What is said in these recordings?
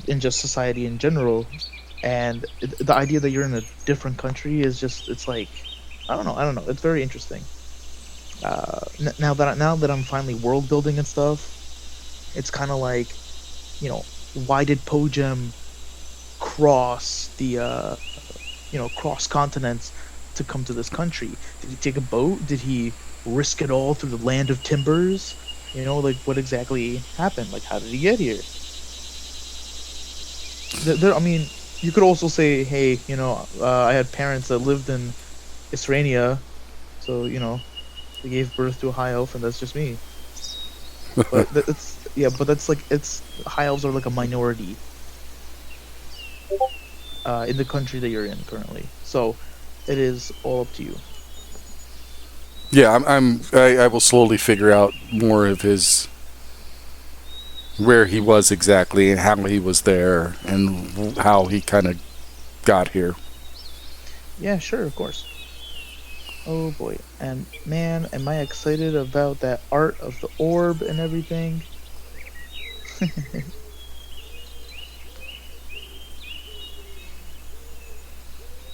in just society in general, and the idea that you're in a different country is just it's like I don't know, it's very interesting. Now that I'm finally world building and stuff, it's kind of like, why did Po-jem cross the cross continents to come to this country? Did he take a boat? Did he risk it all through the land of timbers? Like what exactly happened? Like how did he get here? I mean, you could also say, hey, I had parents that lived in Israenia, so they gave birth to a high elf, and that's just me. But it's yeah, but that's like it's high elves are like a minority in the country that you're in currently. So it is all up to you. Yeah, I will slowly figure out more of his where he was exactly and how he was there and how he kind of got here. Yeah, sure, of course. Oh boy, and man, am I excited about that art of the orb and everything.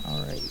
All right.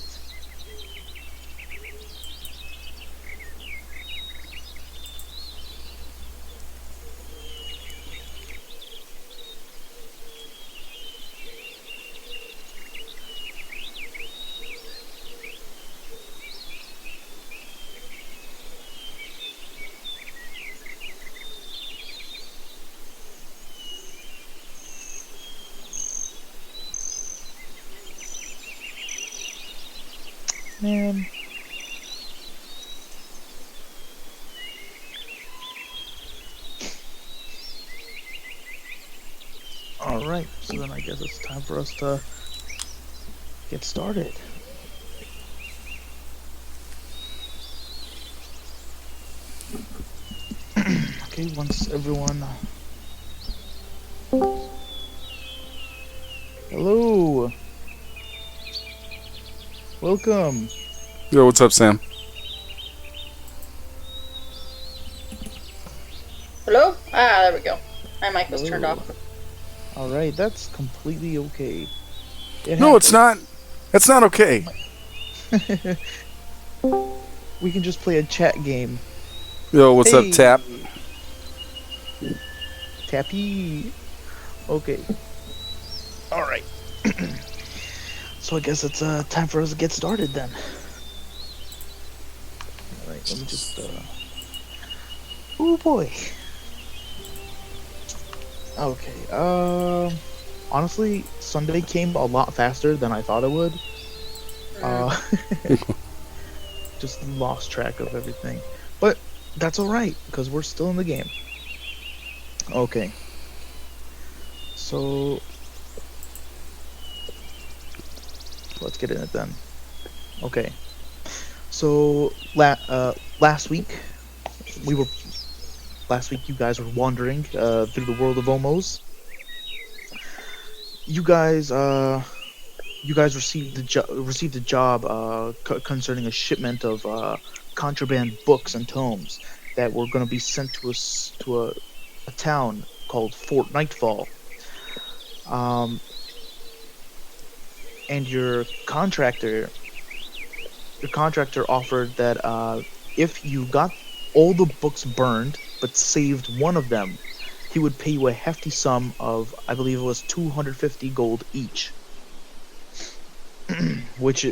Man. All right, so then I guess it's time for us to get started. Okay, once everyone. Hello. Welcome. Yo, what's up, Sam? Hello? Ah, there we go. My mic was turned Hello. off. All right, that's completely okay. It No, it's happens. not. That's not okay. We can just play a chat game. Yo, what's up, Hey, Tap? Tappy. Okay. All right. So I guess it's time for us to get started then. All right, let me just. Oh boy. Okay. Honestly, Sunday came a lot faster than I thought it would. Mm. Uh, just lost track of everything, but that's all right because we're still in the game. Okay. So let's get in it then. Okay. So last week we were last week you guys were wandering through the world of OMOS. You guys received a job concerning a shipment of contraband books and tomes that were going to be sent to a town called Fort Nightfall. Um, and your contractor offered that if you got all the books burned but saved one of them, he would pay you a hefty sum of, I believe it was 250 gold each, which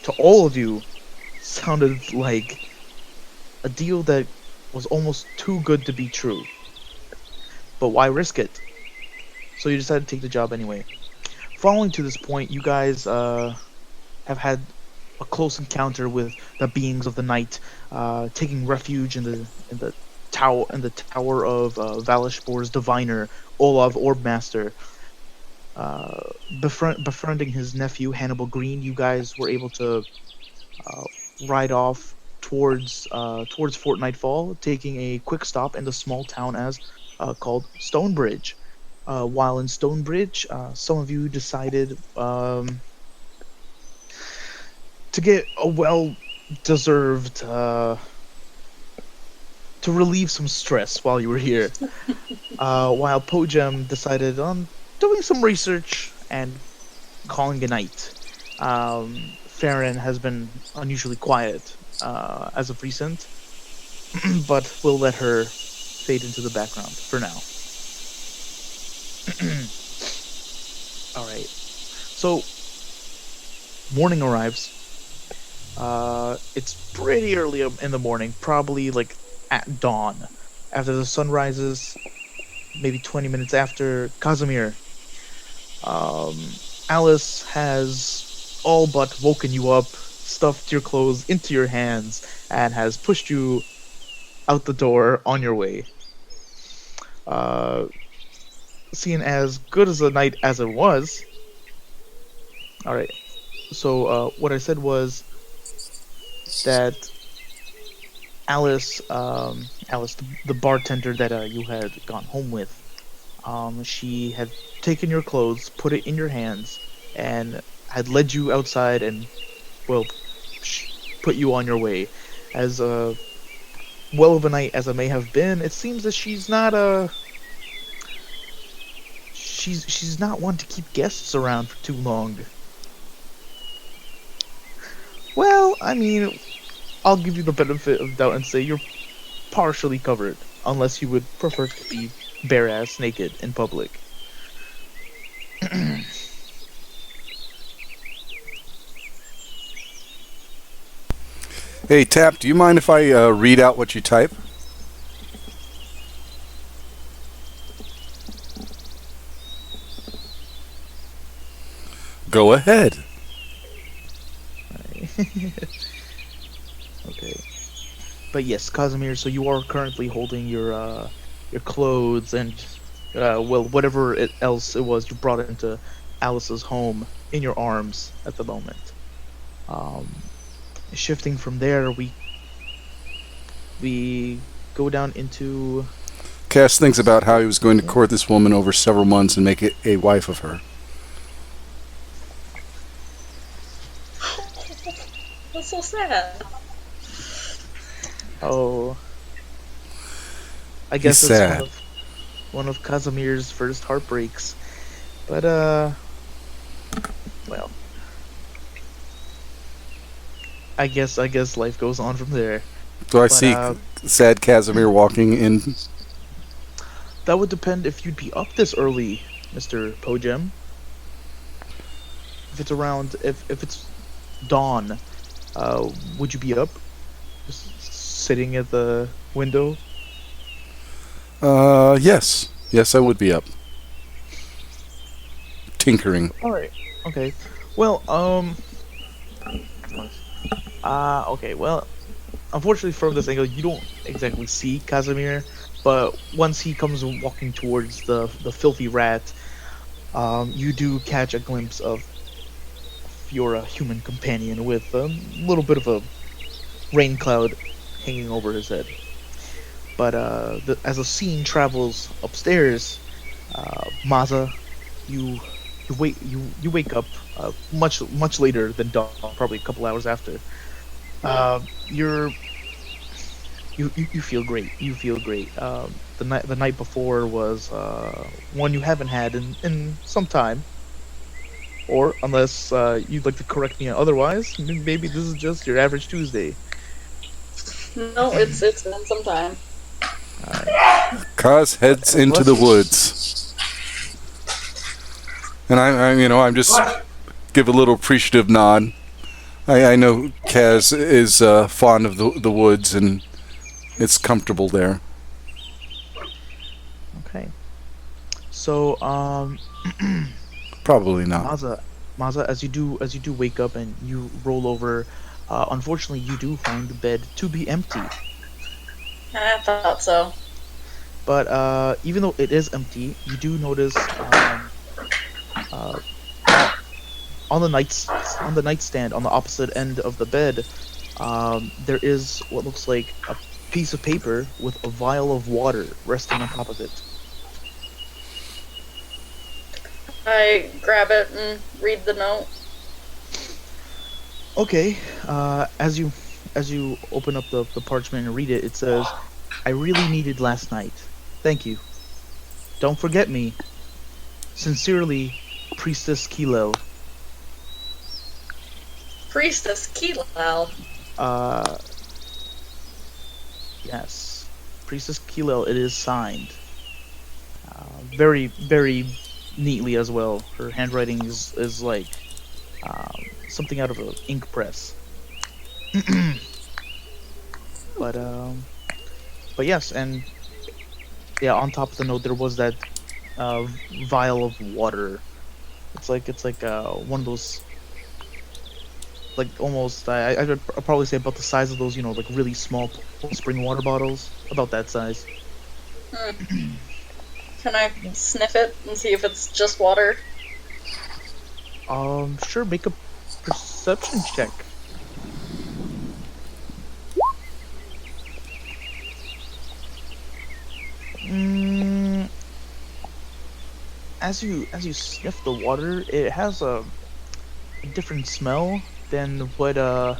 to all of you sounded like a deal that was almost too good to be true. But why risk it? So you decided to take the job anyway. Following to this point, you guys have had a close encounter with the beings of the night, taking refuge in the tower of Valishbor's diviner, Olav Orbmaster. Befriending his nephew Hannibal Green, you guys were able to uh, ride off towards Fort Nightfall, taking a quick stop in the small town as called Stonebridge. While in Stonebridge, some of you decided to get a well-deserved to relieve some stress while you were here. While Po-jem decided on doing some research and calling it night. Farron has been unusually quiet as of recent, but we'll let her fade into the background for now. Alright. So, morning arrives. It's pretty early in the morning, probably like at dawn. After the sun rises, maybe 20 minutes after. Casimir, Alice has all but woken you up, stuffed your clothes into your hands, and has pushed you out the door on your way. Seeing as good as a night as it was. Alright, so what I said was that Alice, the bartender that you had gone home with, she had taken your clothes, put it in your hands, and had led you outside and, well, put you on your way. As well of a night as it may have been, it seems that she's not she's not one to keep guests around for too long. Well, I mean, I'll give you the benefit of doubt and say you're partially covered, unless you would prefer to be bare-ass naked in public. Hey, Tap, do you mind if I read out what you type? Go ahead. Okay. But yes, Casimir, so you are currently holding your clothes and, well, whatever else it was you brought into Alice's home in your arms at the moment. Shifting from there, we go down into... Cass thinks about how he was going to court this woman over several months and make it a wife of her. That's so sad. Oh, I guess He's it's sad. one of Casimir's first heartbreaks. But well, I guess life goes on from there. So I But, see sad Casimir walking in. That would depend if you'd be up this early, Mr. Po-jem. If it's around, if it's dawn, would you be up? Just sitting at the window? Yes. Yes, I would be up. Tinkering. Alright, okay. Well, okay, well, unfortunately from this angle, you don't exactly see Casimir, but once he comes walking towards the filthy rat, you do catch a glimpse of your human companion with a little bit of a rain cloud hanging over his head. But as the scene travels upstairs, Maza, you wake up much later than dawn, probably a couple hours after. You feel great. You feel great. The night before was one you haven't had in some time. Or unless you'd like to correct me otherwise, maybe this is just your average Tuesday. No, it's been some time. Kaz heads into the woods. And I'm just give a little appreciative nod. I know Kaz is fond of the woods and it's comfortable there. Okay. So, Probably not. Maza, as you do wake up and you roll over, unfortunately you do find the bed to be empty. I thought so. But even though it is empty, you do notice on the nightstand on the opposite end of the bed, there is what looks like a piece of paper with a vial of water resting on top of it. I grab it and read the note. Okay, as you open up the parchment and read it, it says, "I really needed last night. Thank you. Don't forget me. Sincerely, Priestess Kilo. Priestess Kilo. Yes. Priestess Kilo, it is signed. Very, very neatly as well. Her handwriting is like something out of an ink press. but yes, and yeah, on top of the note, there was that vial of water. It's like one of those, like almost I'd probably say about the size of those, like really small spring water bottles, about that size. Hmm. Can I sniff it and see if it's just water? Sure, make a perception check. Mm, as you sniff the water, it has a different smell than what I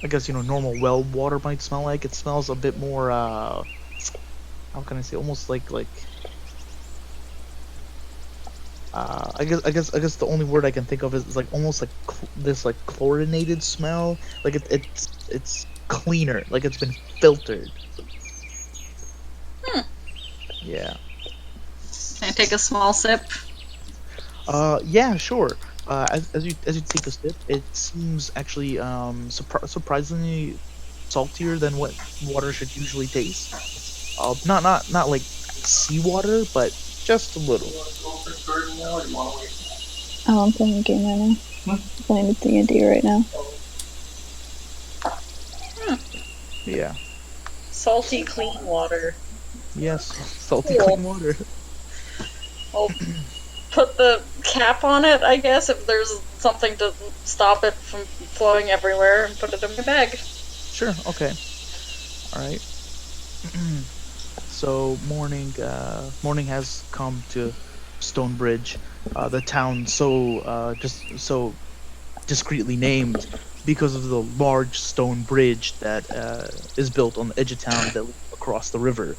guess normal well water might smell like. It smells a bit more how can I say, almost like I guess the only word I can think of is like almost like this like chlorinated smell. Like it's cleaner, like it's been filtered. Hmm. Yeah. Can I take a small sip? Yeah, sure. As you take a sip, it seems actually surprisingly saltier than what water should usually taste. Not like seawater, but just a little. Oh, I'm playing a game right now. I'm playing with D&D right now. Yeah. Salty, clean water. Yes, salty Cool. clean water. I'll put the cap on it, I guess, if there's something to stop it from flowing everywhere, and put it in my bag. Sure. Okay. All right. So morning has come to Stonebridge, the town just so discreetly named because of the large stone bridge that is built on the edge of town that leads across the river.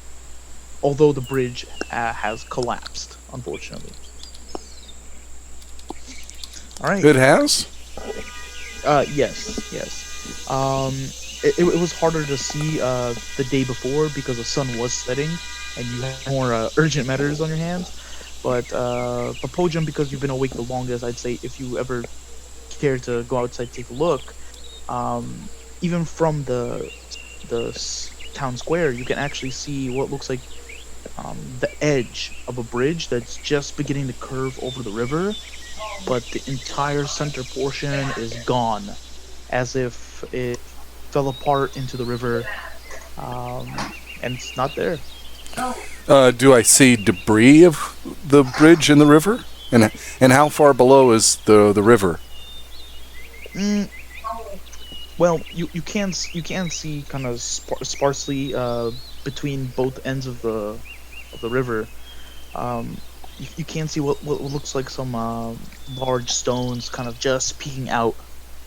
Although the bridge has collapsed, unfortunately. All right. It has? Yes. It was harder to see the day before because the sun was setting and you had more urgent matters on your hands. But Po-jem, because you've been awake the longest, I'd say if you ever care to go outside take a look, even from the town square, you can actually see what looks like the edge of a bridge that's just beginning to curve over the river, but the entire center portion is gone, as if it fell apart into the river, and it's not there. Do I see debris of the bridge in the river? And how far below is the river? Well, you can see kind of sparsely between both ends of the river. You can see what looks like some large stones kind of just peeking out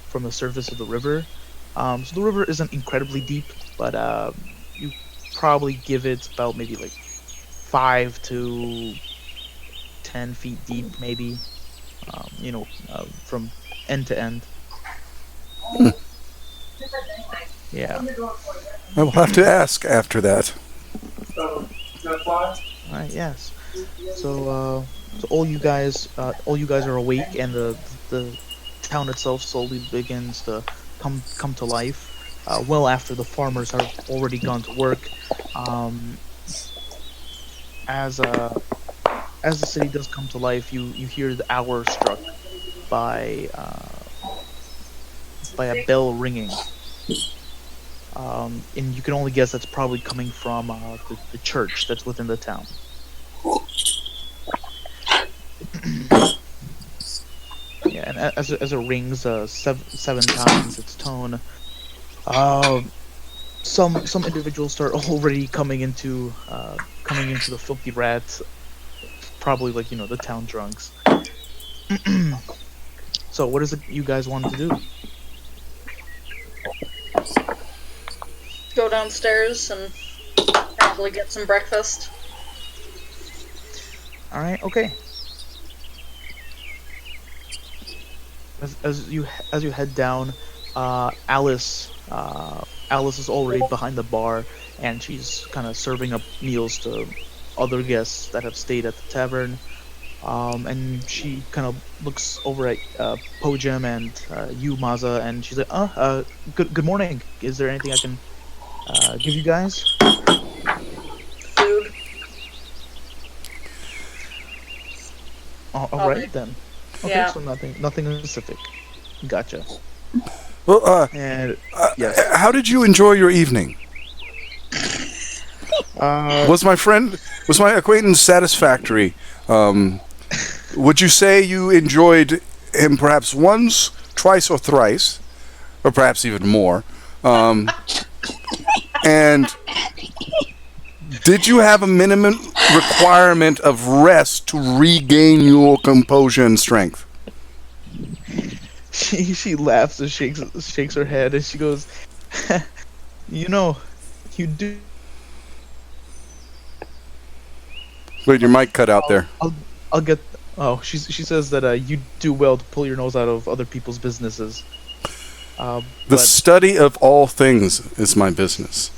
from the surface of the river. So the river isn't incredibly deep, but you probably give it about maybe like 5 to 10 feet deep, maybe. From end to end. Yeah. I will have to ask after that. Alright, yes. So all you guys are awake, and the town itself slowly begins to come to life. Well after the farmers have already gone to work. As the city does come to life, you hear the hour struck by a bell ringing. And you can only guess that's probably coming from the church that's within the town. Yeah, and as it rings seven times its tone, some individuals start already coming into the filthy rats, probably like the town drunks. So what is it you guys want to do? Go downstairs and probably get some breakfast. All right. Okay. As you head down, Alice is already behind the bar, and she's kind of serving up meals to other guests that have stayed at the tavern. And she kind of looks over at Po-jem and you, Maza, and she's like, good morning. Is there anything I can give you guys? Food. All right then. Okay, Yeah. so nothing specific. Gotcha. Well, And yes, how did you enjoy your evening? Was my acquaintance satisfactory? Would you say you enjoyed him perhaps once, twice, or thrice, or perhaps even more? And did you have a minimum requirement of rest to regain your composure and strength? she laughs and shakes her head, and she goes, you do. Wait, your mic cut out there. I'll get. Oh, she says that you do well to pull your nose out of other people's businesses. The But study of all things is my business,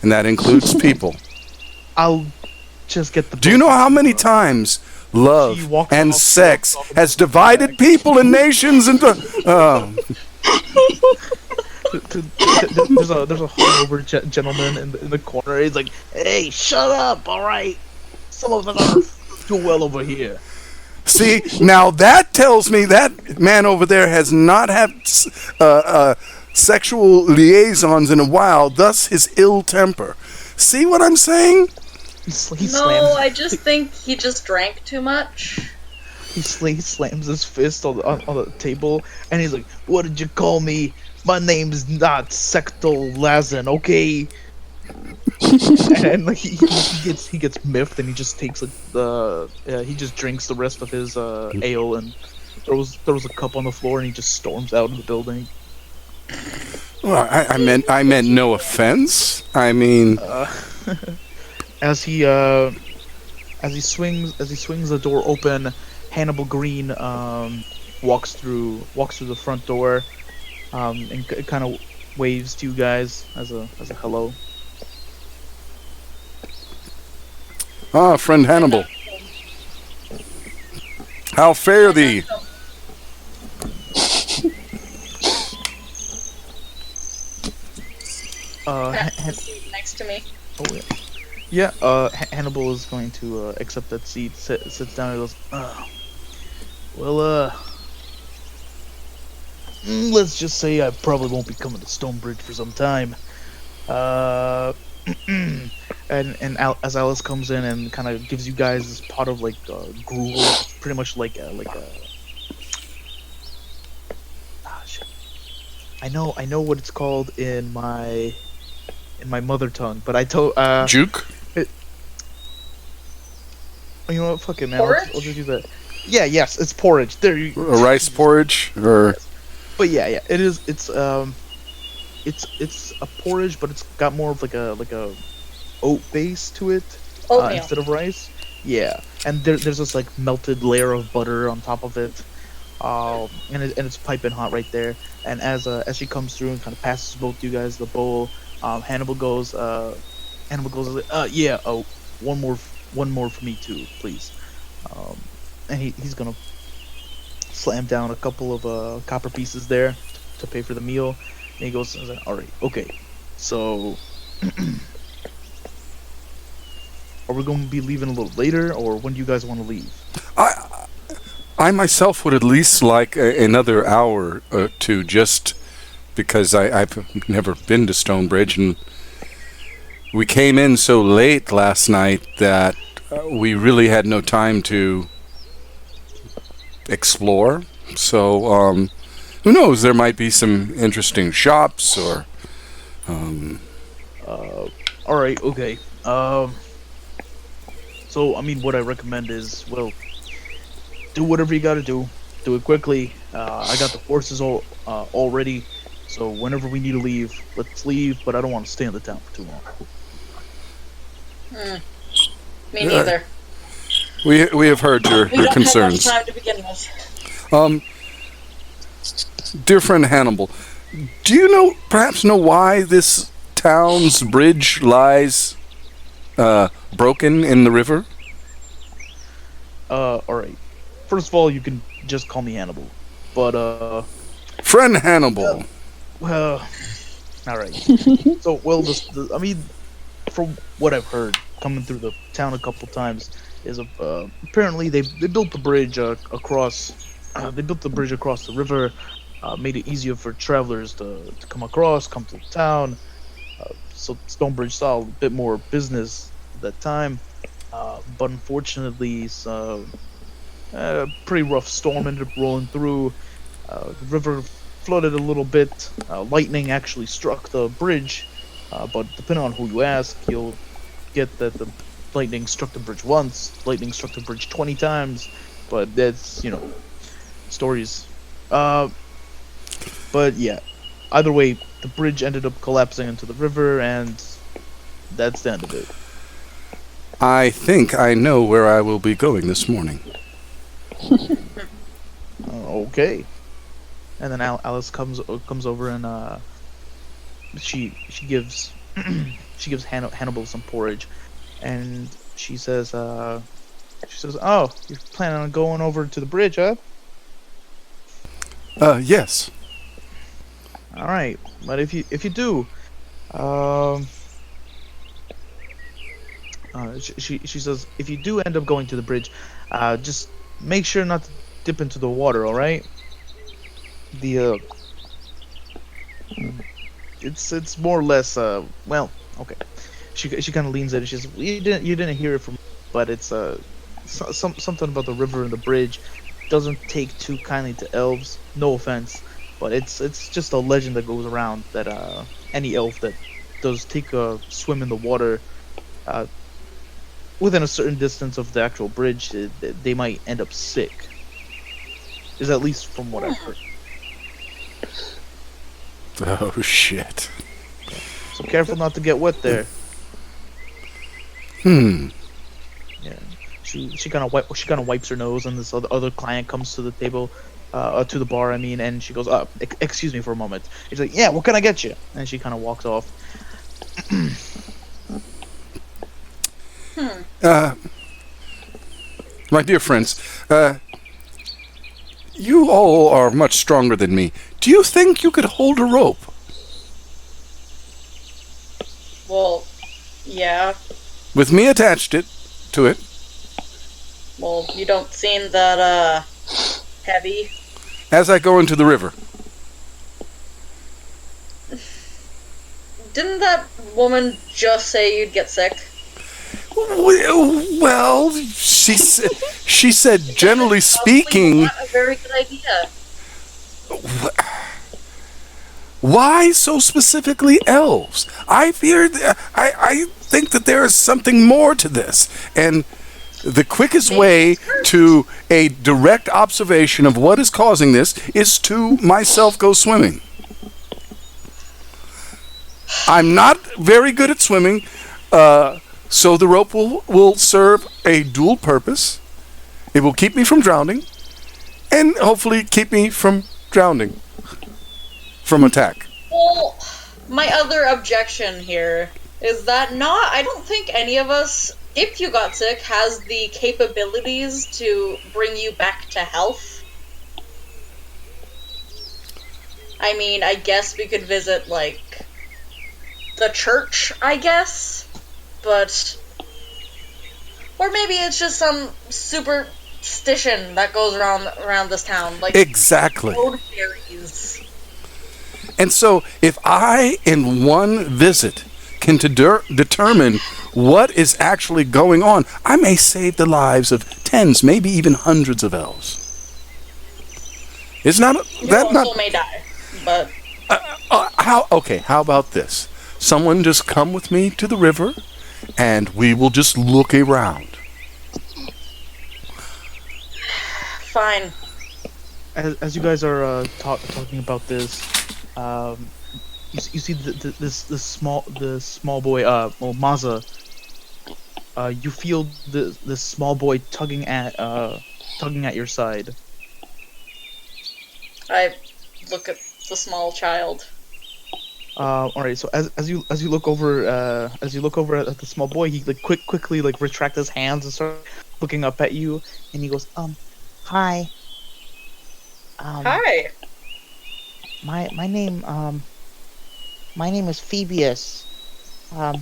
and that includes people. I'll just get the. Do you know how many times She love walks and off- sex walks off has the divided people and nations into... There's a hungover gentleman in the corner. He's like, "Hey, shut up! All right, some of us are do well over here." See, now that tells me that man over there has not had sexual liaisons in a while, thus his ill temper. See what I'm saying? He No, slams. I just think he just drank too much. He slams his fist on the table, and he's like, "What did you call me? My name's not Sectal Lazen, okay?" And like he gets miffed, and he just takes he just drinks the rest of his ale and throws a cup on the floor, and he just storms out of the building. Well, I meant no offense. I mean, As he swings the door open, Hannibal Green walks through the front door, and kind of waves to you guys as a hello. friend Hannibal, how fare thee? Next to me. Oh yeah. Yeah, Hannibal is going to accept that seat, sits down and goes, let's just say I probably won't be coming to Stonebridge for some time. As Alice comes in and kind of gives you guys this pot of like gruel, it's pretty much like a shit. I know what it's called in my mother tongue, but I told Juke? you know what? Fuck it, man. Porridge? I'll just do that. Yeah, yes, it's porridge. There you. A rice porridge? Or... But yeah, it is. It's a porridge, but it's got more of like a oat base to it Oatmeal. instead of rice. Yeah, and there's this like melted layer of butter on top of it, and it's piping hot right there. And as she comes through and kind of passes both you guys the bowl, Hannibal goes, yeah, one more for me too, please. And he's gonna slam down a couple of copper pieces there to pay for the meal. And he goes, all right, okay, so are we going to be leaving a little later, or when do you guys want to leave? I myself would at least like another hour or two, just because I've never been to Stonebridge, and we came in so late last night that we really had no time to explore. So, who knows? There might be some interesting shops, or... Alright, okay. So, I mean, what I recommend is, well, do whatever you gotta do. Do it quickly. I got the horses all ready, so whenever we need to leave, let's leave, but I don't want to stay in the town for too long. Me neither. We have heard your We don't have concerns. much time to begin with. Dear friend Hannibal, do you perhaps know why this town's bridge lies broken in the river? Alright. First of all, you can just call me Hannibal. But, Friend Hannibal. well, alright. So, well, I mean, from what I've heard, coming through the town a couple times, is apparently they built the bridge across. They built the bridge across the river, made it easier for travelers to come across, come to the town. So Stonebridge saw a bit more business at that time, but unfortunately, a pretty rough storm ended up rolling through. The river flooded a little bit. Lightning actually struck the bridge, but depending on who you ask, you'll get that the lightning struck the bridge once, lightning struck the bridge 20 times, but that's, stories. But yeah, either way, the bridge ended up collapsing into the river, and that's the end of it. I think I know where I will be going this morning. Okay. And then Alice comes over and she gives Hannibal some porridge, and she says, "Oh, you're planning on going over to the bridge, huh?" Yes. All right, but if you do, she says, if you do end up going to the bridge, just make sure not to dip into the water. All right. It's more or less well, okay. She kind of leans in and she says, you didn't hear it from, but it's something about the river and the bridge doesn't take too kindly to elves. No offense, but it's just a legend that goes around that any elf that does take a swim in the water within a certain distance of the actual bridge, they might end up sick. Is at least from what I've heard. Oh shit. So careful not to get wet there. Yeah. She kind of wipes her nose, and this other client comes to the table, to the bar. I mean, and she goes, "Excuse me for a moment." She's like, "Yeah, what can I get you?" And she kind of walks off. My dear friends, you all are much stronger than me. Do you think you could hold a rope? Well, yeah. With me attached to it. Well, you don't seem that, heavy. As I go into the river. Didn't that woman just say you'd get sick? Well, she said, generally speaking. Not a very good idea. Why so specifically elves? I think that there is something more to this, and the quickest way to a direct observation of what is causing this is to myself go swimming. I'm not very good at swimming, so the rope will serve a dual purpose. It will keep me from drowning, and hopefully keep me from drowning. From attack. Well, my other objection here is that I don't think any of us, if you got sick, has the capabilities to bring you back to health. I mean, I guess we could visit, like, the church, I guess, but... Or maybe it's just some superstition that goes around this town, like... Exactly. Road fairies. And so, if I, in one visit, can determine what is actually going on, I may save the lives of tens, maybe even hundreds of elves. It's not that not. May die, but how about this? Someone just come with me to the river, and we will just look around. Fine. As you guys are talking about this, you see this small boy, Maza. you feel the small boy tugging at your side. I look at the small child. All right. So as you look over at the small boy, he like quickly like retract his hands and start looking up at you, and he goes, hi. Hi. My name is Phoebius. Hi.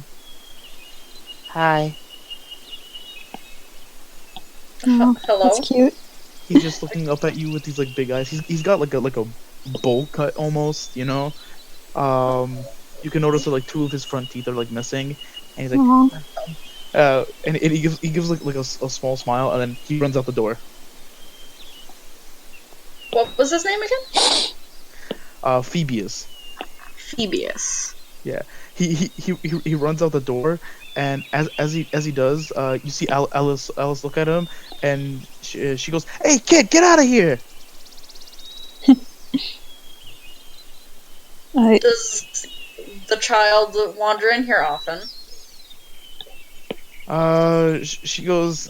Oh, Hello? that's cute. He's just looking up at you with these like big eyes. He's got like a bowl cut almost, you know. You can notice that like two of his front teeth are like missing, and he's like, Aw. and he gives like a small smile, and then he runs out the door. What was his name again? Phoebius. Phoebius. Yeah. He runs out the door, and as he does, you see Alice look at him, and she goes, "Hey kid, get out of here!" Does the child wander in here often? She goes,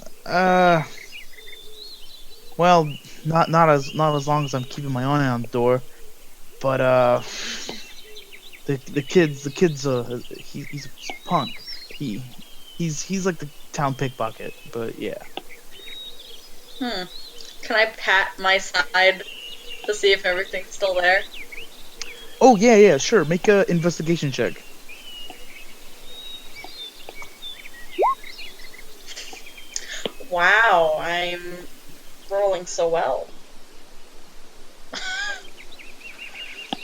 well, not as long as I'm keeping my eye on the door, but the kid's he's a punk. He's like the town pickpocket, but yeah. Can I pat my side to see if everything's still there? Oh yeah, sure. Make a investigation check. Wow, I'm rolling so well.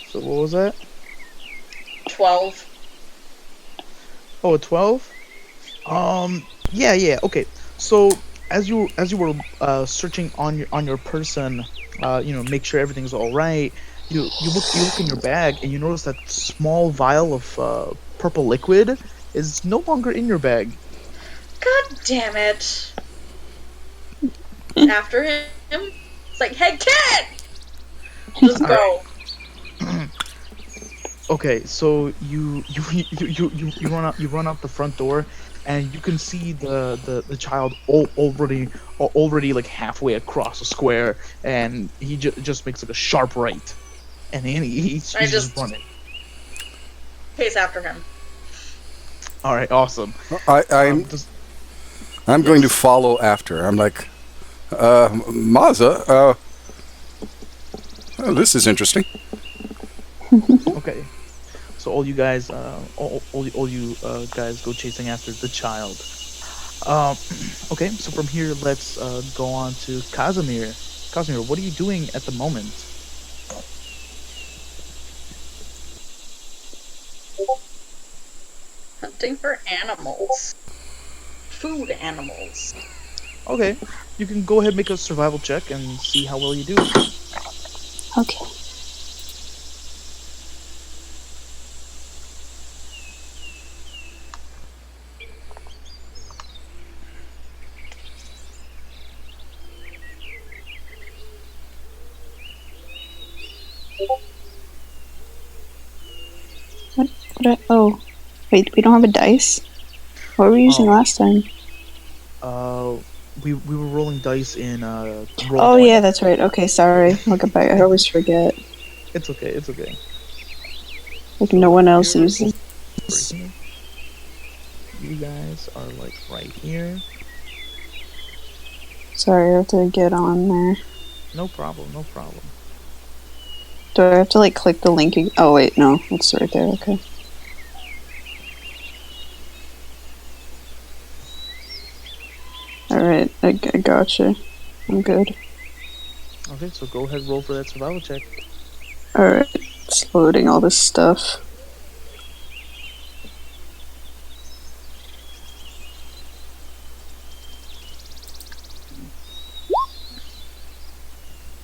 So what was that? 12. Oh, a 12? Yeah, okay. So as you were searching on your person, make sure everything's all right. You look in your bag, and you notice that small vial of purple liquid is no longer in your bag. God damn it. After him? It's like, hey kid! Just go. Okay, so you run out the front door, and you can see the child already like halfway across the square, and he just makes like a sharp right, and then he's just running. Pace after him. All right, awesome. I'm going to follow after. I'm like, Mazza, oh, this is interesting. Okay, so all you guys, all you guys go chasing after the child. Okay, so from here, let's go on to Casimir. Casimir, what are you doing at the moment? Hunting for animals. Food animals. Okay, you can go ahead and make a survival check and see how well you do. Okay. Oh, wait, we don't have a dice? What were we using last time? We were rolling dice in roll Oh, yeah, that's right. Okay, sorry. I'll get back. I always forget. It's okay. Like, no one else uses. You guys are like right here. Sorry, I have to get on there. No problem. Do I have to, like, click the link? Oh, wait, no. It's right there. Okay. Alright, I gotcha. I'm good. Okay, so go ahead, roll for that survival check. Alright, it's loading all this stuff.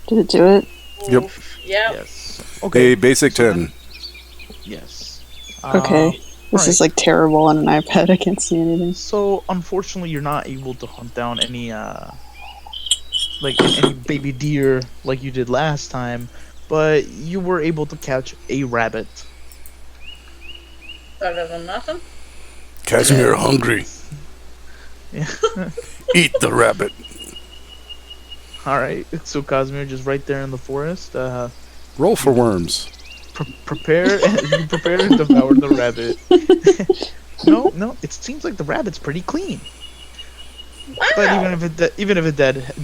Did it do it? Yep. Yep. Yes. Okay. A basic 10. Yes. Okay. This is like terrible on an iPad. I can't see anything. So unfortunately, you're not able to hunt down any any baby deer like you did last time, but you were able to catch a rabbit. Better than nothing. Casimir hungry. Yeah. Eat the rabbit. All right. So Casimir, just right there in the forest. Roll for worms. Prepare you prepare to devour the rabbit. No. It seems like the rabbit's pretty clean. But Wow. even if it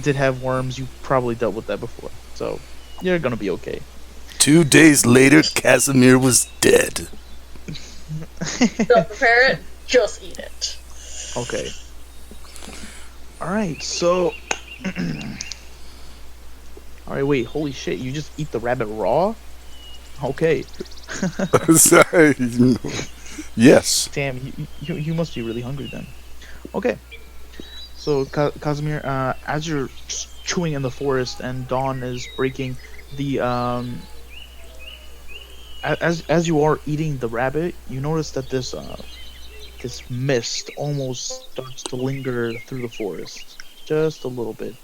did have worms, you probably dealt with that before. So you're gonna be okay. 2 days later, Casimir was dead. Don't prepare it, just eat it. Okay. All right. So. All right. Wait. Holy shit! You just eat the rabbit raw? Okay. Yes. Damn. You must be really hungry then. Okay. So Casimir, as you're chewing in the forest and dawn is breaking, the as you are eating the rabbit, you notice that this mist almost starts to linger through the forest, just a little bit.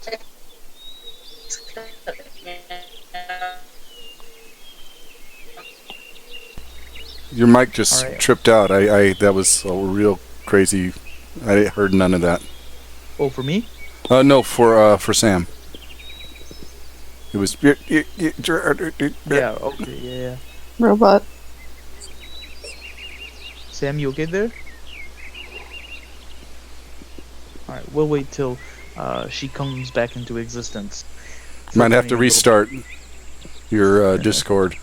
Your mic just All right. tripped out. I that was a real crazy. I heard none of that. Oh, for me? No, for Sam. It was. Yeah. Okay. Yeah. Robot. Sam, you okay there? All right. We'll wait till she comes back into existence. Might have to Filtering a little restart your Discord.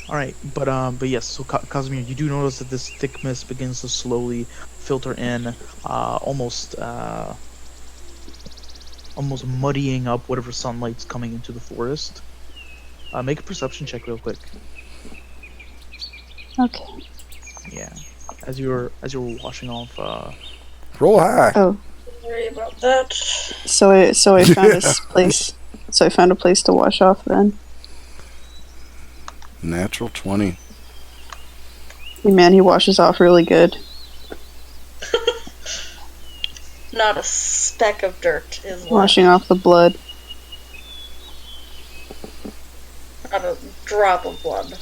All right, but yes. So Casimir, you do notice that this thick mist begins to slowly filter in, almost muddying up whatever sunlight's coming into the forest. Make a perception check real quick. Okay. Yeah, as you're washing off. Roll high. Oh, Sorry about that. so I found this place. So I found a place to wash off then. Natural 20. Hey, man, he washes off really good. Not a speck of dirt is left. Washing off the blood. Not a drop of blood.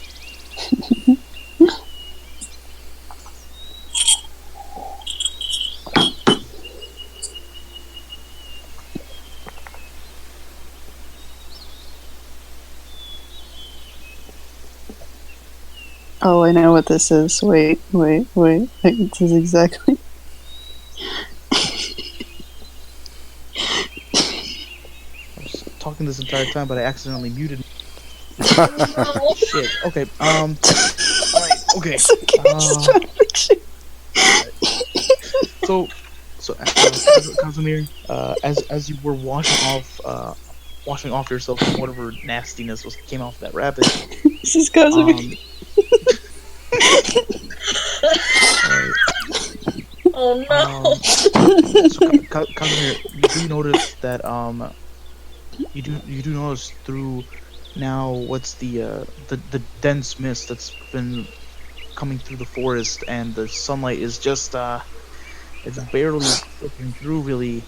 Oh, I know what this is. Wait. This is exactly. I was talking this entire time, but I accidentally muted. No. Shit. Okay. All right. Okay. It's okay, just trying to fix it. So, Casimir, as you were washing off yourself from whatever nastiness came off that rabbit. This is Casimir. Alright, Oh no. so Casimir, you do notice that you do notice through now what's the dense mist that's been coming through the forest, and the sunlight is just it's barely filtering through. Really,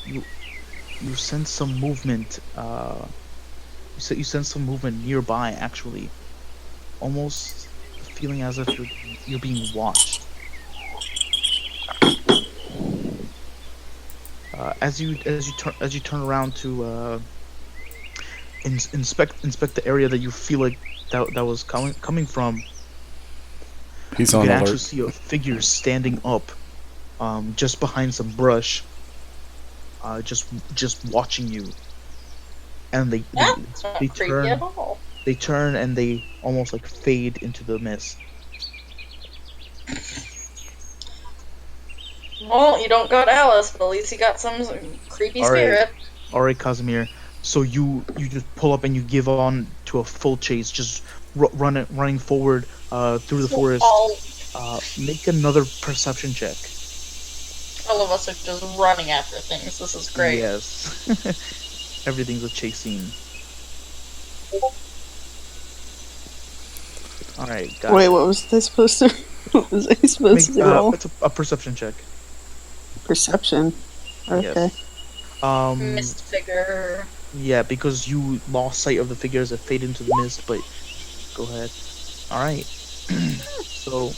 you sense some movement. You sense some movement nearby. Actually, almost feeling as if you're being watched. As you turn around to inspect the area that you feel like that was coming from, He's you on can actually alert. see a figure standing up, just behind some brush, just watching you. And That's not they creepy turn at all. they turn and they almost like fade into the mist. Well, you don't got Alice, but at least you got some creepy All right. spirit. Alright, Casimir. So you just pull up and you give on to a full chase, just running forward through the forest. Make another perception check. All of us are just running after things. This is great. Yes. Everything's a chase scene. Alright, got Wait, it. what was I supposed to? What was I supposed to roll? It's a perception check. Perception. Okay. Yes. Mist figure. Yeah, because you lost sight of the figures that fade into the mist, but go ahead. Alright. So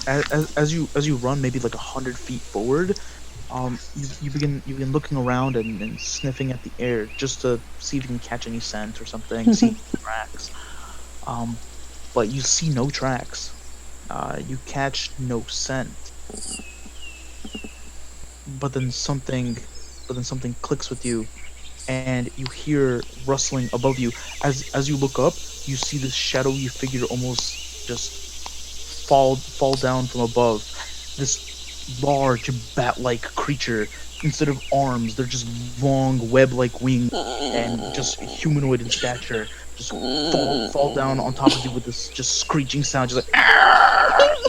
as you run maybe like 100 feet forward, you begin looking around and sniffing at the air just to see if you can catch any scent or something, see tracks. Um, but you see no tracks. You catch no scent. But then something, but then something clicks with you, and you hear rustling above you. As you look up, you see this shadowy figure almost just fall down from above. This large bat-like creature. Instead of arms, they're just long web-like wings and just humanoid in stature. Just fall down on top of you with this just screeching sound, just like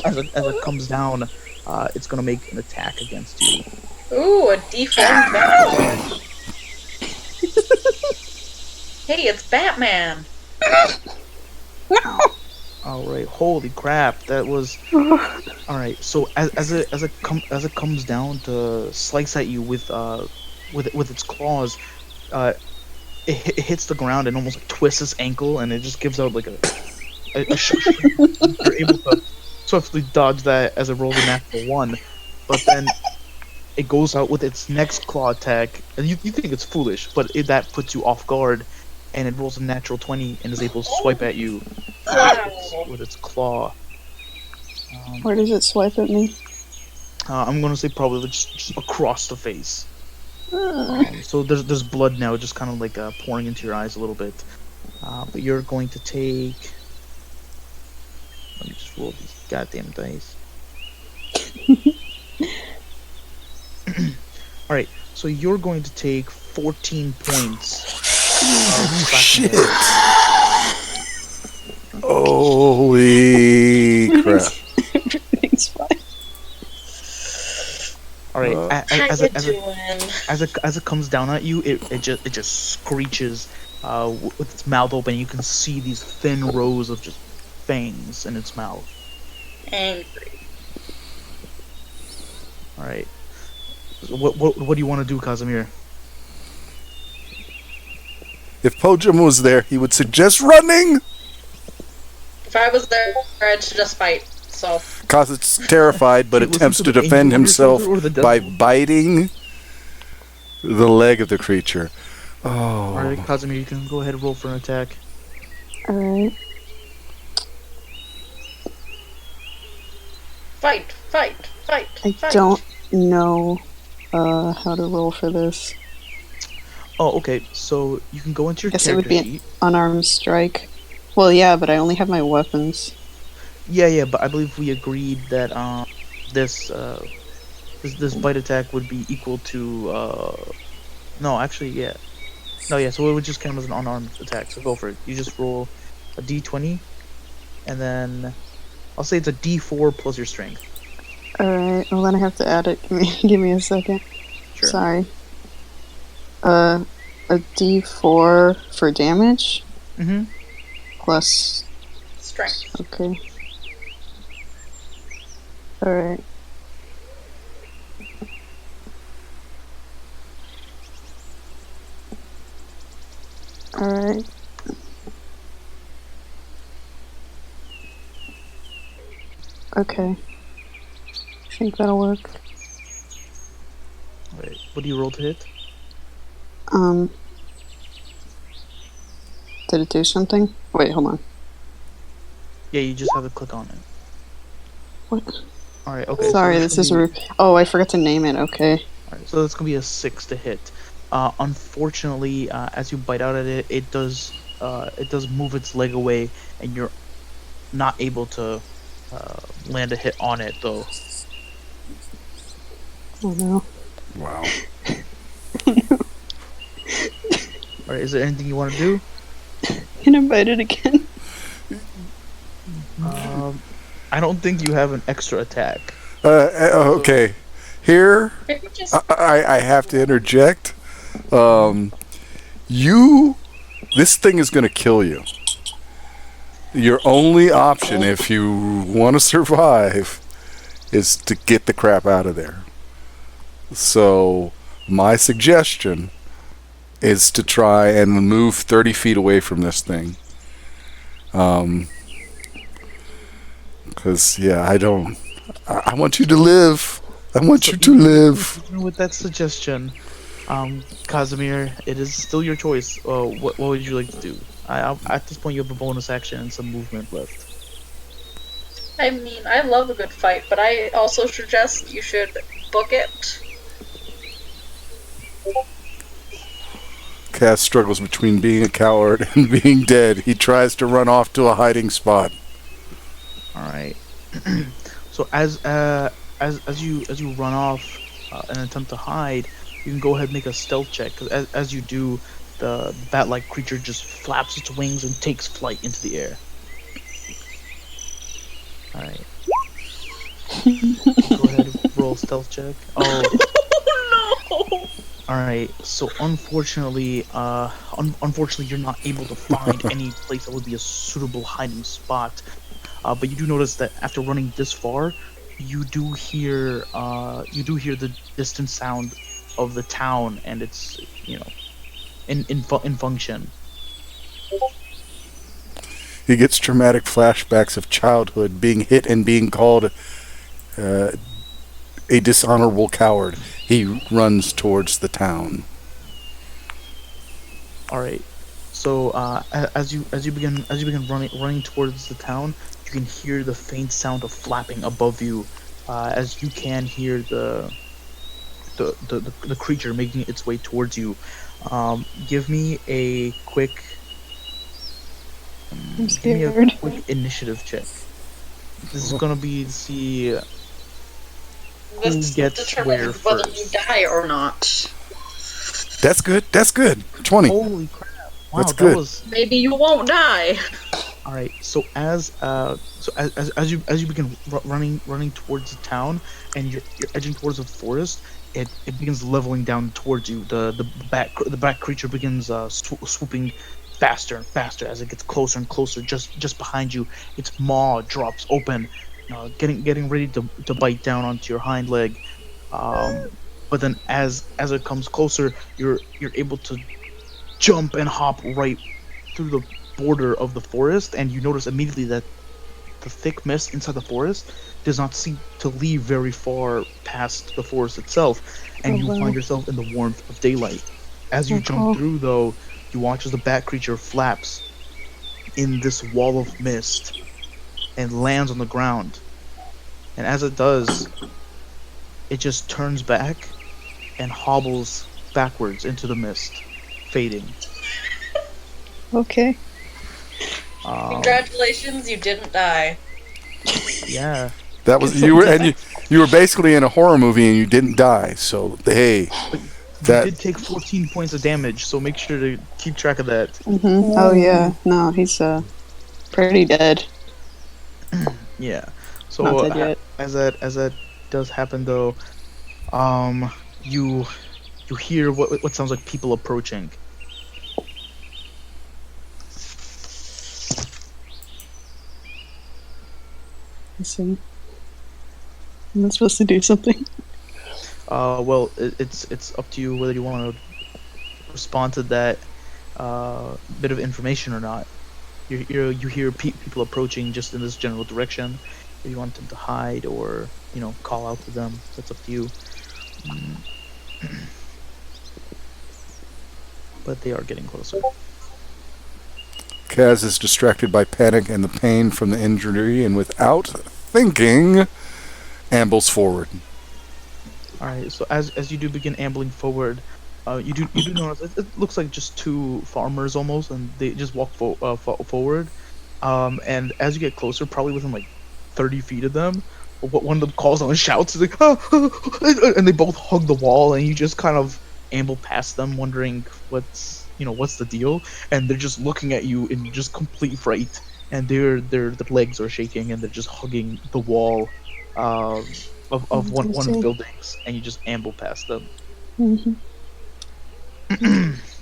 as it comes down. It's gonna make an attack against you. Ooh, a deformed Batman. Hey, it's Batman. All right, holy crap, that was all right. So as it comes down to slice at you with its claws, it hits the ground and almost like twists its ankle, and it just gives out like a you're able to swiftly dodge that as it rolls a natural one, but then it goes out with its next claw attack, and you think it's foolish, but that puts you off guard, and it rolls a natural 20 and is able to swipe at you with its claw. Where does it swipe at me? I'm gonna say probably just across the face. So there's blood now, just kind of like pouring into your eyes a little bit. But you're going to take. Let me just roll these goddamn dice. All right, so you're going to take 14 points. Shit! Holy crap! Everything's fine. All right, How as you it doing? as it comes down at you, it just screeches with its mouth open. You can see these thin rows of just fangs in its mouth. Angry. All right, what do you want to do, Casimir? If Po-jem was there, he would suggest running! If I was there, I'd just fight. So. Cause it's terrified, but Listen attempts to to the defend angel on your himself shoulder or the by devil? biting the leg of the creature. Oh. All right, Casimir, you can go ahead and roll for an attack. Alright. Fight. I don't know how to roll for this. Oh, okay. So you can go into your Guess it would character be an sheet. unarmed strike. Well, yeah, but I only have my weapons. Yeah, but I believe we agreed that this bite attack would be equal to no, actually, yeah. No, yeah, so it would just count as an unarmed attack. So go for it. You just roll a d20, and then I'll say it's a d4 plus your strength. Alright, well then I have to add it. Give me a second. Sure. Sorry. A D4 for damage Mm-hmm. plus. Strength. Okay. Alright. Alright. Okay. I think that'll work. Wait, what do you roll to hit? Did it do something? Wait, hold on. Yeah, you just have to click on it. What? All right, okay. Sorry, so this is rude. Oh, I forgot to name it. Okay. Alright, so that's gonna be a 6 to hit. Unfortunately, as you bite out at it, it does move its leg away, and you're not able to land a hit on it, though. Oh no. Wow. Alright, is there anything you want to do? Can I bite it again? I don't think you have an extra attack. Okay. Here, Maybe just I have to interject. This thing is going to kill you. Your only option, if you want to survive, is to get the crap out of there. So, my suggestion is to try and move 30 feet away from this thing. Because, yeah, I want you to live. I want you to live. Even with that suggestion, Casimir, it is still your choice. What would you like to do? At this point, you have a bonus action and some movement left. I mean, I love a good fight, but I also suggest you should book it. Cass struggles between being a coward and being dead. He tries to run off to a hiding spot. All right. So as you run off and attempt to hide, you can go ahead and make a stealth check. Because as you do, the bat-like creature just flaps its wings and takes flight into the air. All right. Go ahead and roll stealth check. Oh. No! Alright, so unfortunately, you're not able to find any place that would be a suitable hiding spot. But you do notice that after running this far, you do hear the distant sound of the town, and it's in function. He gets traumatic flashbacks of childhood, being hit and being called a dishonorable coward. He runs towards the town. All right. So as you begin running towards the town, you can hear the faint sound of flapping above you, as you can hear the creature making its way towards you. Give me a quick. I'm Give me a scared. quick initiative check. This is gonna be to see This gets determines where whether you first. die or not. That's good. That's good. 20. Holy crap! Wow, That's that good. was. Maybe you won't die. All right. So as you begin running towards the town, and you're edging towards the forest, it begins leveling down towards you. The bat creature begins swooping faster and faster as it gets closer and closer. Just behind you, its maw drops open, getting ready to bite down onto your hind leg. But then as it comes closer, you're able to jump and hop right through the border of the forest, and you notice immediately that the thick mist inside the forest does not seem to leave very far past the forest itself, and you wow. find yourself in the warmth of daylight. As you Oh, jump cool. through, though, you watch as the bat creature flaps in this wall of mist and lands on the ground. And as it does, it just turns back and hobbles backwards into the mist, fading. Okay. Congratulations, you didn't die. Yeah. That was you were basically in a horror movie and you didn't die. So hey, You that did take 14 points of damage, so make sure to keep track of that. Oh yeah. No, he's pretty dead. Yeah. So Not dead yet. as that does happen, though, you hear what sounds like people approaching. Let's see. Am I supposed to do something? Well, it's up to you whether you want to respond to that bit of information or not. You hear people approaching just in this general direction. If you want them to hide or call out to them, that's up to you. But they are getting closer. Kaz is distracted by panic and the pain from the injury, and without thinking, ambles forward. All right. So as you do begin ambling forward, you do notice it looks like just two farmers almost, and they just walk forward. And as you get closer, probably within like 30 feet of them, one of them calls out and shouts, like, "Ah!" And they both hug the wall, and you just kind of amble past them, wondering what's the deal, and they're just looking at you in just complete fright, and their legs are shaking, and they're just hugging the wall of one of the buildings, and you just amble past them. Mm-hmm.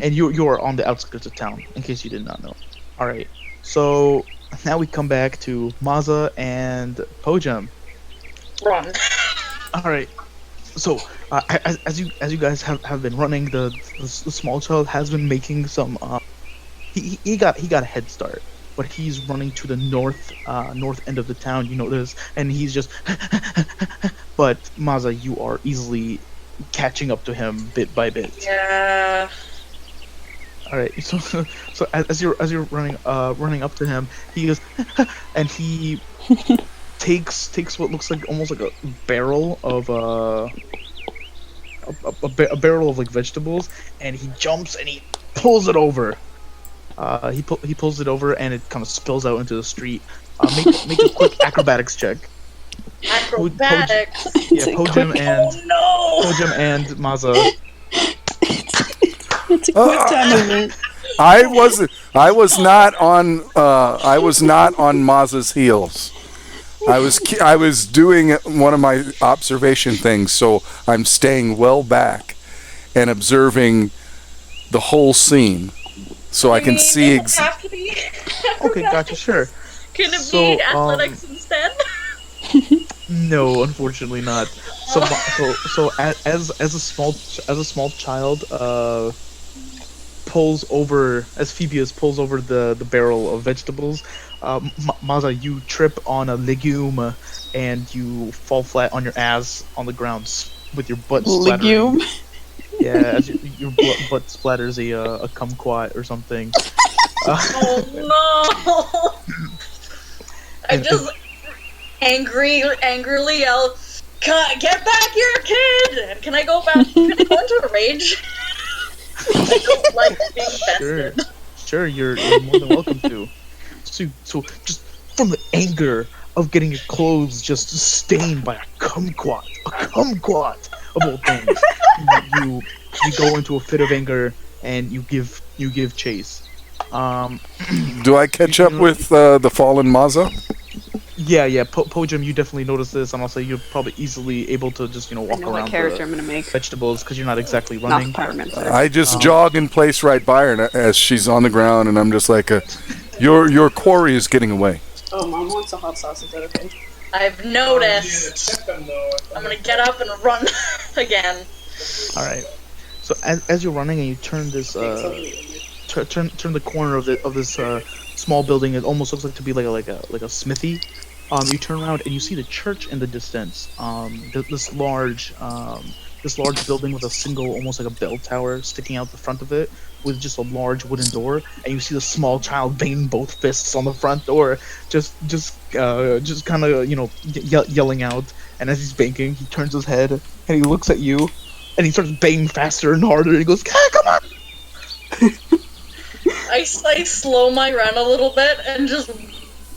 And you are on the outskirts of town, in case you did not know. All right, so now we come back to Maza and Po-jem. Run. All right, so as you guys have been running, the small child has been making some. He got a head start. but he's running to the north end of the town. You notice, and he's just. But Maza, you are easily catching up to him bit by bit. Yeah. All right, so as you're running up to him, he goes, and he takes what looks like almost like a barrel of a barrel of like vegetables, and he jumps and he pulls it over. He pulls it over, and it kind of spills out into the street. Make a quick acrobatics check. Acrobatics. Po-jem and Oh Po-jem and Maza. It's a quick time event. I was not on Maz's heels. I was doing one of my observation things, so I'm staying well back and observing the whole scene, so I can see. Okay, gotcha. Sure. Can it be athletics instead? No, unfortunately not. So as a small child, pulls over as Phoebus pulls over the barrel of vegetables. Maza, you trip on a legume and you fall flat on your ass on the ground with your butt splattering. Legume? Yeah, as your butt splatters a kumquat or something. Oh no! I just angrily yell, "Get back here, kid!" And can I go into a rage? I don't like being bested. Sure, you're more than welcome to. So just from the anger of getting your clothes just stained by a kumquat of all things, you go into a fit of anger and you give chase. Do I catch up with the fallen Maza? Yeah. Po-jem, you definitely notice this, and also you're probably easily able to just walk I know around what character I'm the gonna make. vegetables because you're not exactly Not running. the pyromancer. I just jog in place right by her as she's on the ground, and I'm just like, your quarry is getting away. Oh, Mom wants a hot sauce. Is that okay? I've noticed. I'm gonna get up and run again. All right. So as you're running and you turn this turn the corner of this small building, it almost looks like to be like a smithy. You turn around and you see the church in the distance. This large building with a single, almost like a bell tower sticking out the front of it, with just a large wooden door. And you see the small child banging both fists on the front door, just kind of yelling out. And as he's banging, he turns his head and he looks at you, and he starts banging faster and harder. And he goes, "Come on!" I slow my run a little bit and just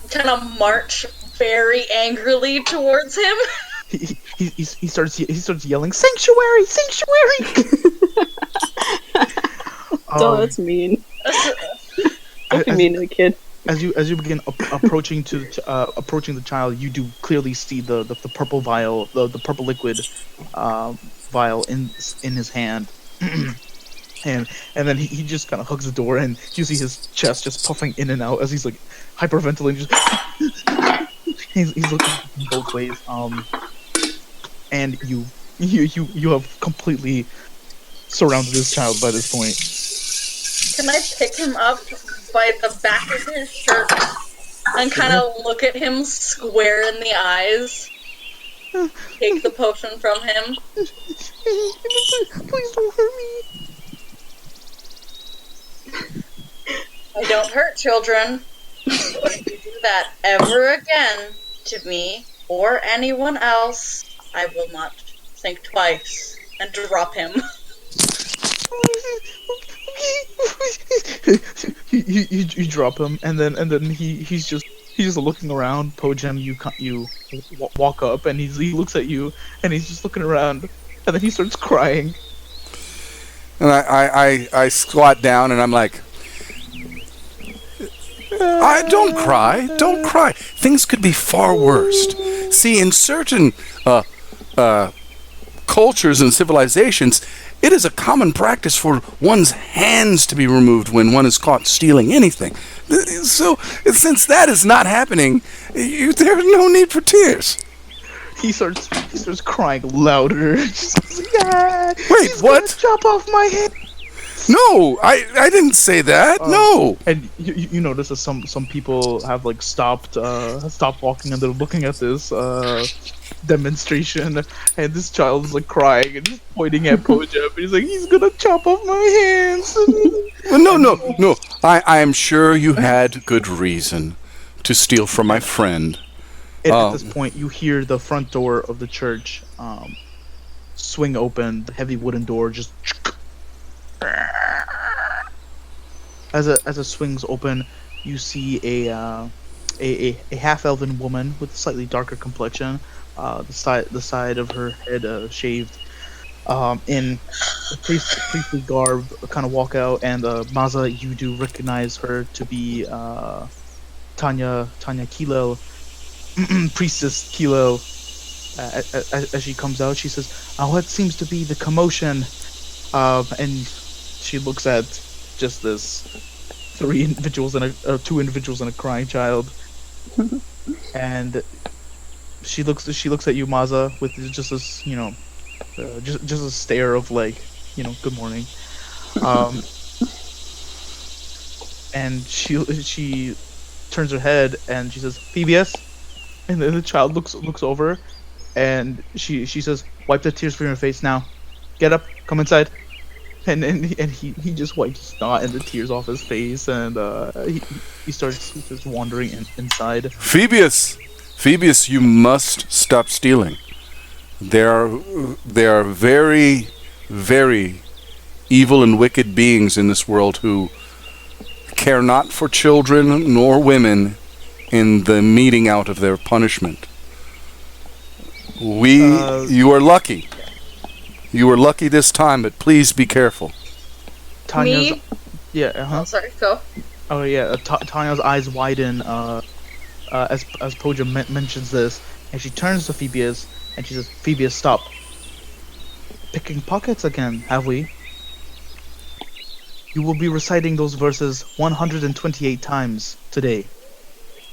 kind of march very angrily towards him. He starts yelling, "Sanctuary! Sanctuary!" Oh, that's mean. Don't be mean to the kid. As you begin approaching the child, you do clearly see the purple vial, the purple liquid vial in his hand. And then he just kind of hugs the door, and you see his chest just puffing in and out as he's like hyperventilating. He's looking both ways. And you have completely surrounded this child by this point. Can I pick him up by the back of his shirt and kind of look at him square in the eyes? Take the potion from him. Please don't hurt me. I don't hurt children. If you do that ever again to me or anyone else, I will not think twice and drop him. You drop him, and then he's just looking around. Po-jem, you walk up, and he looks at you, and he's just looking around, and then he starts crying. And I squat down, and I'm like, don't cry. Things could be far worse. See, in certain cultures and civilizations, it is a common practice for one's hands to be removed when one is caught stealing anything. So, since that is not happening, there's no need for tears. He starts crying louder. Wait, what? Chop off my head. No, I didn't say that. No. And you notice that some people have like stopped walking and they're looking at this demonstration, and this child is like crying and just pointing at Po-jem. He's like, he's gonna chop off my hands. Well, no. I am sure you had good reason to steal from my friend. And at this point, you hear the front door of the church swing open. The heavy wooden door just as it swings open, you see a half-elven woman with a slightly darker complexion. The side of her head shaved, in priestly garb, kind of walk out, and Maza, you do recognize her to be Tanya Kilo, Priestess Kilo. As she comes out, she says, "What seems to be the commotion?" And she looks at just this two individuals and a crying child, and she looks at you, Maza, with just this, just a stare of like, good morning. And she turns her head and she says, "Phoebus," and then the child looks over, and she says, "Wipe the tears from your face now. Get up, come inside." And he just wipes snot and the tears off his face, and he starts wandering inside. Phoebus, you must stop stealing. There are very, very evil and wicked beings in this world who care not for children nor women in the meting out of their punishment. You are lucky. You were lucky this time, but please be careful. Tanya's, Me? Yeah. Oh, sorry. Go. Oh yeah. Tanya's eyes widen as Po-jem mentions this, and she turns to Phoebus and she says, "Phoebus, stop. Picking pockets again, have we? You will be reciting those verses 128 times today.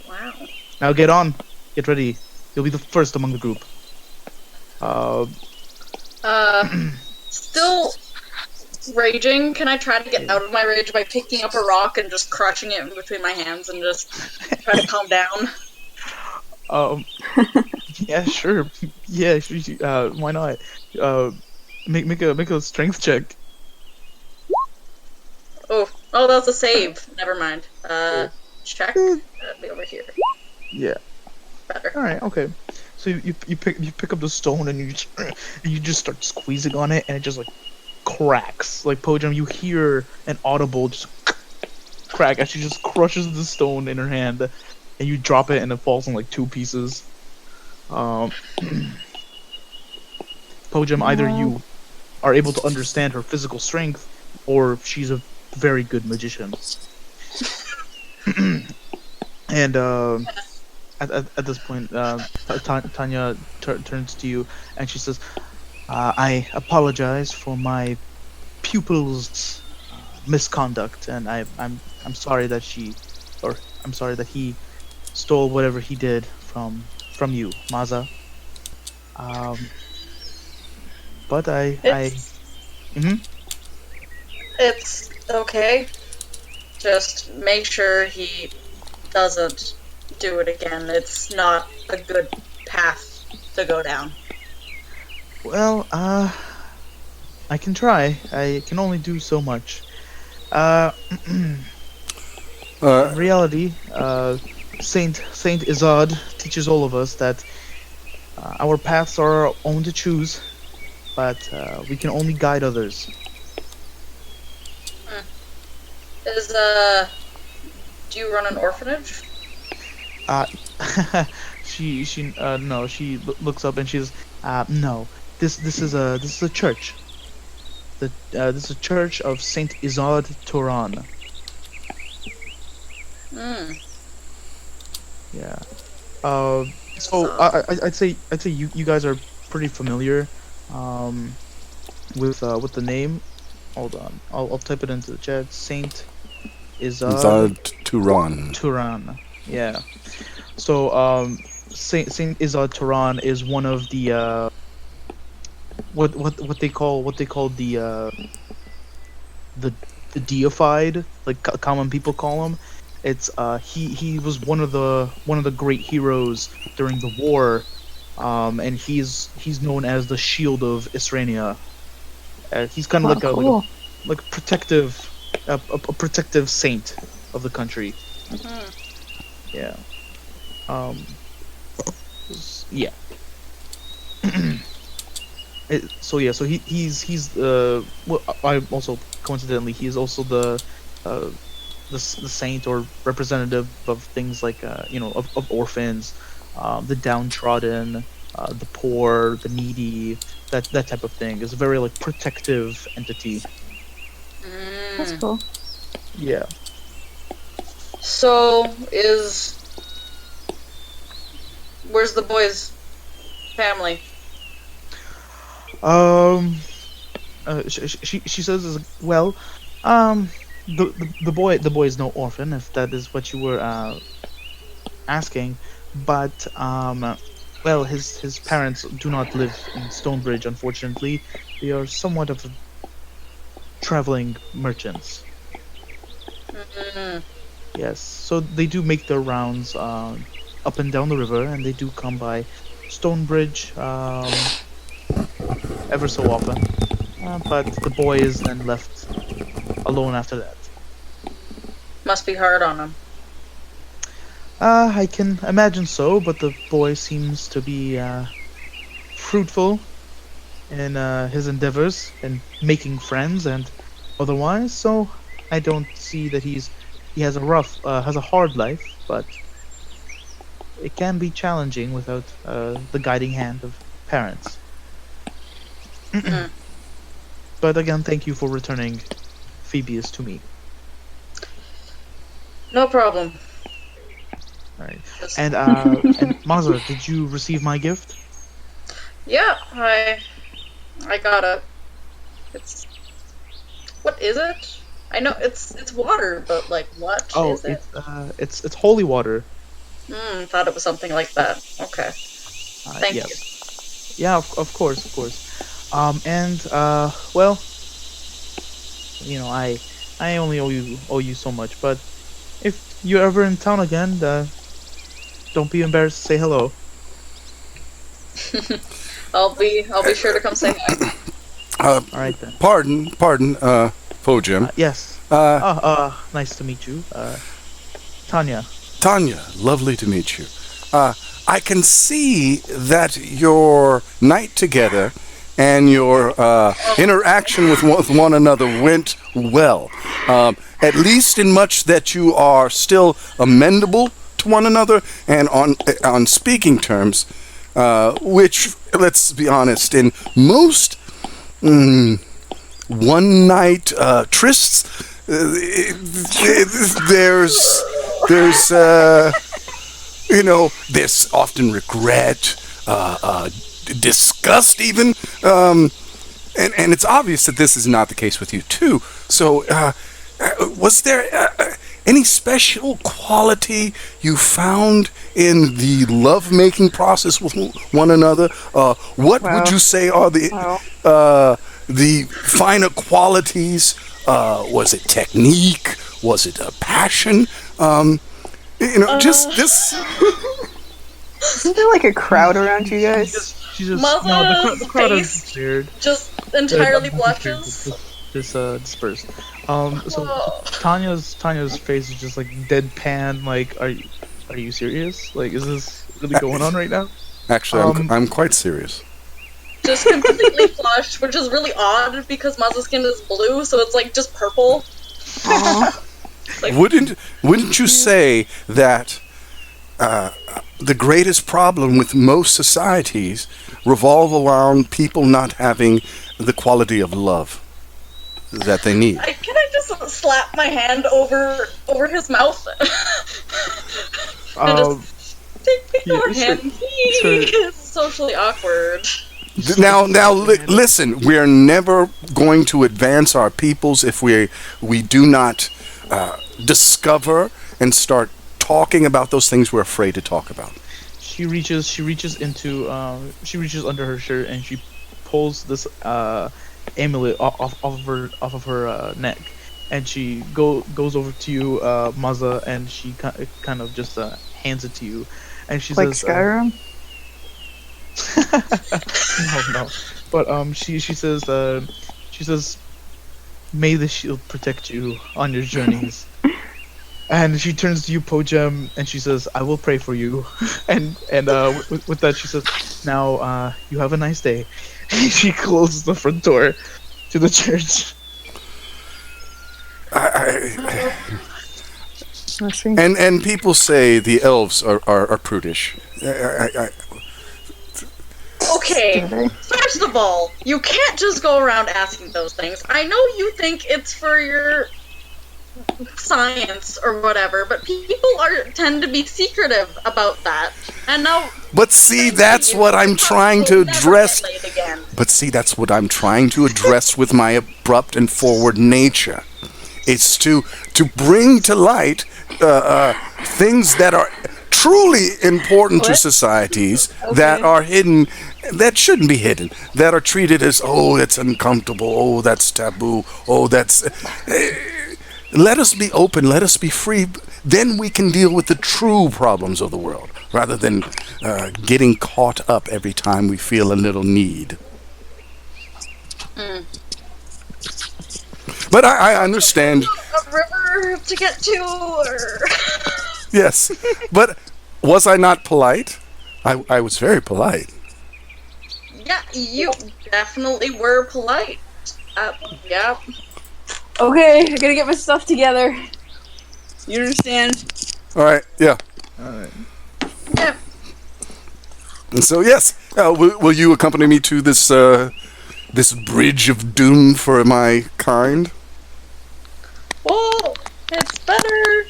Wow. Now get on. Get ready. You'll be the first among the group." Still raging. Can I try to get out of my rage by picking up a rock and just crushing it in between my hands and just try to calm down? Yeah, sure. Yeah, why not? Make a strength check. Oh, that's a save. Never mind. Check. That'd be over here. Yeah. Better. All right. Okay. So you pick up the stone and you just start squeezing on it, and it just like cracks. Like, Po-jem, you hear an audible just crack as she just crushes the stone in her hand, and you drop it and it falls in like two pieces. Po-jem, either you are able to understand her physical strength, or she's a very good magician. And at this point, Tanya turns to you and she says, "I apologize for my pupil's misconduct, and I'm sorry that I'm sorry that he stole whatever he did from you, Maza. But It's okay. Just make sure he doesn't do it again. It's not a good path to go down." Well, I can try. I can only do so much. In reality, Saint Izard teaches all of us that our paths are our own to choose, but we can only guide others. Do you run an orphanage? She looks up and she's, no, this is a church. This is a church of Saint Izard Turan. Yeah. So I'd say you guys are pretty familiar with the name. Hold on, I'll type it into the chat. Saint Izard Turan. Turan. Yeah. So Saint Izard Turan is one of the what they call the the deified, like common people call him. It's he was one of the great heroes during the war, and he's known as the Shield of Isrania. He's kind of Cool. like a protective saint of the country. Mhm. Yeah. Yeah. So he's well, I also coincidentally he is also the saint or representative of things like of orphans, the downtrodden, the poor, the needy, that type of thing. Is a very like protective entity. That's Mm. cool. Yeah. So where's the boy's family? She says well, the boy is no orphan if that is what you were asking, but well his parents do not live in Stonebridge, unfortunately. They are somewhat of traveling merchants. Mm. Yes, so they do make their rounds up and down the river, and they do come by Stonebridge ever so often. But the boy is then left alone after that. Must be hard on him. I can imagine so, but the boy seems to be fruitful in his endeavors and making friends and otherwise. So I don't see that he has a hard life, but it can be challenging without the guiding hand of parents. Mm. But again, thank you for returning Phoebeus to me. No problem. All right. Just- And Mazza, did you receive my gift? yeah, I got it. It's what is it? I know it's water, but like what is it? It's holy water. Thought it was something like that. Okay. Thank you. Yes. Yeah, of course, of course. And well, I only owe you so much, but if you're ever in town again, don't be embarrassed to say hello. I'll be sure to come say hi. All right then. Pardon, Po-jem. Yes. Nice to meet you, Tanya. Tanya, lovely to meet you. I can see that your night together and your interaction with one another went well. At least in much that you are still amendable to one another and on speaking terms, which, let's be honest, in most one night trysts, there's often regret, disgust even, and it's obvious that this is not the case with you too. So was there any special quality you found in the love-making process with one another? What would you say are the finer qualities? Was it technique? Was it a passion? Just this. Isn't there like a crowd around you guys? She just Mother's the crowd is face scared. just entirely blushes. Just dispersed. So Whoa. Tanya's face is just like deadpan. Like, are you serious? Like, is this really going on right now? Actually, I'm quite serious. Just completely flushed, which is really odd because Mazza's skin is blue, so it's like just purple. Aw. Like, Wouldn't you say that the greatest problem with most societies revolve around people not having the quality of love that they need? can I just slap my hand over his mouth? And just take your hand, please. sure. It's socially awkward. Now, listen. We are never going to advance our peoples if we do not discover and start talking about those things we're afraid to talk about. She reaches under her shirt and she pulls this amulet off of her neck, and she goes over to you, Maza, and she kind of just hands it to you, and she Like says, Skyrim? no. But she says, "May the shield protect you on your journeys." And she turns to you, Po-jem, and she says, "I will pray for you." And with that, she says, "Now, you have a nice day." And she closes the front door to the church. And people say the elves are prudish. Okay, Okay. first of all, you can't just go around asking those things. I know you think it's for your science or whatever, but people tend to be secretive about that. And now, But see, that's what I'm trying to you'll never address. get laid again. But see, that's what I'm trying to address with my abrupt and forward nature. It's to bring to light things that are truly important to What? societies that are hidden, that shouldn't be hidden, that are treated as, oh, that's uncomfortable, oh, that's taboo, oh, that's... let us be open, let us be free, then we can deal with the true problems of the world, rather than getting caught up every time we feel a little need. But I understand. A river to get to, or... Yes, but was I not polite? I was very polite. Yeah, you definitely were polite. Yeah. Okay, I gotta get my stuff together. You understand? All right, yeah. Yeah. And so yes, will you accompany me to this this bridge of doom for my kind? Well, it's better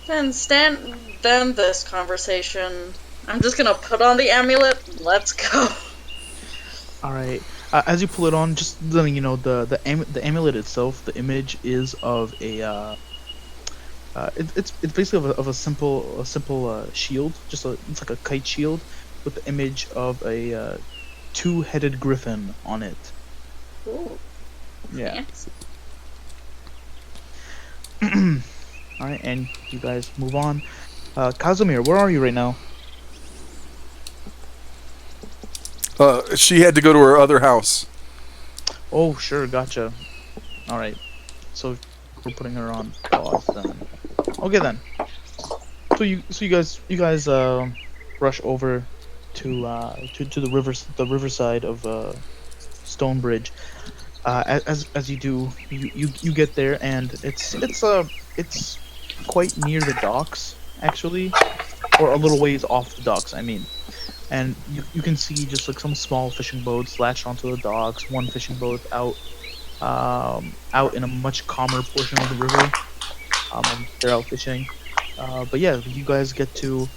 than this conversation. I'm just gonna put on the amulet. Let's go. All right. As you pull it on, just letting you know, the amulet itself, the image is of a it's basically of a simple shield, it's like a kite shield with the image of a two-headed griffin on it. Ooh. Yeah. Fancy. All right, and you guys move on. Kazumir, where are you right now? She had to go to her other house. Oh, sure, gotcha. All right, so we're putting her on pause then. Okay then. So you guys rush over to the riverside of Stonebridge. As you do, you get there, and it's quite near the docks, actually, or a little ways off the docks, I mean. And you can see just like some small fishing boats latched onto the docks, one fishing boat out in a much calmer portion of the river. They're out fishing. But yeah, you guys get to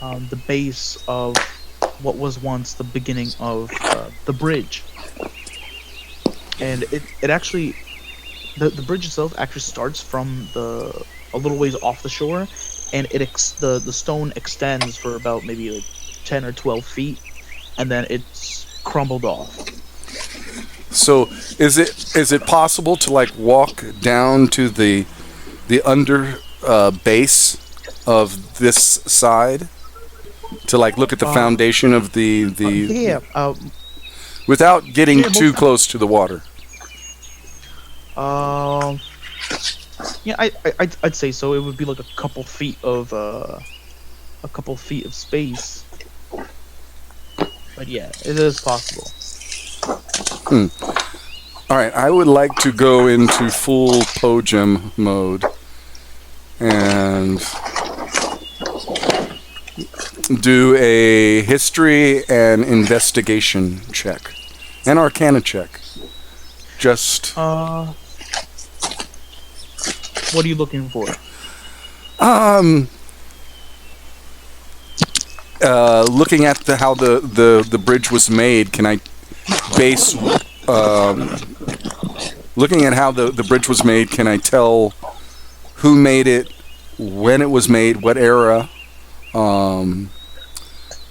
the base of what was once the beginning of the bridge. And it actually, the bridge itself actually starts from a little ways off the shore, and the stone extends for about maybe like 10 or 12 feet, and then it's crumbled off. So is it possible to like walk down to the under base of this side to like look at the foundation of the without getting too close to the water? Yeah, I'd say so. It would be like a couple feet of space. But yeah, it is possible. All right, I would like to go into full Po-jem mode and do a history and investigation check, an arcana check. Just what are you looking for? Looking at how the bridge was made, can I base looking at how the bridge was made, can I tell who made it, when it was made, what era,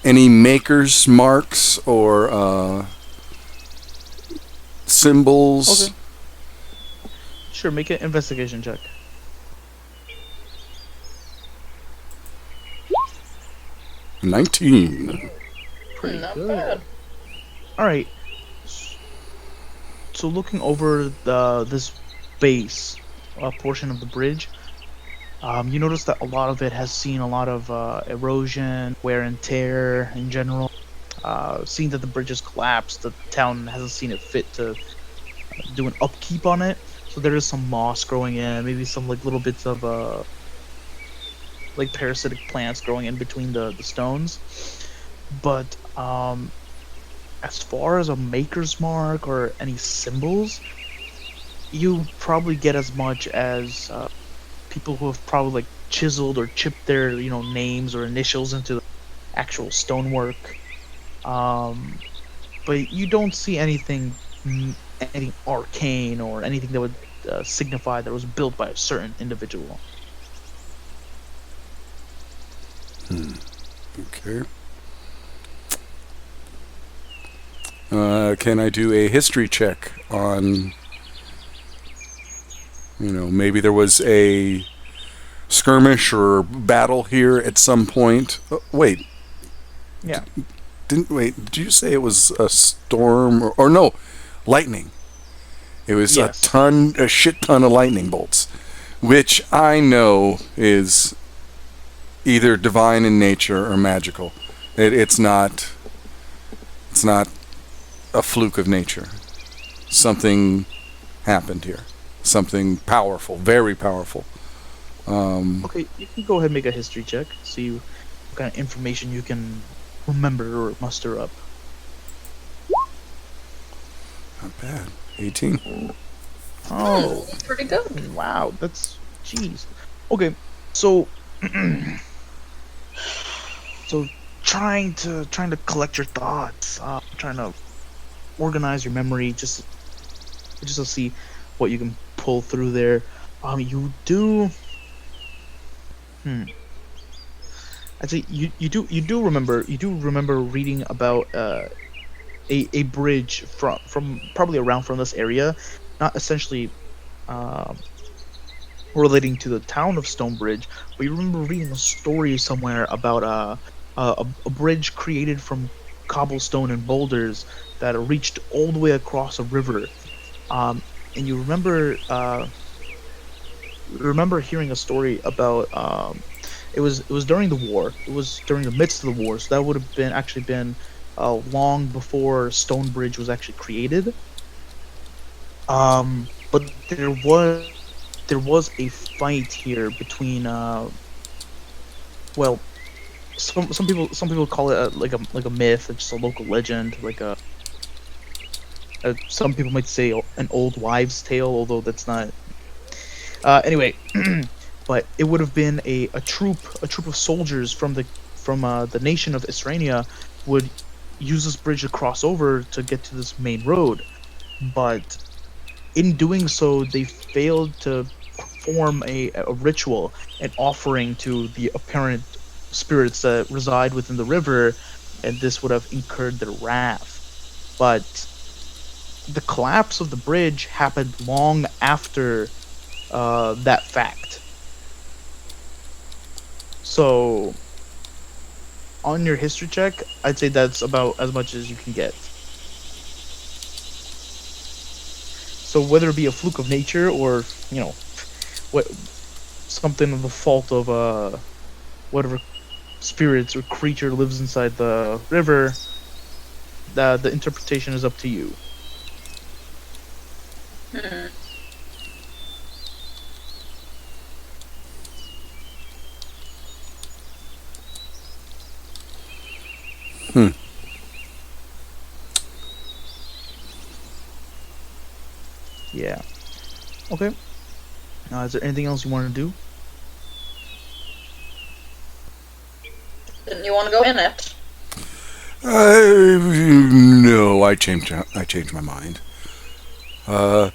any maker's marks or symbols. Okay. Sure, make an investigation check. 19. Pretty Not good. bad. All right. So looking over this base portion of the bridge, you notice that a lot of it has seen a lot of erosion, wear and tear in general. Seeing that the bridge has collapsed, the town hasn't seen it fit to do an upkeep on it. So there is some moss growing in, maybe some like little bits of like parasitic plants growing in between the stones. But as far as a maker's mark or any symbols, you probably get as much as people who have probably like chiseled or chipped their names or initials into the actual stonework. But you don't see anything arcane or anything that would signify that it was built by a certain individual. Okay. Can I do a history check on, maybe there was a skirmish or battle here at some point? Wait. Yeah. Did you say it was a storm or no, lightning? It was Yes. a shit ton of lightning bolts, which I know is either divine in nature or magical. It's not a fluke of nature. Something happened here. Something powerful, very powerful. Okay, you can go ahead and make a history check. See what kind of information you can remember or muster up. Not bad. 18. Oh, That's pretty good. wow, that's jeez. Okay, so so trying to collect your thoughts, trying to organize your memory, just to see what you can pull through there. You do. I'd say you do remember reading about a bridge from probably around from this area, not essentially relating to the town of Stonebridge, but you remember reading a story somewhere about a bridge created from cobblestone and boulders that reached all the way across a river, and you remember hearing a story about it was during the war. It was during the midst of the war, so that would have been long before Stonebridge was actually created. But there was a fight here between well, some people call it like a myth, it's just a local legend, like some people might say an old wives' tale, although that's not. Anyway, but it would have been a troop of soldiers from the nation of Israenia would use this bridge to cross over to get to this main road, but in doing so, they failed to perform a ritual, an offering to the apparent spirits that reside within the river, and this would have incurred their wrath. But the collapse of the bridge happened long after that fact. So, on your history check, I'd say that's about as much as you can get. So whether it be a fluke of nature or, what something of the fault of whatever spirits or creature lives inside the river, the interpretation is up to you. Yeah. Okay. Is there anything else you want to do? Didn't you want to go in it? No, I changed my mind. My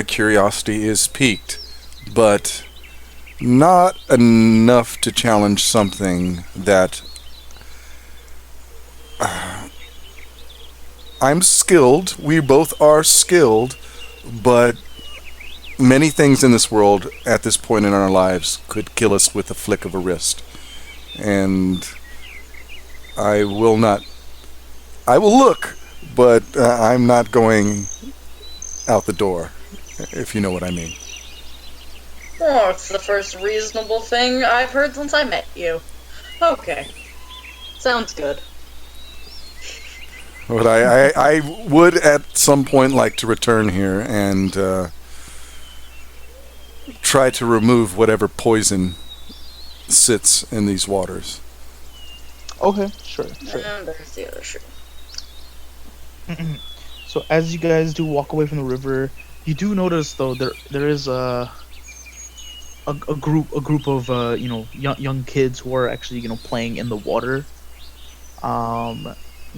curiosity is piqued, but not enough to challenge something that I'm skilled. We both are skilled, but many things in this world at this point in our lives could kill us with a flick of a wrist. And I will not. I will look, but I'm not going out the door, if you know what I mean. Oh, it's the first reasonable thing I've heard since I met you. Okay. Sounds good. But I would at some point like to return here and try to remove whatever poison sits in these waters. Okay, sure. And there's the other shoe. So as you guys do walk away from the river, you do notice though there is a group of young kids who are actually playing in the water.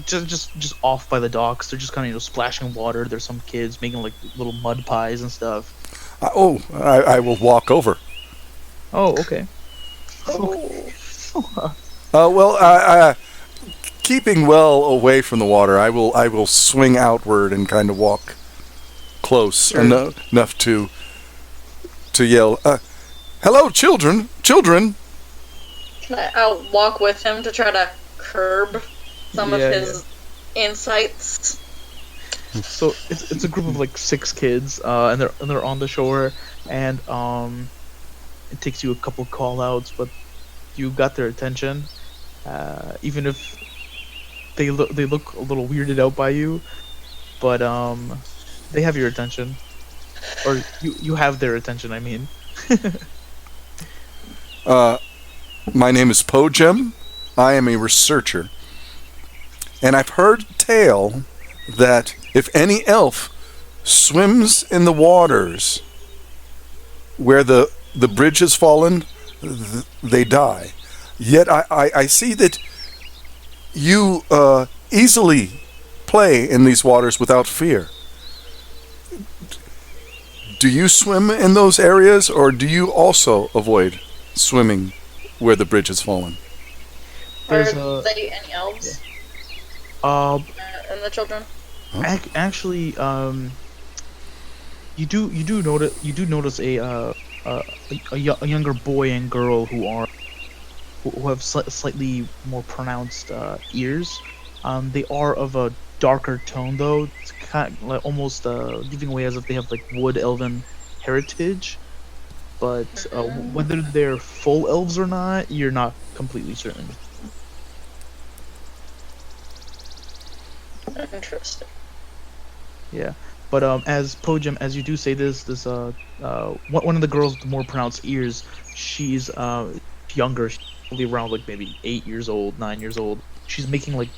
Just off by the docks. They're just kind of splashing water. There's some kids making like little mud pies and stuff. I will walk over. Oh, okay. Keeping well away from the water, I will swing outward and kind of walk close enough to yell, "Hello, children! Children!" I'll walk with him to try to curb some of his insights. So it's a group of like 6 kids, and they're on the shore, and it takes you a couple call outs, but you got their attention, even if they look a little weirded out by you, but they have your attention, or you have their attention. I mean. My name is Po-jem. I am a researcher. And I've heard tale that if any elf swims in the waters where the bridge has fallen, they die. Yet I see that you easily play in these waters without fear. Do you swim in those areas, or do you also avoid swimming where the bridge has fallen? Are they any elves? And the children? Actually, you do notice a younger boy and girl who have slightly more pronounced ears. They are of a darker tone though. It's kind of like almost giving away as if they have like wood elven heritage. But whether they're full elves or not, you're not completely certain. Interesting. Yeah, but as Po-jem, as you do say this one of the girls with the more pronounced ears, she's younger, she's probably around like maybe 8 years old, 9 years old. She's making like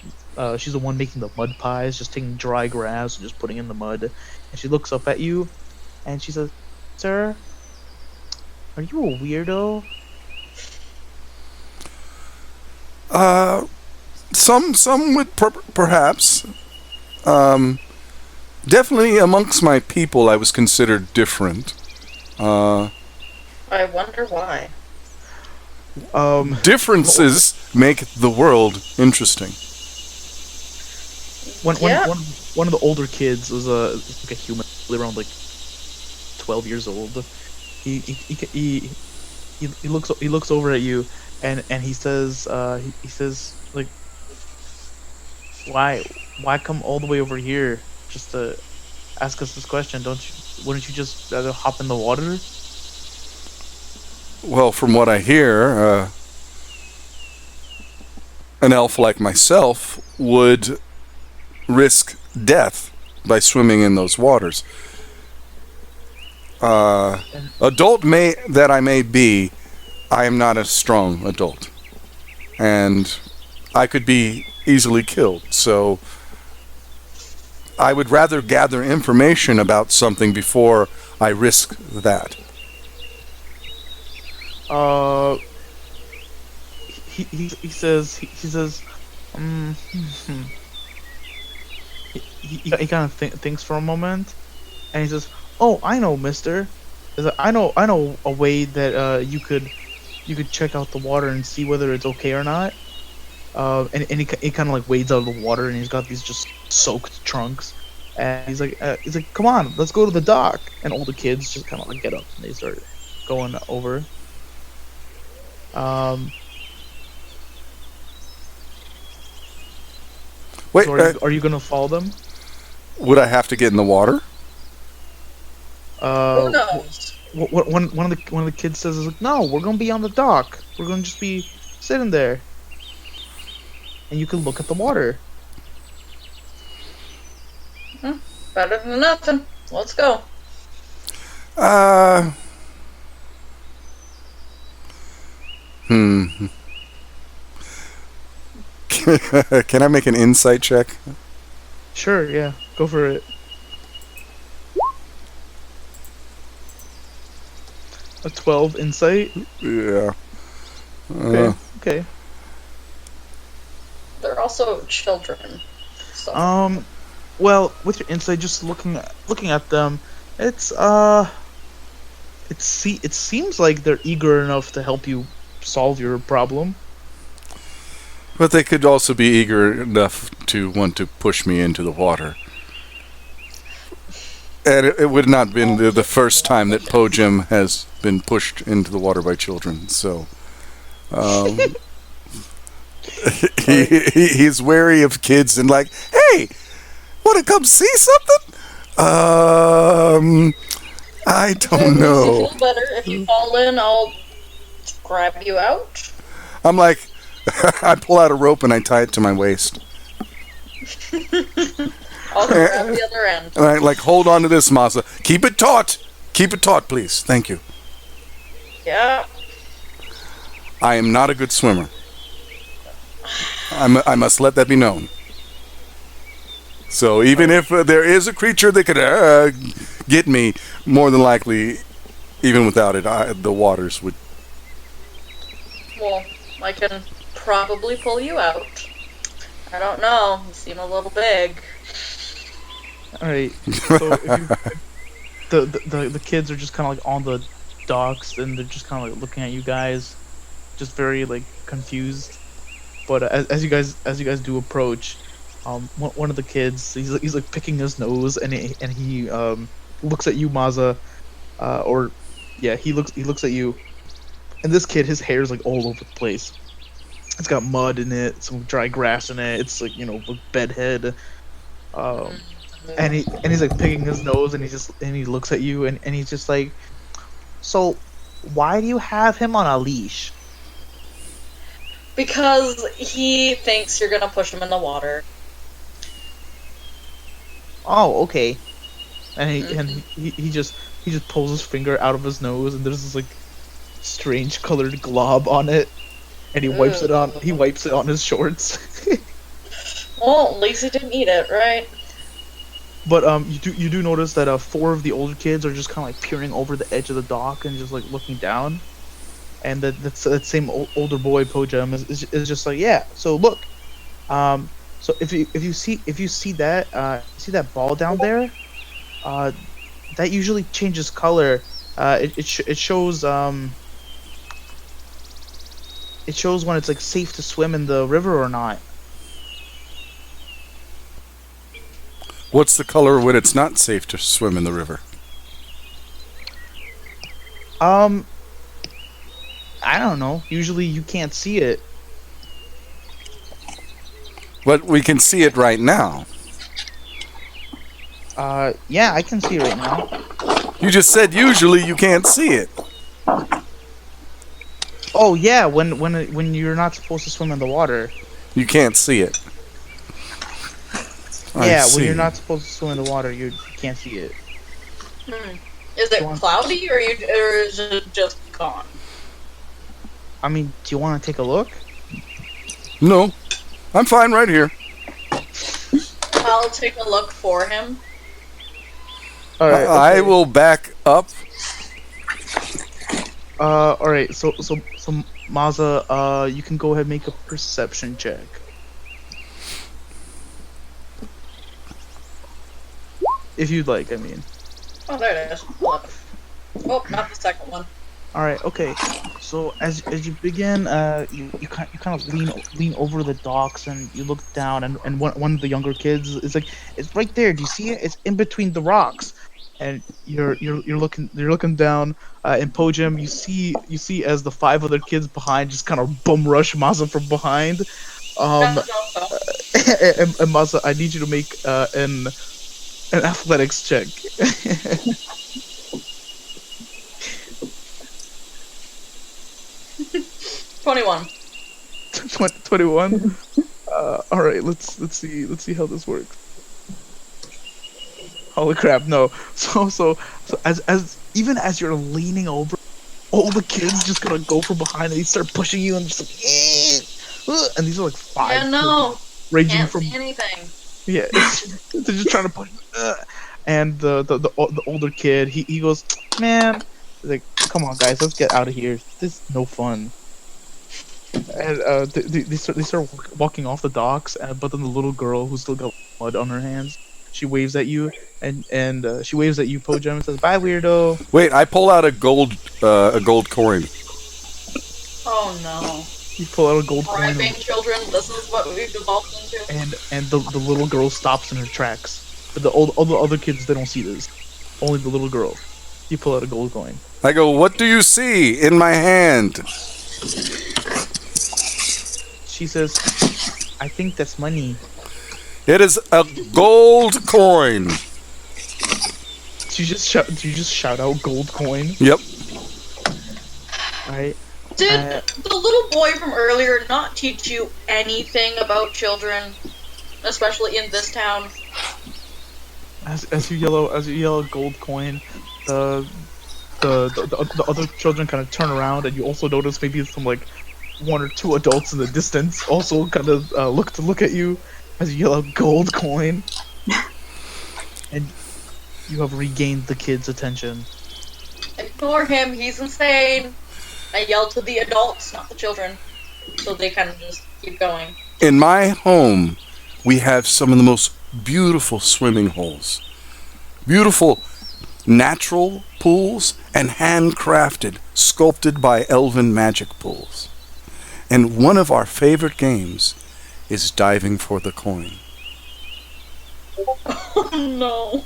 she's the one making the mud pies, just taking dry grass and just putting in the mud. And she looks up at you, and she says, "Sir, are you a weirdo?" Some would perhaps. Definitely amongst my people, I was considered different. I wonder why. Differences make the world interesting. One of the older kids was like a human, around like 12 years old. He looks over at you, and he says like, why come all the way over here just to ask us this question? Wouldn't you just rather hop in the water? Well, from what I hear, an elf like myself would risk death by swimming in those waters. Adult that I may be, I am not a strong adult, and I could be easily killed. So I would rather gather information about something before I risk that. He says he kind of thinks for a moment, and he says, "Oh, I know, mister. I know a way that you could check out the water and see whether it's okay or not." And he kind of like wades out of the water, and he's got these just soaked trunks, and he's like, come on, let's go to the dock. And all the kids just kind of like get up and they start going over. Wait, So are you gonna follow them? would I have to get in the water? Who knows? One of the kids says, like, no, we're gonna be on the dock. We're gonna just be sitting there, and you can look at the water. Better than nothing. Let's go. Can I make an insight check? Sure, yeah, go for it. A 12 insight. Yeah. Okay. They're also children. So. Well, with your insight, just looking at them, it seems like they're eager enough to help you solve your problem. But they could also be eager enough to want to push me into the water. And it would not have been the first time that Po-jem has been pushed into the water by children, so... he's wary of kids and like, hey, want to come see something? I don't know. Feel better if you fall in. I'll grab you out. I'm like, I pull out a rope and I tie it to my waist. I'll grab the other end. And I like, hold on to this, Masa. Keep it taut. Keep it taut, please. Thank you. Yeah. I am not a good swimmer. I must let that be known. So even if there is a creature that could get me, more than likely, even without it, the waters would. Well, I can probably pull you out. I don't know. You seem a little big. All right. So the kids are just kind of like on the docks, and they're just kind of like looking at you guys, just very like confused. But as you guys do approach, one of the kids, he's like picking his nose, and he looks at you, Maza, he looks at you, and this kid, his hair's like all over the place. It's got mud in it, some dry grass in it. It's like, like bedhead. And he's like picking his nose, and he looks at you, and he's just like, so why do you have him on a leash? Because he thinks you're gonna push him in the water. Oh, okay. And he just pulls his finger out of his nose, and there's this like strange colored glob on it, and he wipes it on his shorts. Well, at least he didn't eat it, right? But you do notice that 4 of the older kids are just kind of like peering over the edge of the dock and just like looking down, and that same older boy, Po-jem, is just like, yeah. So look, so if you see that ball down there, that usually changes color. It shows when it's like safe to swim in the river or not. What's the color when it's not safe to swim in the river? I don't know. Usually you can't see it. But we can see it right now. Yeah, I can see it right now. You just said usually you can't see it. Oh yeah, when you're not supposed to swim in the water. You can't see it. Yeah, when you're not supposed to swim in the water, you can't see it. Is it cloudy, or is it just gone? I mean, do you want to take a look? No, I'm fine right here. I'll take a look for him. All right. Okay. I will back up. All right. So Maza, you can go ahead and make a perception check. If you'd like, I mean. Oh, there it is. 11. Oh, not the second one. All right. Okay. So as you begin, you kind of lean over the docks and you look down, and one of the younger kids is like, it's right there. Do you see it? It's in between the rocks. And you're looking down, in Po-jem, you see as the five other kids behind just kind of bum rush Masa from behind. Um, No, no, no. and Masa, I need you to make an athletics check. 21. 21. All right, let's see how this works. Holy crap! No. So as even as you're leaning over, all the kids just gonna go from behind and they start pushing you and just like, and these are like five. Yeah, no. kids ranging Can't from see anything. yeah, they're just trying to push. And the older kid, he goes, man, he's like, come on guys, let's get out of here. This is no fun. And they start walking off the docks, but then the little girl who's still got mud on her hands, she waves at you, and she waves at you, Po-jem, and says, "Bye, weirdo." Wait, I pull out a gold coin. Oh no. You pull out a gold coin, Bribing children, this is what we've evolved into. and the little girl stops in her tracks. But all the other kids, they don't see this. Only the little girl. You pull out a gold coin. I go, what do you see in my hand? She says, "I think that's money." It is a gold coin. Do you just shout out gold coin? Yep. Alright. Did the little boy from earlier not teach you anything about children? Especially in this town? As you yell gold coin, the other children kind of turn around, and you also notice maybe some like one or two adults in the distance also kind of look at you as you yell out gold coin, and you have regained the kid's attention. Ignore him, he's insane. I yelled to the adults, not the children. So they kind of just keep going. In my home, we have some of the most beautiful swimming holes. Beautiful natural pools and handcrafted, sculpted by elven magic pools. And one of our favorite games is diving for the coin. Oh no.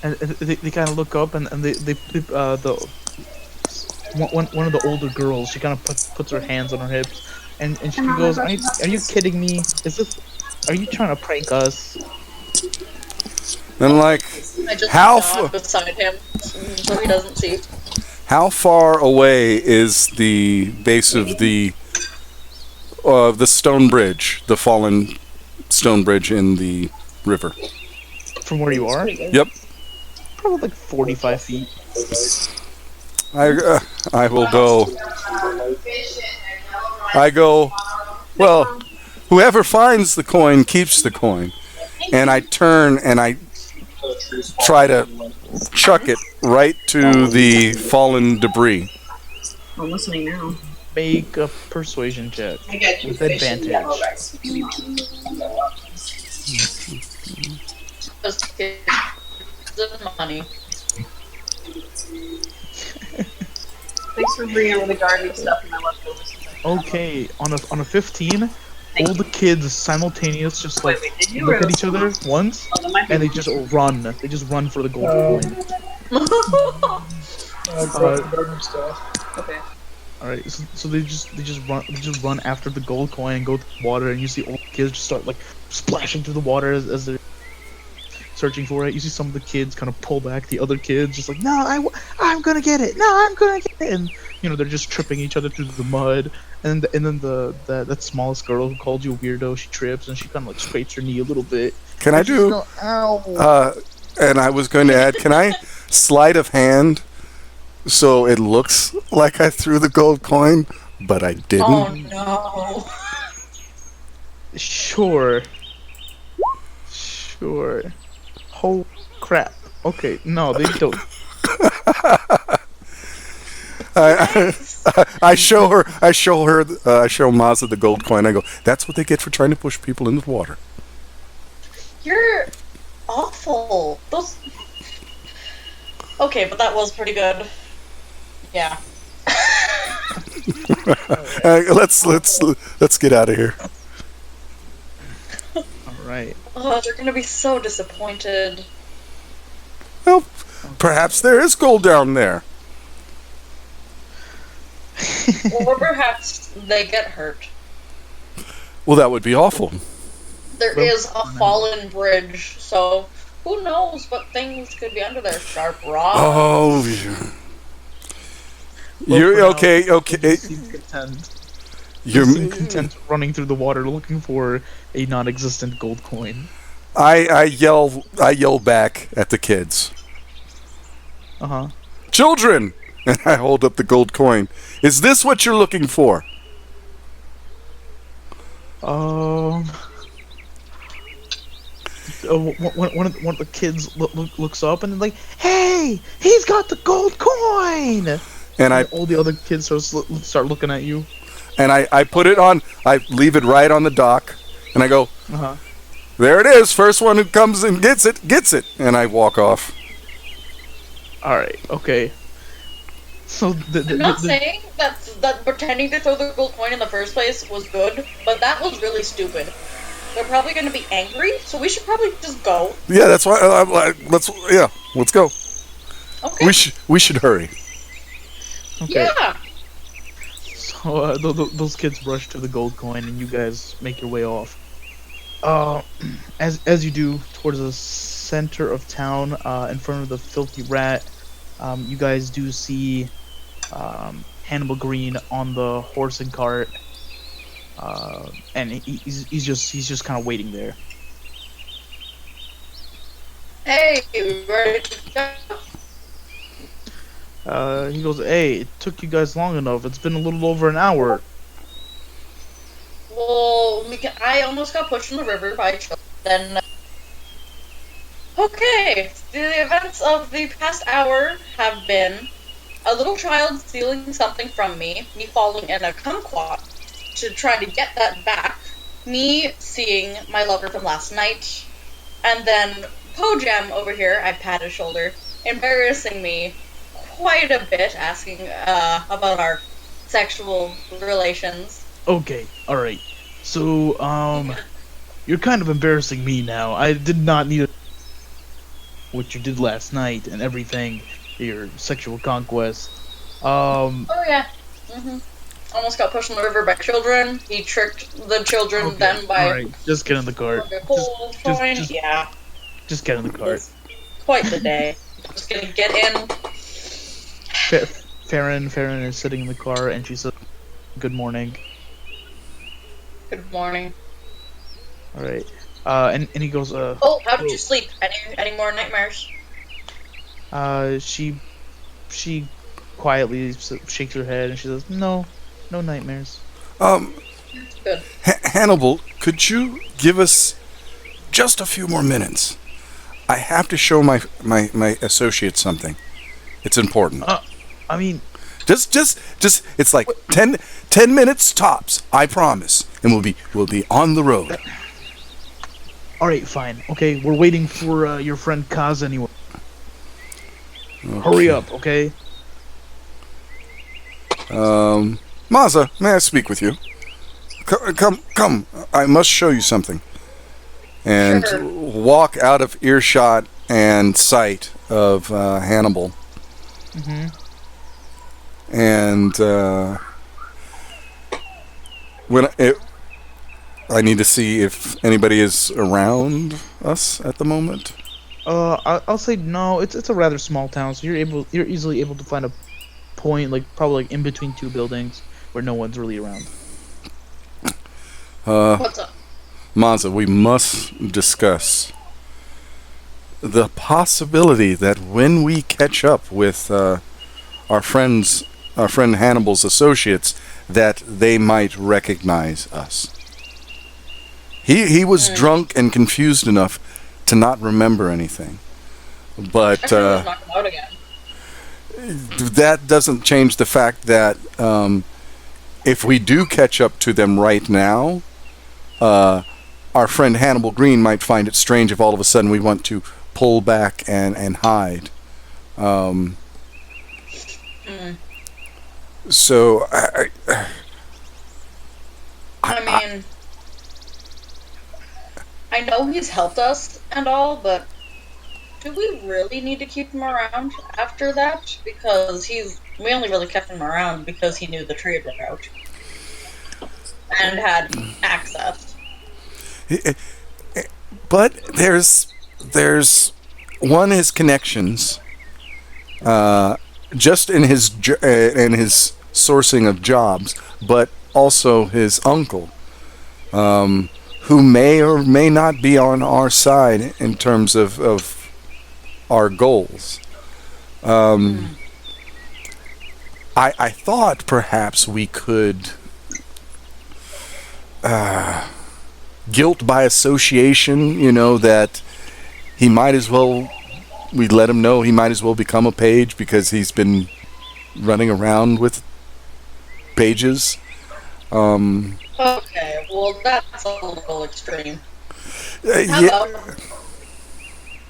And they kind of look up, and one of the older girls, she kind of puts her hands on her hips, and she goes, are you kidding me? Are you trying to prank us? And like, I just How nod beside him so he doesn't see. how far away is the base of the stone bridge, the fallen stone bridge in the river? From where you are? Yep. Probably like 45 feet. I will go. I go, well, whoever finds the coin keeps the coin. And I turn and I try to chuck it right to the fallen debris. I'm listening now. Make a persuasion check with advantage. Just kids and money. Thanks for bringing over the gardening stuff and my leftovers. Okay, on a 15, all the kids simultaneously just like Wait, did you look or- at each other once, Oh, that might be and they just run. They just run for the gold coin. okay. All right, so they just run after the gold coin and go to the water, and you see all the kids just start like splashing through the water as they're searching for it. You see some of the kids kind of pull back the other kids, just like, no, I'm gonna get it, no, I'm gonna get it, and they're just tripping each other through the mud. And then that smallest girl who called you a weirdo, she trips and she kind of like scrapes her knee a little bit. Can I do? Ow. And I was going to add, can I sleight of hand so it looks like I threw the gold coin, but I didn't? Oh no. Sure. Oh crap. Okay, no, they don't. I show Mazda the gold coin. I go, that's what they get for trying to push people into the water. You're awful. Those Okay, but that was pretty good. Yeah. Let's get out of here. Alright. Oh, they're gonna be so disappointed. Well, perhaps there is gold down there. Or perhaps they get hurt. Well, that would be awful. There is a fallen bridge, so who knows what things could be under there? Sharp rocks. Oh, you're Well, okay. You Okay, seem content. you're. You seem content running through the water looking for a non-existent gold coin. I yell back at the kids. Uh-huh. Children! And I hold up the gold coin. Is this what you're looking for? One of the kids looks up and they're like, "Hey, he's got the gold coin!" And all the other kids start looking at you. And I put it on. I leave it right on the dock, and I go, Uh-huh. "There it is. First one who comes and gets it, gets it." And I walk off. All right. Okay. So I'm not saying that pretending to throw the gold coin in the first place was good, but that was really stupid. They're probably going to be angry, so we should probably just go. Yeah, that's why. Let's go. Okay. We should hurry. okay. Yeah. So those kids rush to the gold coin, and you guys make your way off. As you do towards the center of town, in front of the filthy rat, you guys do see Hannibal Green on the horse and cart, and he's just kind of waiting there. Hey, ready to go? He goes, "Hey, it took you guys long enough. It's been a little over an hour." Well, I almost got pushed in the river by children. Then, okay, the events of the past hour have been a little child stealing something from me falling in a kumquat to try to get that back, me seeing my lover from last night, and then Po-jem over here, I pat his shoulder, embarrassing me quite a bit, asking about our sexual relations. Okay, all right. So, you're kind of embarrassing me now. I did not need what you did last night and everything, your sexual conquest. Oh yeah. Almost got pushed in the river by children. He tricked the children Okay, then by alright, just get in the cart. a whole coin. Yeah, Just get in the cart. quite the day. Just gonna get in. Farron is sitting in the car, and she says, "Good morning." Good morning. All right. And he goes, Oh, how did you sleep? Any more nightmares? She quietly shakes her head, and she says, "No nightmares." Good. Hannibal, could you give us just a few more minutes? I have to show my associate something. It's important. I mean, Just it's like 10 minutes tops, I promise. And we'll be on the road. all right, fine. Okay, we're waiting for your friend Kaz anyway. Hurry up, okay? Maza, may I speak with you? Come. I must show you something. And Sure. walk out of earshot and sight of Hannibal. And I need to see if anybody is around us at the moment. I'll say no. It's a rather small town, so you're easily able to find a point, like probably in between two buildings where no one's really around. What's up? Maza, we must discuss the possibility that when we catch up with our friend Hannibal's associates, that they might recognize us. He was drunk and confused enough to not remember anything, but Knock him out again. that doesn't change the fact that if we do catch up to them right now, our friend Hannibal Green might find it strange if all of a sudden we want to pull back and hide. Um, Mm. so I mean, I know he's helped us and all, but do we really need to keep him around after that? Because we only really kept him around because he knew the trade route and had access. but there's one, his connections, just in his sourcing of jobs, but also his uncle, who may or may not be on our side in terms of our goals. I thought perhaps we could guilt by association, that he might as well, we let him know he might as well become a page because he's been running around with pages. Okay, well, that's a little extreme. How Yeah, about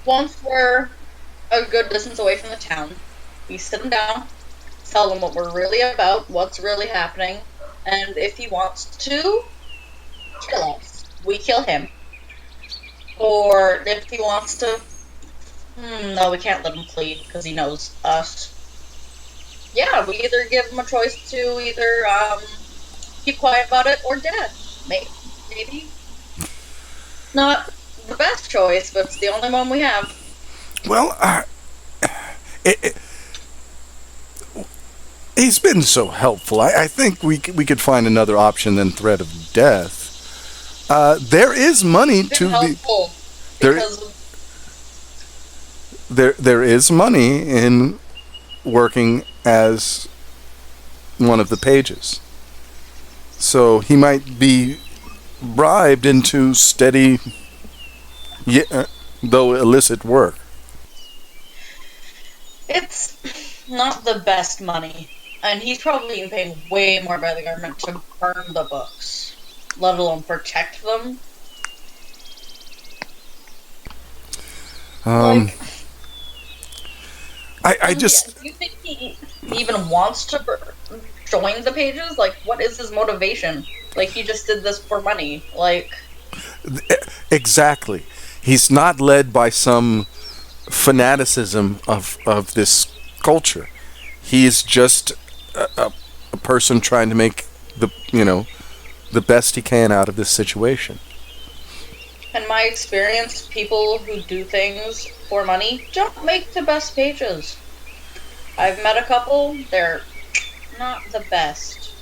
once we're a good distance away from the town, we sit him down, tell him what we're really about, what's really happening, and if he wants to kill us, we kill him. Or if he wants to, no, we can't let him flee because he knows us. Yeah, we either give him a choice to either keep quiet about it or death. Maybe. Not the best choice, but it's the only one we have. well, he's been so helpful. I think we could find another option than threat of death. There is money It's to been be. helpful There, because there is money in working as one of the pages. So he might be bribed into steady, though illicit work. it's not the best money. And he's probably being paid way more by the government to burn the books, let alone protect them. Like, I just, do you think he even wants to join the pages? Like, what is his motivation? Like, he just did this for money. Like, exactly. He's not led by some fanaticism of this culture. He is just a person trying to make the best he can out of this situation. in my experience, people who do things for money don't make the best pages. I've met a couple, they're not the best.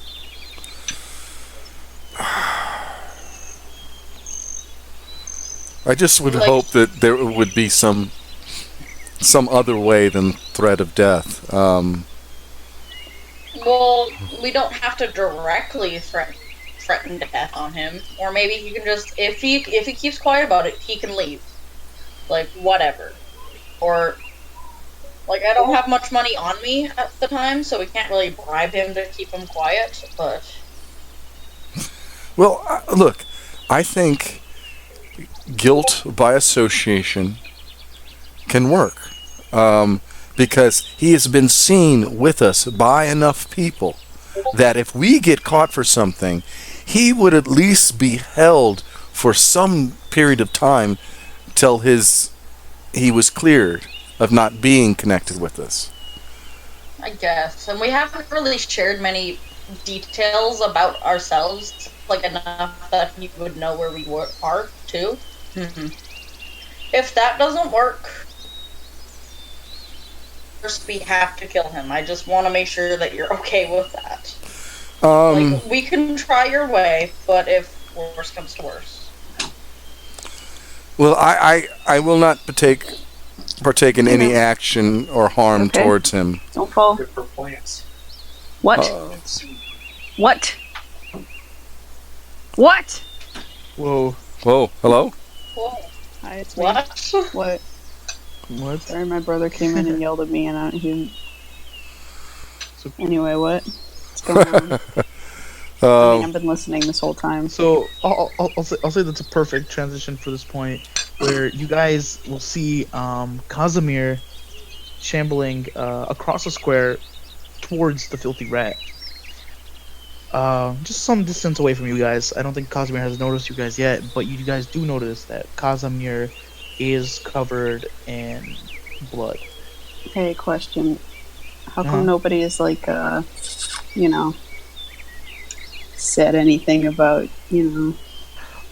I just would Like- hope that there would be some other way than threat of death. Well, we don't have to directly threaten death on him, or maybe he can just if he keeps quiet about it, he can leave. Like whatever, or like I don't have much money on me at the time, so we can't really bribe him to keep him quiet. But Well, look, I think guilt by association can work. Because he has been seen with us by enough people that if we get caught for something, he would at least be held for some period of time till he was cleared of not being connected with us. I guess, and we haven't really shared many details about ourselves, like enough that he would know where we are too. If that doesn't work, first we have to kill him. I just want to make sure that you're okay with that. Like, we can try your way, but if worse comes to worse. Well, I will not partake in any action or harm Okay. towards him. Don't fall. Good for plants. What? What? What? Whoa. Whoa, hello? Whoa. Hi, it's me. What? What? What? Sorry, my brother came in and yelled at me, and Anyway, what? What's going on? I mean, I've been listening this whole time. So I'll say that's a perfect transition for this point, where you guys will see Casimir shambling across the square towards the filthy rat. Just some distance away from you guys. I don't think Casimir has noticed you guys yet, but you guys do notice that Casimir is covered in blood. Hey, question. How Uh-huh. come nobody is like, said anything about,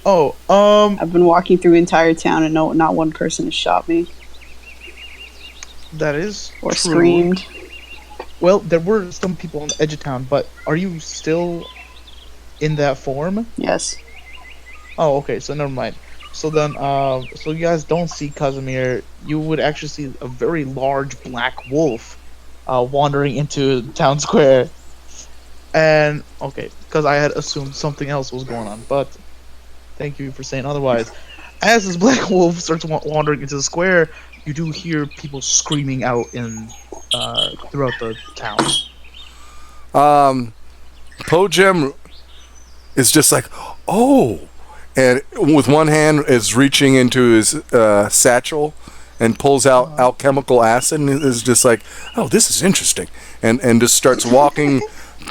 Oh, I've been walking through entire town and not one person has shot me that is or true. screamed. Well, there were some people on the edge of town, but are you still in that form? Yes. Oh, okay, so never mind. So then, so you guys don't see Casimir. You would actually see a very large black wolf wandering into town square. And, okay, because I had assumed something else was going on, but thank you for saying otherwise. As this black wolf starts wandering into the square, you do hear people screaming out in throughout the town. Po-jem is just like, oh, and with one hand is reaching into his satchel and pulls out alchemical acid and is just like, oh, this is interesting, and just starts walking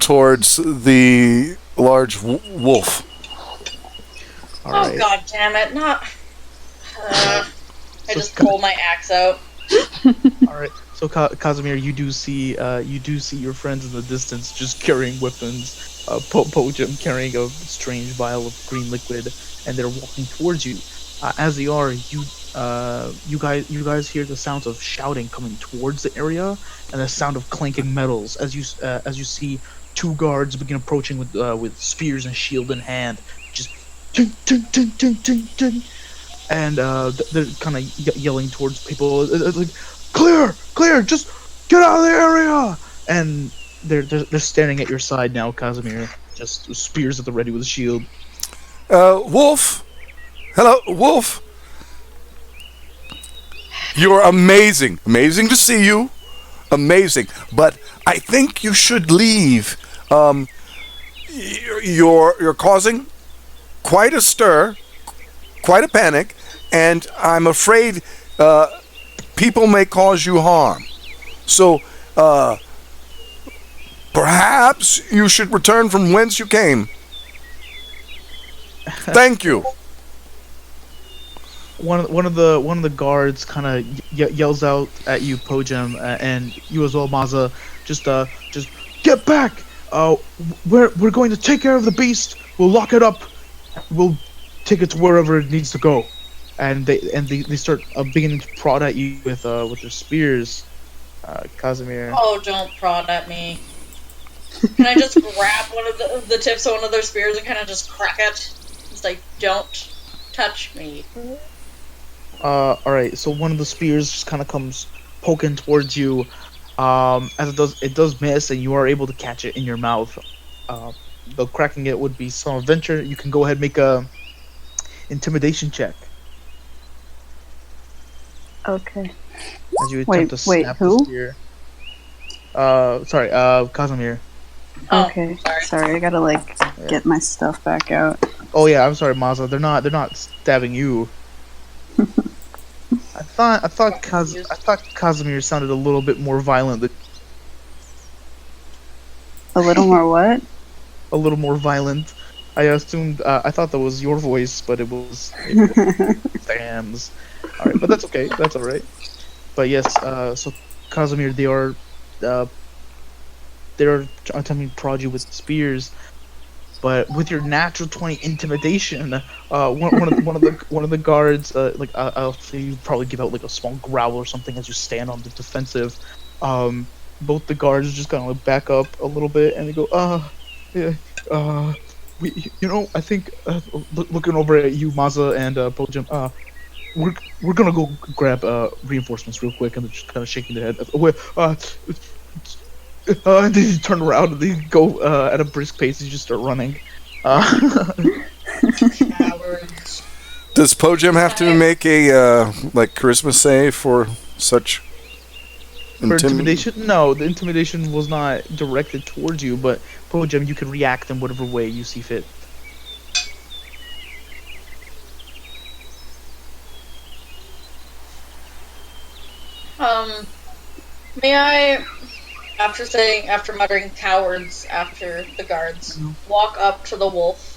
towards the large wolf. All Oh right. god damn it! Not. I So just pulled my axe out. All right. So Casimir, you do see your friends in the distance just carrying weapons. Po-jem carrying a strange vial of green liquid, and they're walking towards you. As they are, you guys hear the sounds of shouting coming towards the area, and the sound of clanking metals as you see two guards begin approaching with spears and shield in hand, just ting ting ting ting ting ting, and they're kind of yelling towards people like, clear, just get out of the area, and they're standing at your side now, Casimir, just spears at the ready with a shield. Wolf, hello, Wolf. You're amazing to see you, amazing. But I think you should leave. You're causing quite a stir, quite a panic, and I'm afraid people may cause you harm. So, perhaps you should return from whence you came. Thank you. One of the guards kind of yells out at you, Po-jem, and you as well, Maza. Just get back. We're going to take care of the beast. We'll lock it up. We'll take it to wherever it needs to go. And they start beginning to prod at you with their spears, Casimir. Oh, don't prod at me. Can I just grab one of the tips of one of their spears and kind of just crack it? It's like, don't touch me. Alright, so one of the spears just kind of comes poking towards you. As it does miss, and you are able to catch it in your mouth. Though cracking it would be some adventure. You can go ahead and make a intimidation check Okay. as you attempt Wait, to snap the who? spear. Sorry, Casimir. Oh, Okay. sorry. Sorry, I gotta get my stuff back out. Oh yeah, I'm sorry, Maza. They're not stabbing you. I thought Casimir sounded a little bit more violent. A little more what? A little more violent. I assumed. I thought that was your voice, but it was Sam's. All right, but that's okay. That's all right. But yes, so Casimir, they are attempting to prod you with spears, but with your natural 20 intimidation, one of the guards, I'll say you probably give out like a small growl or something as you stand on the defensive. Both the guards just kind of like back up a little bit and they go, yeah, I think looking over at you, Maza and Po-jem, we're gonna go grab reinforcements real quick, and they're just kind of shaking their head. And then you turn around and they go at a brisk pace. You just start running. Cowards. Does Po-jem have to make a charisma save for such For intimidation? No, the intimidation was not directed towards you, but Po-jem, you can react in whatever way you see fit. May I, after muttering cowards after the guards, walk up to the wolf,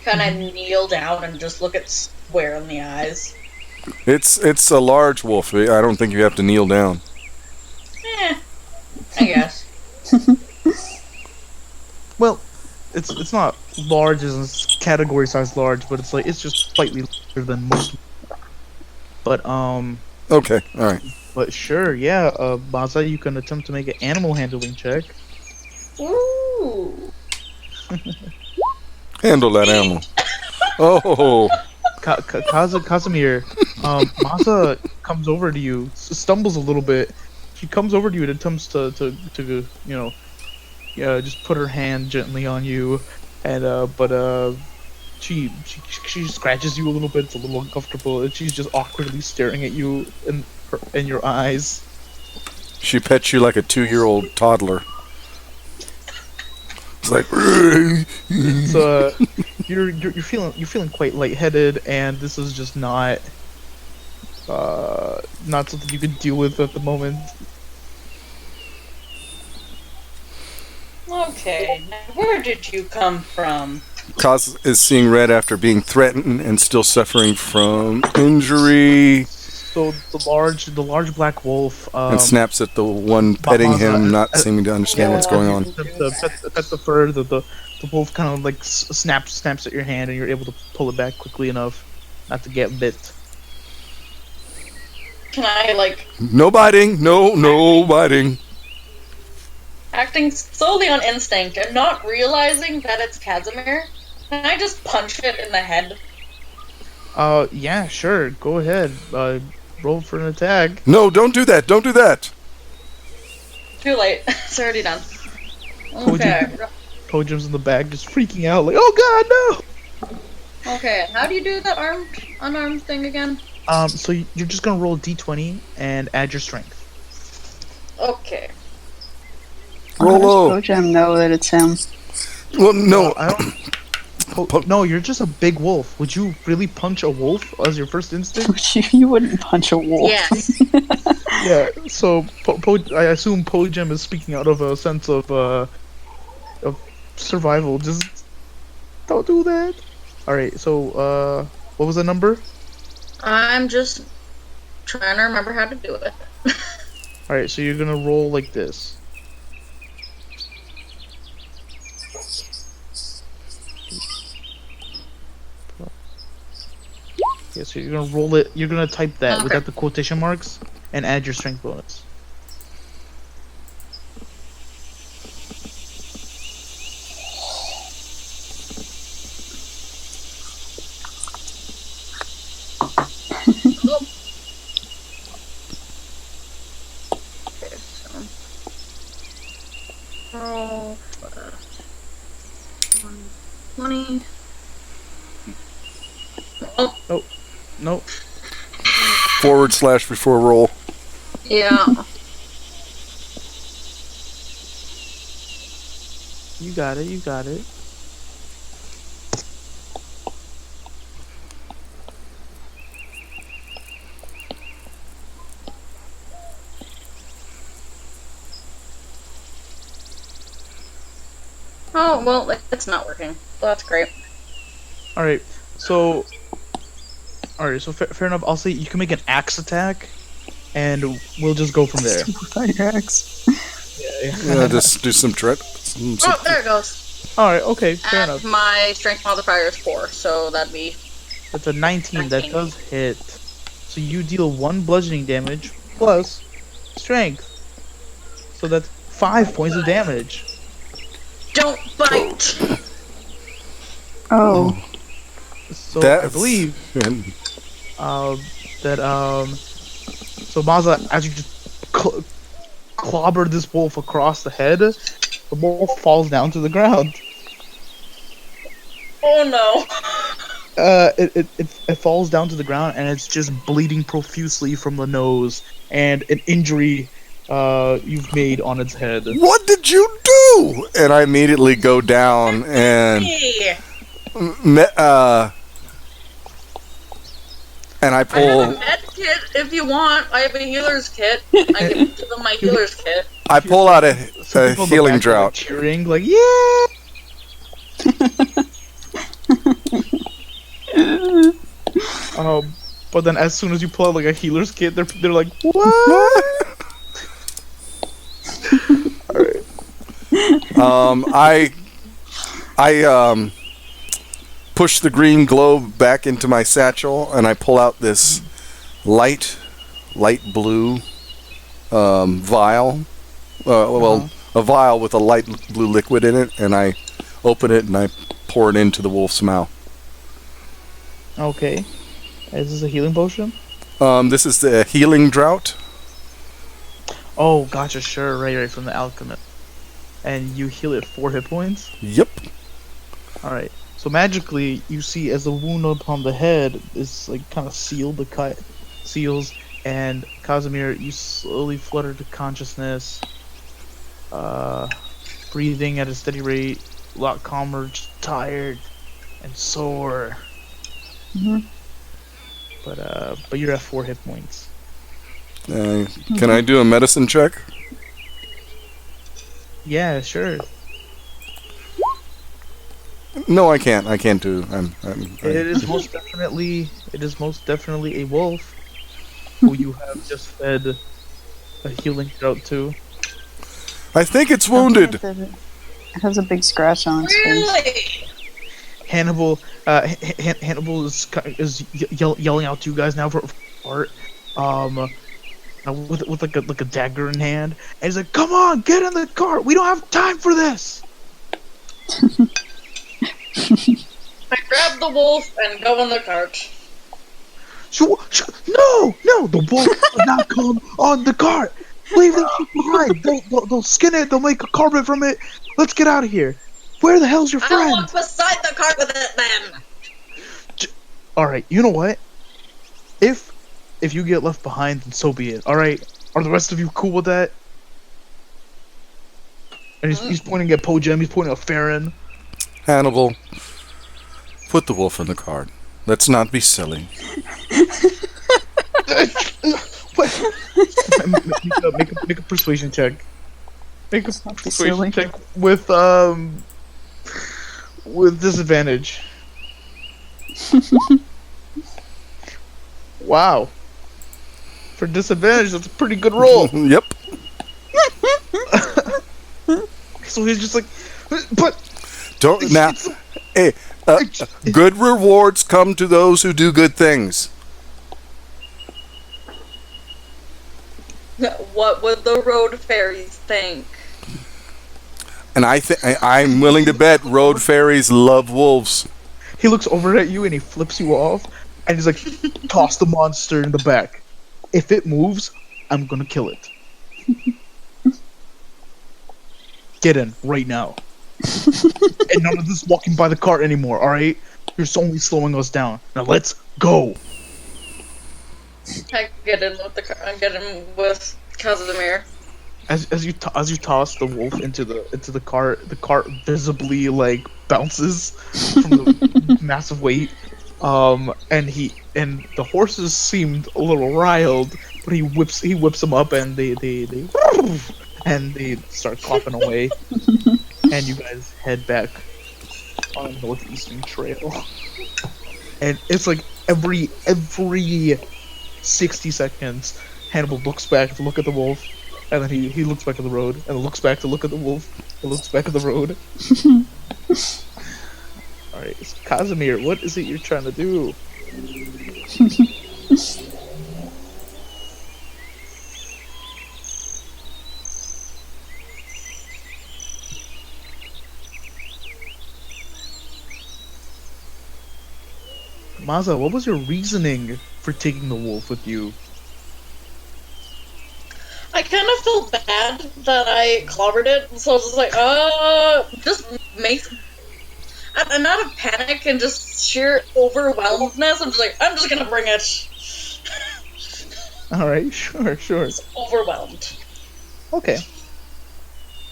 kind of kneel down and just look it square in the eyes? It's a large wolf. I don't think you have to kneel down. I guess. Well, it's not large as in category size large, but it's just slightly larger than most. But Okay, all right. But sure, yeah, Baza, you can attempt to make an animal handling check. Ooh. Handle that animal. Oh. Casimir, Masa comes over to you, stumbles a little bit. She comes over to you and attempts to just put her hand gently on you, and she scratches you a little bit. It's a little uncomfortable, and she's just awkwardly staring at you in your eyes. She pets you like a 2-year-old toddler. It's like So you're feeling quite lightheaded, and this is just not something you can deal with at the moment. Okay, now where did you come from? Kaz is seeing red after being threatened and still suffering from injury. So the large black wolf And snaps at the one petting him, not seeming to understand what's going on. Pet the fur. The wolf kind of like snaps at your hand, and you're able to pull it back quickly enough not to get bit. Can I, No biting. No biting. acting solely on instinct and not realizing that it's Casimir, can I just punch it in the head? Yeah, sure. Go ahead. Roll for an attack. No, don't do that. Don't do that. Too late. It's already done. Okay. Po-jem's in the back, just freaking out, like, oh god, no! Okay, how do you do that unarmed thing again? So you're just gonna roll a d20 and add your strength. Okay. Roll low. Po-jem know that it's him. Well, no. I don't. No, you're just a big wolf. Would you really punch a wolf as your first instinct? You wouldn't punch a wolf. Yes. Yeah. So I assume Po-jem is speaking out of a sense of survival. Just don't do that. All right. So what was the number? I'm just trying to remember how to do it. All right. So you're gonna roll like this. Yeah, so you're gonna roll it. You're gonna type that without the quotation marks and add your strength bonus. Okay, so roll 20. Oh, Nope. / before roll. yeah. You got it. You got it. Oh, well, it's not working. Well, that's great. All right. So fair enough. I'll say you can make an axe attack, and we'll just go from there. Axe. Yeah, just do some tread. Oh, there it goes. All right. Okay. Fair enough. My strength modifier is 4, so that'd be... That's a 19. That 19. does hit. So you deal 1 bludgeoning damage plus strength. So that's 5 points of damage. Don't bite! Oh. So I believe so Maza, as you just clobber this wolf across the head, the wolf falls down to the ground. Oh no. It falls down to the ground, and it's just bleeding profusely from the nose, and an injury you've made on its head. What did you do? And I immediately go down and Hey. And I I pull. have a med kit if you want. I have a healer's kit. I give them my healer's kit. I pull out a Some people in the healing back are, like, drought. cheering, like, yeah! But then as soon as you pull out like a healer's kit, they're like, what? Alright. I push the green globe back into my satchel, and I pull out this light blue vial. A vial with a light blue liquid in it, and I open it and I pour it into the wolf's mouth. Okay. Is this a healing potion? This is the healing drought. Oh, gotcha, sure, right, from the alchemist. And you heal it 4 hit points? Yep. Alright. So magically, you see as the wound upon the head is like kind of sealed, the cut seals, and Casimir, you slowly flutter to consciousness, breathing at a steady rate, a lot calmer, just tired and sore. Mhm. But you're at 4 hit points. Can I do a medicine check? Yeah, sure. No, I can't. I can't do. It is most definitely a wolf who you have just fed a healing drought to. I think it's wounded. It has a big scratch on its face. Really? Hannibal, Hannibal is yelling out to you guys now for art, with like a dagger in hand, and he's like, "Come on, get in the cart. We don't have time for this." I grab the wolf and go in the cart. No, the wolf will not come on the cart. Leave that shit behind. They'll skin it. They'll make a carpet from it. Let's get out of here. Where the hell's your I'll friend? walk beside the cart with it then. Alright, you know what? If you get left behind, then so be it. Alright? Are the rest of you cool with that? And he's pointing at Po-jem, he's pointing at Farron. Hannibal, put the wolf in the cart. Let's not be silly. Make a persuasion check. Make a not be persuasion silly. check with disadvantage. Wow. For disadvantage, that's a pretty good roll. Yep. So he's just like, but Don't now. Hey, good rewards come to those who do good things. What would the road fairies think? And I'm willing to bet road fairies love wolves. he looks over at you and he flips you off, and he's like, toss the monster in the back. If it moves, I'm gonna kill it. Get in right now. And none of this walking by the cart anymore, alright? You're only slowing us down. Now let's go. I get in with the cart. I get in with Casimir. As you toss the wolf into the cart visibly like bounces from the massive weight. And the horses seemed a little riled, but he whips them up and they start clopping away. And you guys head back on the northeastern trail. And it's like every 60 seconds, Hannibal looks back to look at the wolf, and then he looks back at the road, and looks back to look at the wolf, and looks back at the road. Alright, so Casimir, what is it you're trying to do? Maza, what was your reasoning for taking the wolf with you? I kind of felt bad that I clobbered it, so I was just like, just make. I'm out of panic and just sheer overwhelmedness. I'm just like, I'm just gonna bring it. Alright, sure. Just overwhelmed. Okay.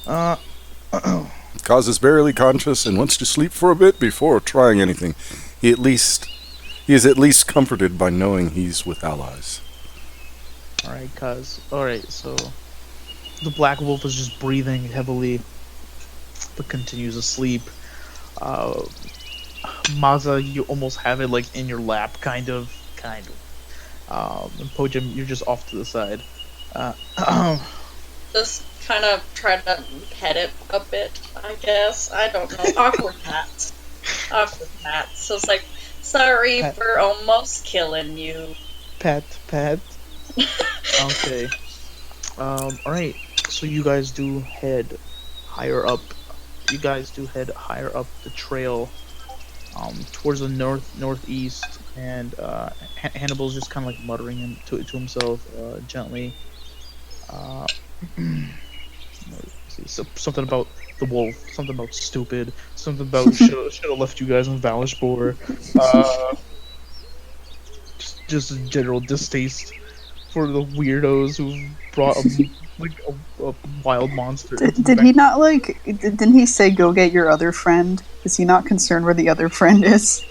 Kaz is barely conscious and wants to sleep for a bit before trying anything. He at least he is at least comforted by knowing he's with allies. Alright, alright, so the black wolf is just breathing heavily, but continues asleep. Maza, you almost have it like in your lap, kind of. And Po-jem, you're just off to the side. Just kind of try to pet it a bit, I guess. I don't know. Awkward pats. So it's like, sorry Pat. for almost killing you. Pat. Okay. Alright, so you guys do head higher up. You guys do head higher up the trail, towards the northeast, and Hannibal's just kind of like muttering to himself gently. Something about the wolf, something about stupid, something about should have left you guys in Valishbor. Just a general distaste for the weirdos who brought a wild monster. Did he not didn't he say go get your other friend? Is he not concerned where the other friend is?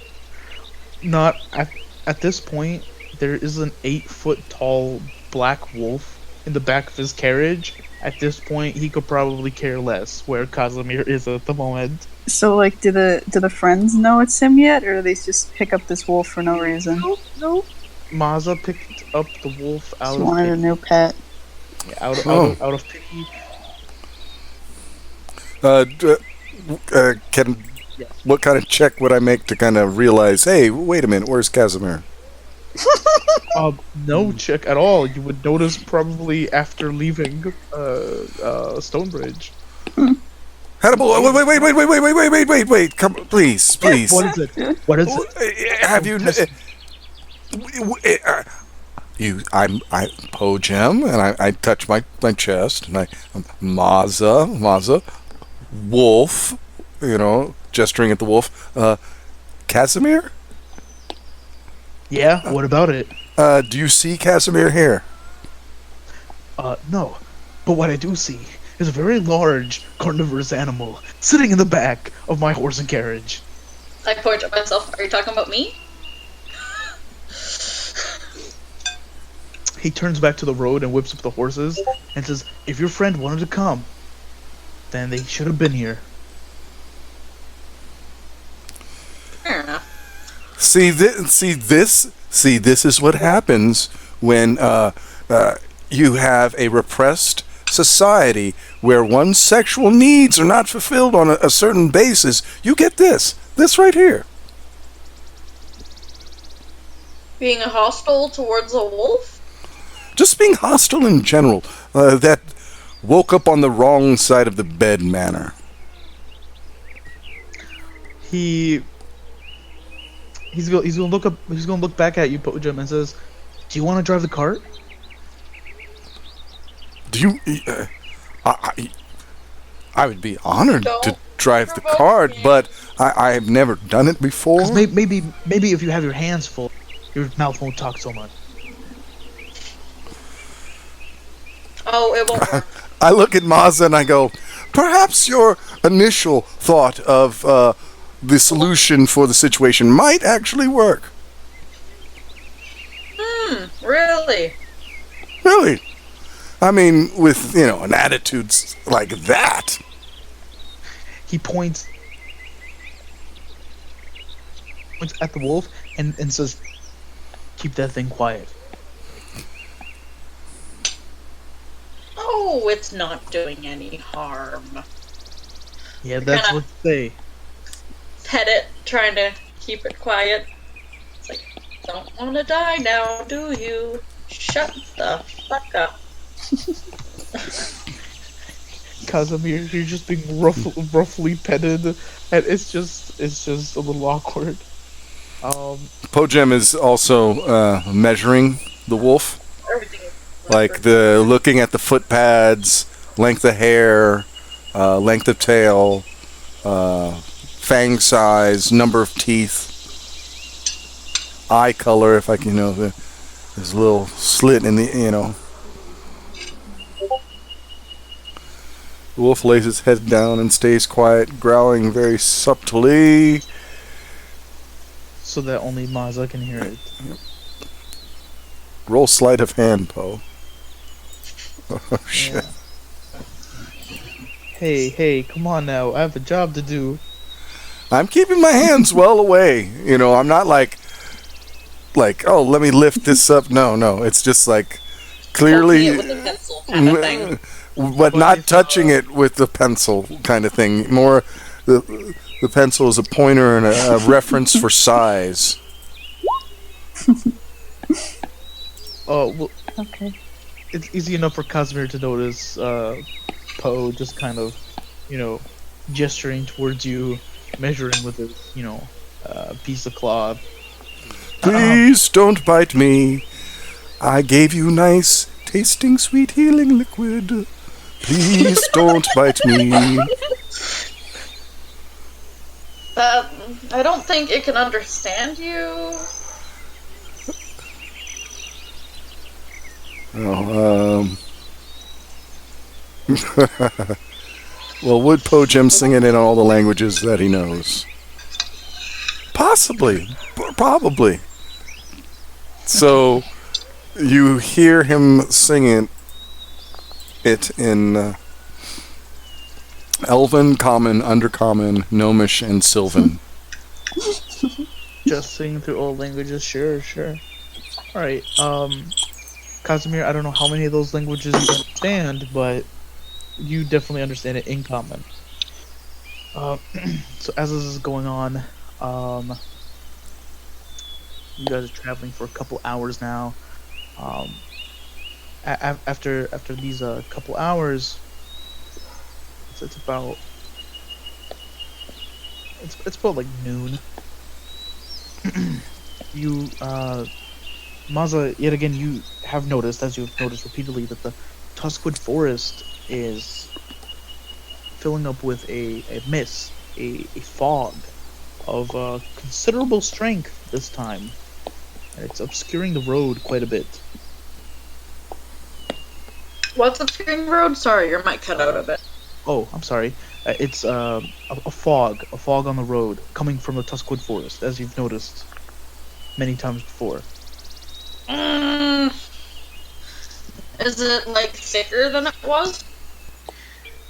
Not at this point. There is an 8-foot tall black wolf in the back of his carriage. At this point, he could probably care less where Casimir is at the moment. So, like, do the friends know it's him yet, or do they just pick up this wolf for no reason? Nope. Maza picked up the wolf out Just of wanted a new pet. Yeah, out of pity. What kind of check would I make to kind of realize, hey, wait a minute, where's Casimir? No check at all. You would notice probably after leaving Stonebridge. Hannibal, wait, come, please. What is it? What is it? Have you... I'm Po-jem, and I touch my chest, and Maza, wolf, gesturing at the wolf. Casimir? Yeah, what about it? Do you see Casimir here? No. But what I do see is a very large carnivorous animal sitting in the back of my horse and carriage. I point at myself. Are you talking about me? He turns back to the road and whips up the horses and says, if your friend wanted to come, then they should have been here. Fair enough. See this is what happens when you have a repressed society where one's sexual needs are not fulfilled on a certain basis. You get this right here. Being hostile towards a wolf? Just being hostile in general. That woke up on the wrong side of the bed manner. He's gonna look back at you, Po-jem, and says, "Do you want to drive the cart?" Do you? I would be honored to drive the cart, but I have never done it before. 'Cause maybe if you have your hands full, your mouth won't talk so much. Oh, it won't work. I look at Maza and I go, perhaps your initial thought of the solution for the situation might actually work. Really? Really? I mean, with, an attitude like that. He points at the wolf and says, "Keep that thing quiet." Oh, it's not doing any harm. Yeah, that's what they say. Pet it, trying to keep it quiet. It's like, don't want to die now, do you? Shut the fuck up. Casimir, you're just being roughly petted, and it's just a little awkward. Po-jem is also measuring the wolf. Everything is Like looking at the foot pads, length of hair, length of tail, fang size, number of teeth, eye color. If I can, there's a little slit in the, The wolf lays his head down and stays quiet, growling very subtly. so that only Maza can hear it. Roll sleight of hand, Poe. Oh, shit. Yeah. Hey, come on now. I have a job to do. I'm keeping my hands well away. You know, I'm not like, oh, let me lift this up. No. It's just like, clearly, Poking it with a pencil kind of thing. but not touching it with the pencil kind of thing. More, the pencil is a pointer and a reference for size. Oh, well, Okay. it's easy enough for Casimir to notice Poe just kind of, gesturing towards you, measuring with his, piece of cloth. Please don't bite me. I gave you nice, tasting, sweet healing liquid. Please don't bite me. I don't think it can understand you. Oh, well, would Po-jem sing it in all the languages that he knows? Possibly. Probably. So, you hear him singing it in Elven, Common, Undercommon, Gnomish, and Sylvan. Just singing through all languages, sure. Alright, Casimir, I don't know how many of those languages you understand, but you definitely understand it in common. So as this is going on, you guys are traveling for a couple hours now. After these couple hours, it's about like noon. You Maza, yet again, you have noticed, as you've noticed repeatedly, that the Tuskwood Forest is filling up with a mist, a fog of considerable strength this time. And it's obscuring the road quite a bit. What's obscuring the road? Sorry, your mic cut out a bit. Oh, I'm sorry. It's a fog on the road coming from the Tuskwood Forest, as you've noticed many times before. Is it like thicker than it was?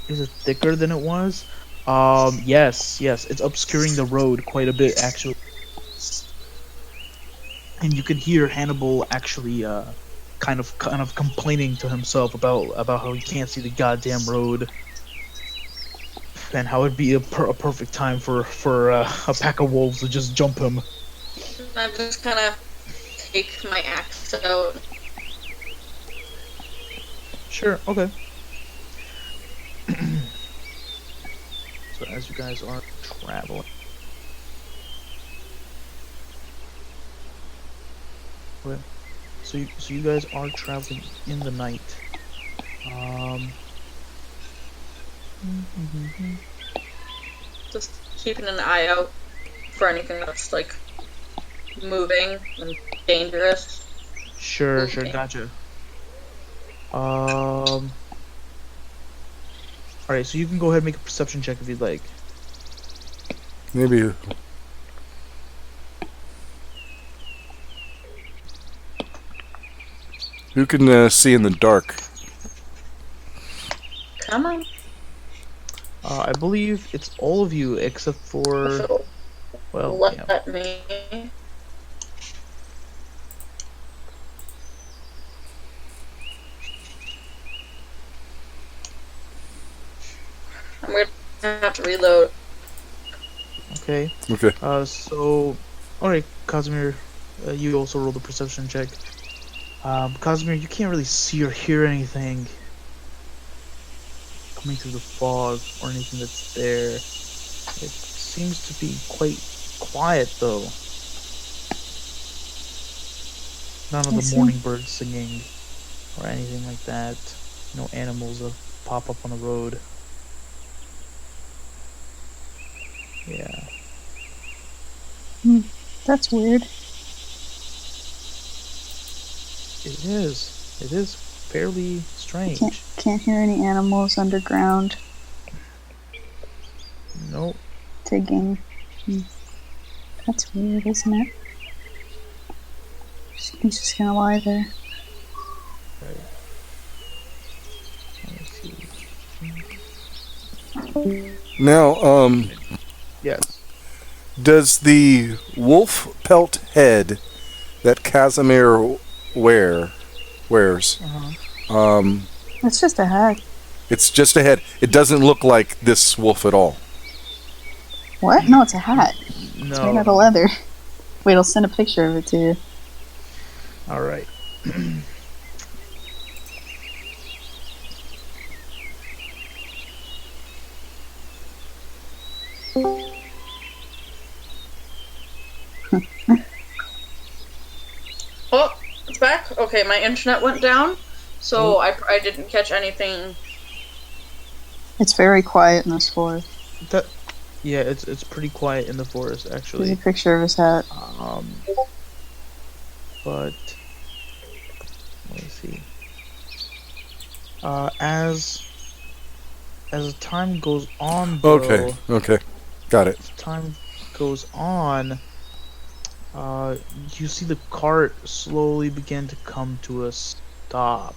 Is it thicker than it was? Yes, it's obscuring the road quite a bit, actually. And you can hear Hannibal actually, kind of complaining to himself about how he can't see the goddamn road, and how it'd be a perfect time for a pack of wolves to just jump him. I just kind of take my axe out. Sure, okay. So as you guys are traveling, okay. So you guys are traveling in the night. Just keeping an eye out for anything that's like moving and dangerous. Sure, Okay. gotcha. Alright, so you can go ahead and make a perception check if you'd like. Maybe. Who can see in the dark? Come on. I believe it's all of you except for, So, well, let yeah. me. I'm gonna have to reload. Okay. Okay. So, alright, Casimir, you also roll the perception check. Casimir, you can't really see or hear anything coming through the fog or anything that's there. It seems to be quite quiet, though. None of I the see. morning birds singing or anything like that. No animals that pop up on the road. Yeah. That's weird. It is. It is fairly strange. Can't hear any animals underground Nope. digging. That's weird, isn't it? He's just gonna lie there. Right. Let me see. Now, Yes. does the wolf pelt head that Casimir wears, Uh-huh. It's just a hat. it's just a head. It doesn't look like this wolf at all. What? No, it's a hat. It's made out of No. leather. Wait, I'll send a picture of it to you. All right. Oh, it's back. Okay, my internet went down, so I didn't catch anything. It's very quiet in this forest. That. Yeah, it's pretty quiet in the forest There's actually. a picture of his hat. But let me see. As time goes on, though, Okay, got it. as time goes on, you see the cart slowly begin to come to a stop.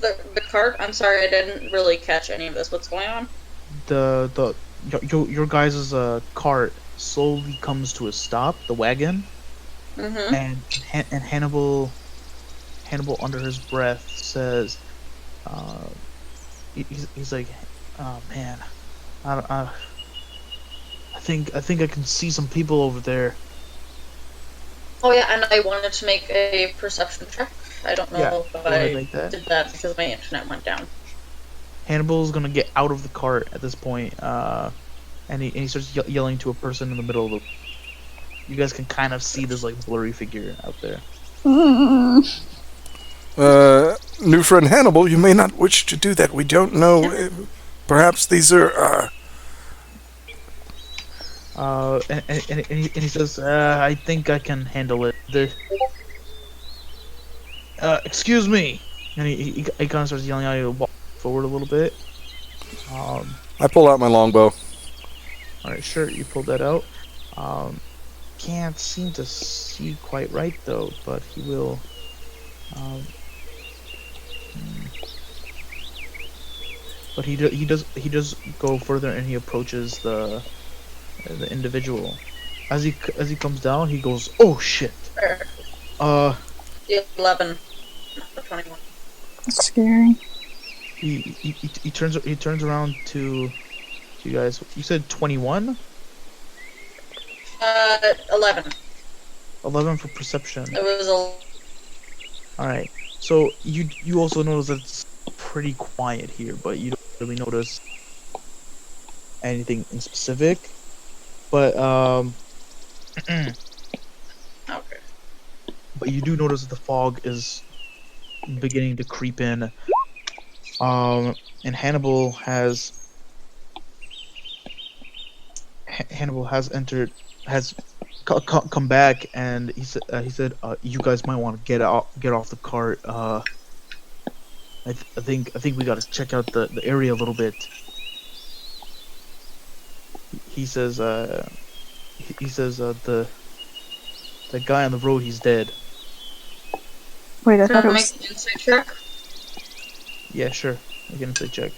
The cart? I'm sorry, I didn't really catch any of this. What's going on? Your guys' cart slowly comes to a stop. The wagon. Mm-hmm. And Hannibal under his breath says, he's like, oh man, I think I can see some people over there. Oh yeah, and I wanted to make a perception check. I don't know Yeah, if go ahead, I make that. did that because my internet went down. Hannibal's gonna get out of the cart at this point, and he starts yelling to a person in the middle of the. You guys can kind of see this like blurry figure out there. New friend Hannibal, you may not wish to do that. We don't know. Perhaps these are. And he says, I think I can handle it. Excuse me. And he kind of starts yelling at you to walk forward a little bit. I pull out my longbow. Alright, sure, you pulled that out. Can't seem to see quite right though, but he will. But he does go further, and he approaches the individual. As he comes down, he goes, "Oh shit!" The 11, not the 21. That's scary. He turns around to you guys. You said 21? 11. 11 for perception. It was All right. So you also notice that it's pretty quiet here, but you don't really notice anything in specific. But okay. but you do notice that the fog is beginning to creep in. And Hannibal has come back, and he said you guys might want to get off the cart. I think we got to check out the area a little bit. He says the guy on the road, he's dead. Wait, I Can thought I it make was. an insight check? Yeah, sure. I can say check.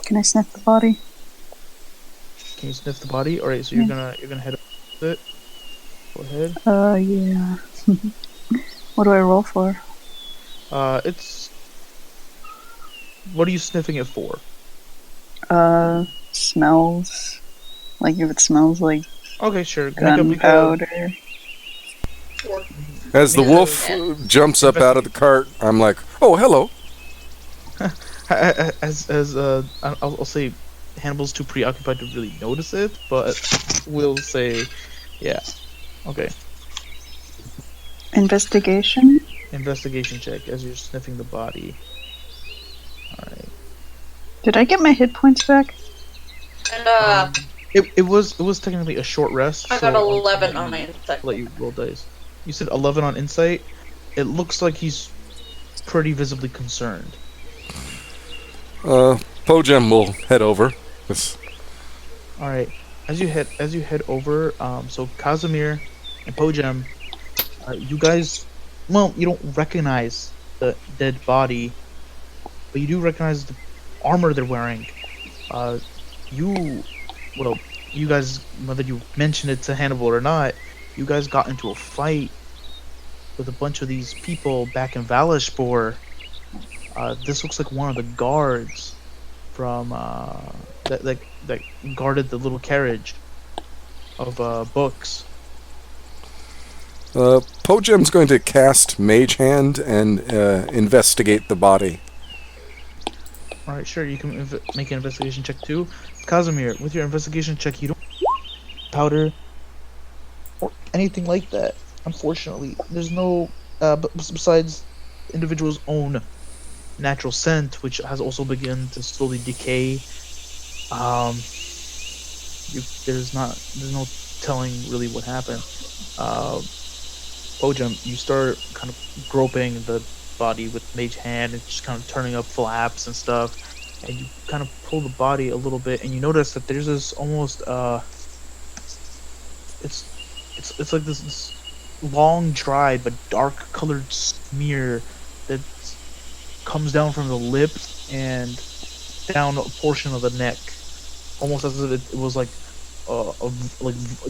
Can I sniff the body? Can you sniff the body? All right, so you're gonna head up with it. Go ahead. Yeah. What do I roll for? It's. What are you sniffing it for? Smells. Like if it smells like Okay, sure. Make a- gunpowder. Or As the wolf jumps up out of the cart, I'm like, "Oh, hello." I'll say Hannibal's too preoccupied to really notice it, but we'll say, yeah. Okay. Investigation? Investigation check as you're sniffing the body. Alright. Did I get my hit points back? and It was technically a short rest. I so got 11 on my insight. I'll let you roll dice. You said 11 on insight. It looks like he's pretty visibly concerned. Po-jem will head over. Alright. as you head over, so Casimir and Po-jem, you guys, well, you don't recognize the dead body, but you do recognize the armor they're wearing. Uh, you, well, you guys, whether you mentioned it to Hannibal or not, you guys got into a fight with a bunch of these people back in Valishpor. This looks like one of the guards from that guarded the little carriage of books. Po-jem's going to cast Mage Hand and investigate the body. All right, sure. You can make an investigation check too. Casimir, with your investigation check, you don't powder or anything like that. Unfortunately, there's no. But besides individual's own natural scent, which has also begun to slowly decay. There's no telling really what happened. Po-jem, you start kind of groping the body with Mage Hand and just kind of turning up flaps and stuff, and you kind of pull the body a little bit, and you notice that there's this almost it's like this long dried but dark colored smear that comes down from the lip and down a portion of the neck, almost as if it was like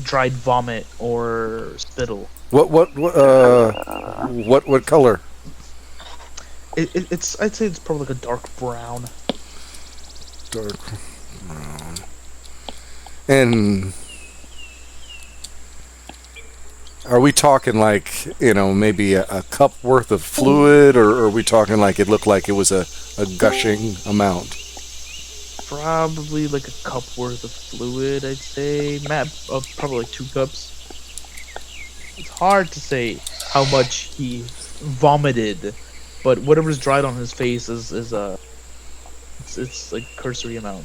dried vomit or spittle. What color? It's I'd say it's probably like a dark brown. Dark brown. And are we talking like, maybe a cup worth of fluid, or are we talking like it looked like it was a gushing amount? Probably like a cup worth of fluid, I'd say. Probably like 2 cups. It's hard to say how much he vomited, but whatever's dried on his face is it's like cursory amount.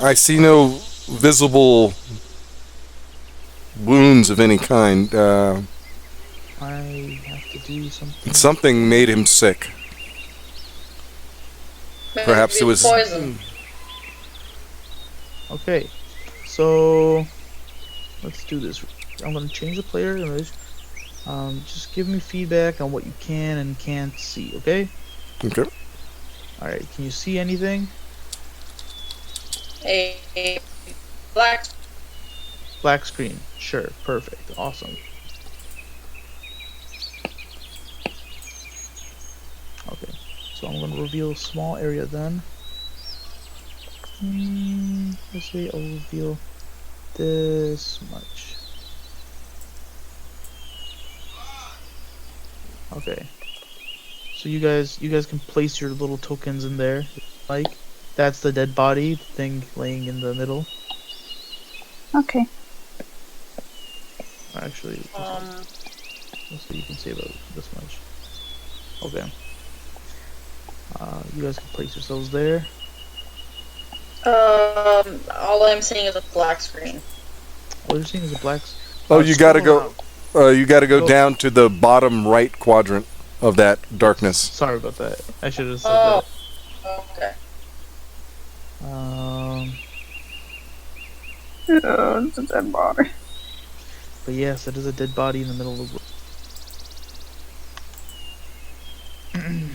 I see no visible wounds of any kind. I have to do something. Something made him sick. Perhaps it was poison. Okay, so let's do this. I'm gonna change the player image. Just give me feedback on what you can and can't see. Okay. Okay. All right. Can you see anything? A black. Black screen. Sure. Perfect. Awesome. Okay. So I'm gonna reveal a small area then. Let's say I'll reveal this much. Okay. So you guys can place your little tokens in there. Like, that's the dead body thing laying in the middle. Okay. Actually, let's see, you can say about this much. Okay. You guys can place yourselves there. All I'm seeing is a black screen. All you're seeing is a black. Oh, you gotta scroll go. around. You gotta go down to the bottom right quadrant of that darkness. Sorry about that. I should have said Oh, that. okay. It's a dead body. But yes, it is a dead body in the middle of the room.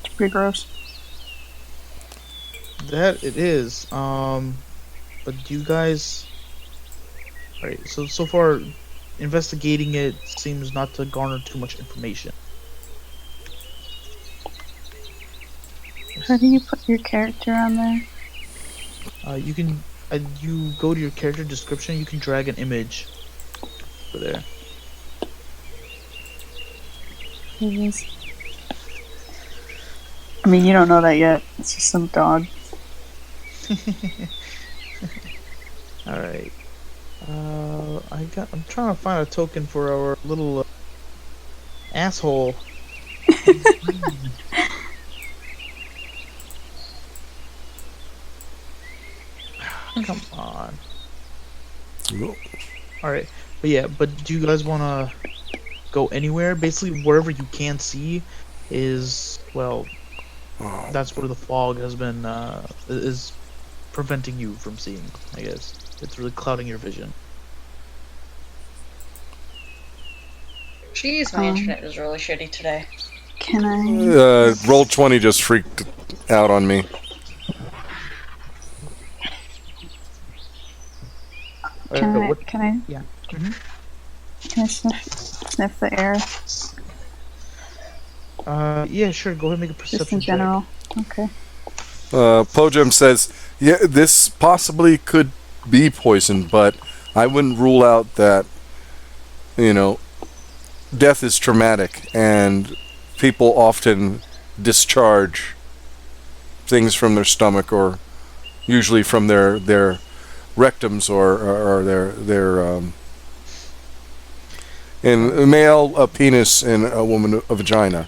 It's pretty gross. That it is. But do you guys? Right. So far, investigating it seems not to garner too much information. How do you put your character on there? You can. You go to your character description. You can drag an image over there. Please. I mean, you don't know that yet. It's just some dog. All right. I'm trying to find a token for our little asshole. Come on. Nope. All right. But yeah. But do you guys want to go anywhere. Basically, wherever you can't see is, well, Oh. that's where the fog has been is preventing you from seeing. I guess it's really clouding your vision. Jeez, my internet is really shitty today. Can I? Roll 20 just freaked out on me. What? Can I? Yeah. Mhm. Can I sniff the air? Yeah, sure. Go ahead and make a perception Just in check. general. Okay. Po-jem says, yeah, this possibly could be poison, but I wouldn't rule out that, death is traumatic, and people often discharge things from their stomach, or usually from their rectums, or their in a male a penis and a woman a vagina.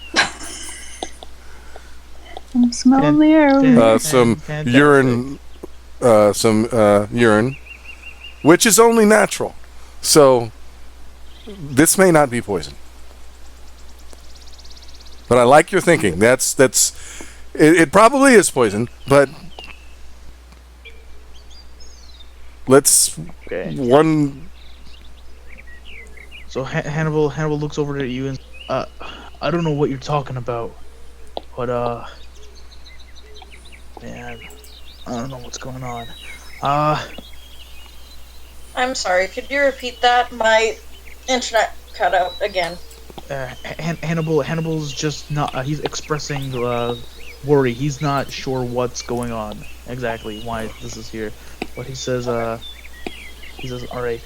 I'm smelling the air. Some Fantastic. urine, which is only natural. So this may not be poison. But I like your thinking. It probably is poison, but let's Okay. one. So Hannibal looks over at you and I don't know what you're talking about, but man, I don't know what's going on. I'm sorry, could you repeat that? My internet cut out again. Hannibal's just not. He's expressing worry. He's not sure what's going on exactly, why this is here, but he says all right.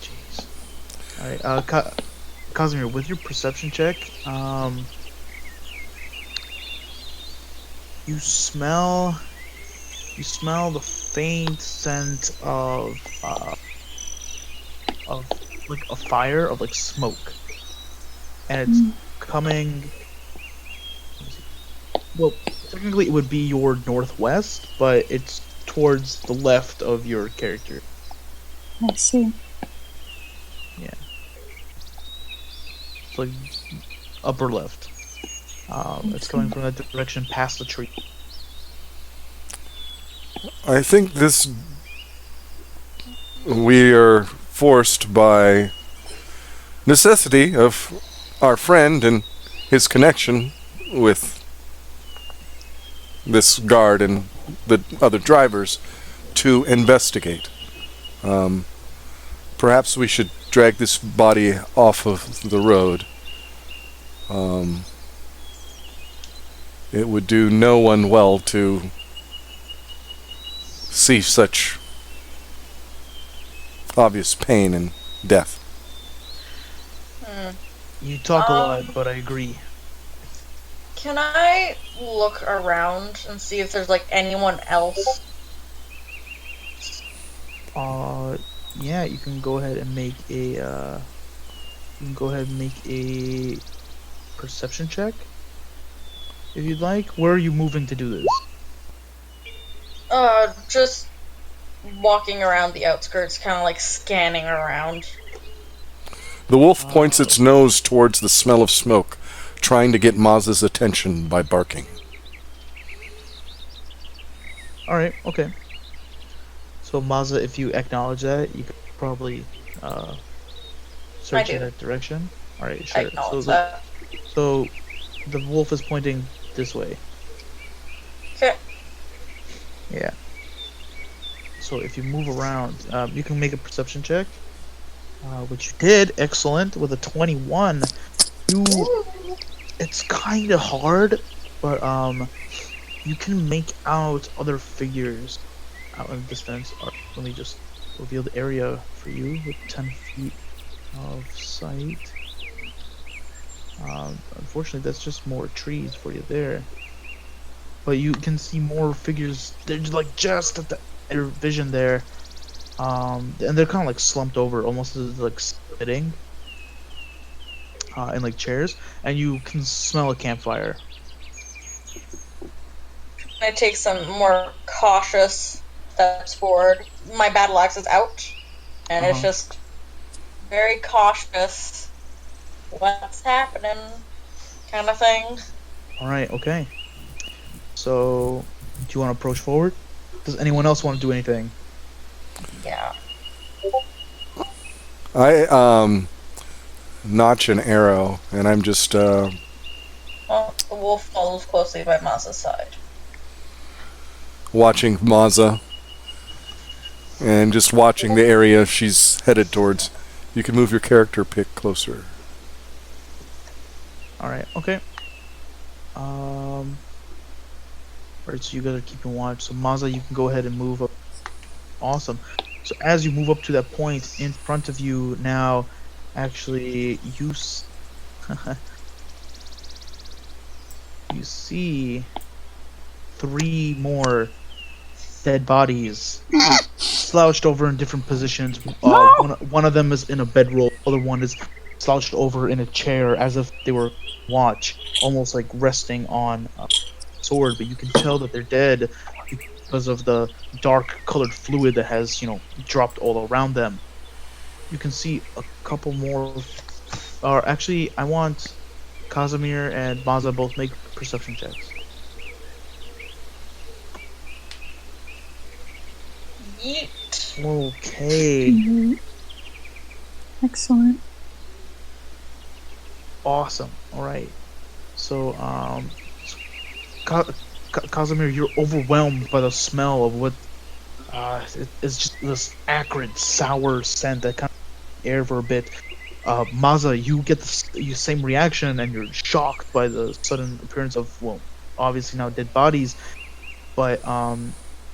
Jeez. All right. Casimir, with your perception check, you smell the faint scent of like a fire, of like smoke, and it's coming. Well, technically it would be your northwest, but it's towards the left of your character. I see. Yeah. It's like upper left. It's coming from that direction past the tree. I think we are forced by necessity of our friend and his connection with this guard and the other drivers to investigate. Perhaps we should drag this body off of the road. It would do no one well to see such obvious pain and death. You talk a lot, but I agree. Can I look around and see if there's like anyone else? Yeah, you can go ahead and make a perception check if you'd like. Where are you moving to do this? Just walking around the outskirts, kind of like scanning around. The wolf points its nose towards the smell of smoke, trying to get Maz's attention by barking. Alright, okay. So Mazza, if you acknowledge that, you could probably search in that direction. Alright, I sure. acknowledge that. So the wolf is pointing this way. Okay. Yeah. So if you move around, you can make a perception check, which you did. Excellent. With a 21, it's kind of hard, but you can make out other figures out in the distance. Let me just reveal the area for you with 10 feet of sight. Unfortunately, that's just more trees for you there. But you can see more figures. They're just at the vision there, and they're kind of like slumped over, almost as like sitting in like chairs, and you can smell a campfire. I take some more cautious steps forward. My battle axe is out, and it's just very cautious. What's happening? Kind of thing. All right. Okay. So, do you want to approach forward? Does anyone else want to do anything? Yeah. I notch an arrow, and I'm just Well, the wolf follows closely by Masa's side. watching Maza, and just watching the area she's headed towards. You can move your character pick closer. All right. Okay. Right. So you guys are keeping watch. So Maza, you can go ahead and move up. Awesome. So as you move up to that point in front of you now, actually you see 3 more dead bodies slouched over in different positions. One of them is in a bedroll. Other one is slouched over in a chair as if they were watch, almost like resting on a sword. But you can tell that they're dead because of the dark colored fluid that has, dropped all around them. You can see a couple more. Or actually, I want Casimir and Maza both make perception checks. Yeet. Okay. Mhm. Excellent. Awesome. All right. So, Casimir, you're overwhelmed by the smell of what it's just this acrid, sour scent that kind of air for a bit. Maza, you get the same reaction, and you're shocked by the sudden appearance of, well, obviously now dead bodies. But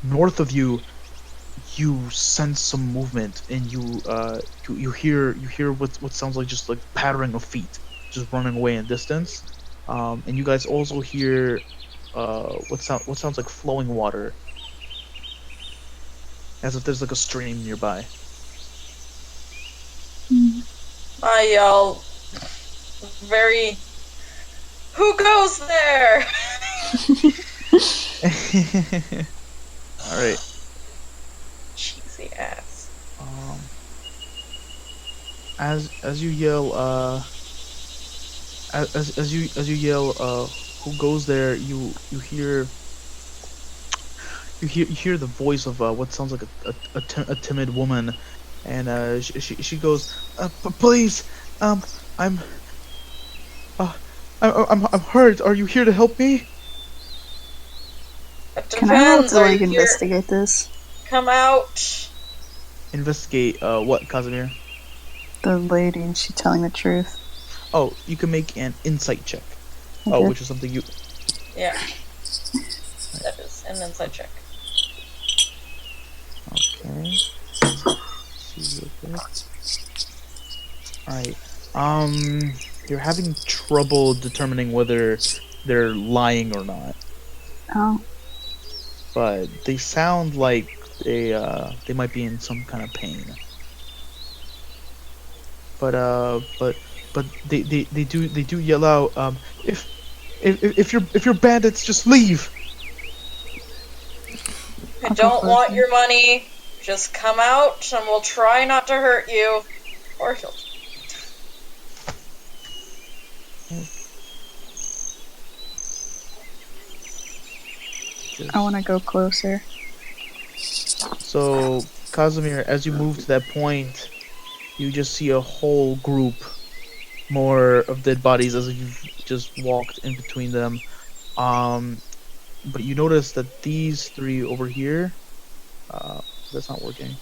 north of you, you sense some movement, and you hear what sounds like just like pattering of feet, just running away in distance. And you guys also hear what sounds like flowing water, as if there's like a stream nearby. I yell very, who goes there? All right. Cheesy ass. As you yell, as you yell, who goes there? You hear the voice of what sounds like a timid woman, and she goes, please, I'm I'm hurt. Are you here to help me? It Can I roll depends. to Are like you here? investigate this? Come out. Investigate what, Casimir? The lady, is she telling the truth? Oh, you can make an insight check. Okay. Oh, which is something you. Yeah. That is an inside check. Okay. See real quick. Alright. You're having trouble determining whether they're lying or not, Oh, but they sound like they might be in some kind of pain. But they do yell out, if you're bandits, just leave. I don't want your money. Just come out and we'll try not to hurt you. Or he'll. I want to go closer. So, Casimir, as you move to that point, you just see a whole group more of dead bodies as if you've just walked in between them. But you notice that these 3 over here, that's not working.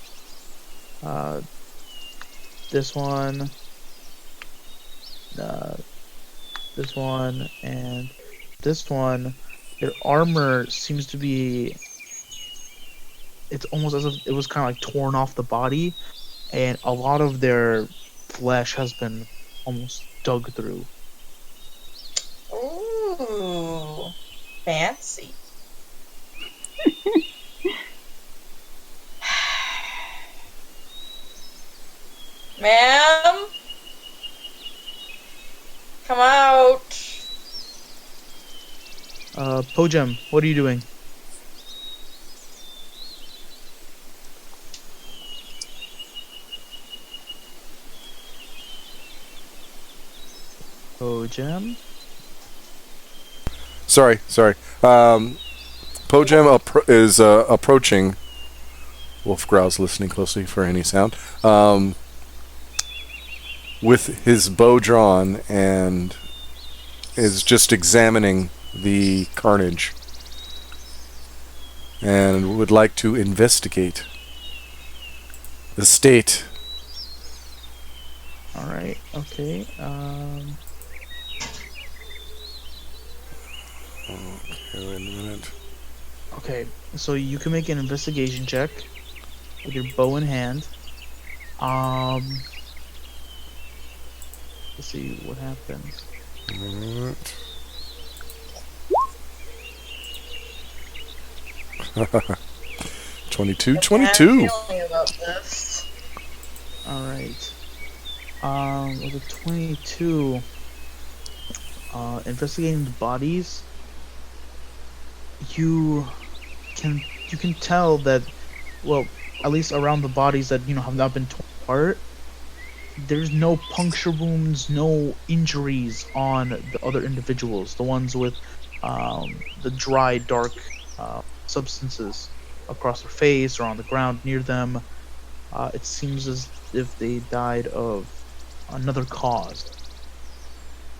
This one, this one, and this one, their armor seems to be. It's almost as if it was kind of like torn off the body, and a lot of their flesh has been almost dug through. Ooh. Fancy. Ma'am? Come out. Po-jem, what are you doing? Po-jem? Sorry. Po-jem is approaching. Wolf growls, listening closely for any sound. With his bow drawn and is just examining the carnage and would like to investigate the state. Alright, okay. Okay, wait a minute. Okay, so you can make an investigation check with your bow in hand. Let's see what happens. Alright. 22. I have a feeling about this. Alright. With a 22, investigating the bodies, you can tell that, well, at least around the bodies that have not been torn apart, there's no puncture wounds, no injuries on the other individuals, the ones with the dry, dark substances across their face or on the ground near them. It seems as if they died of another cause.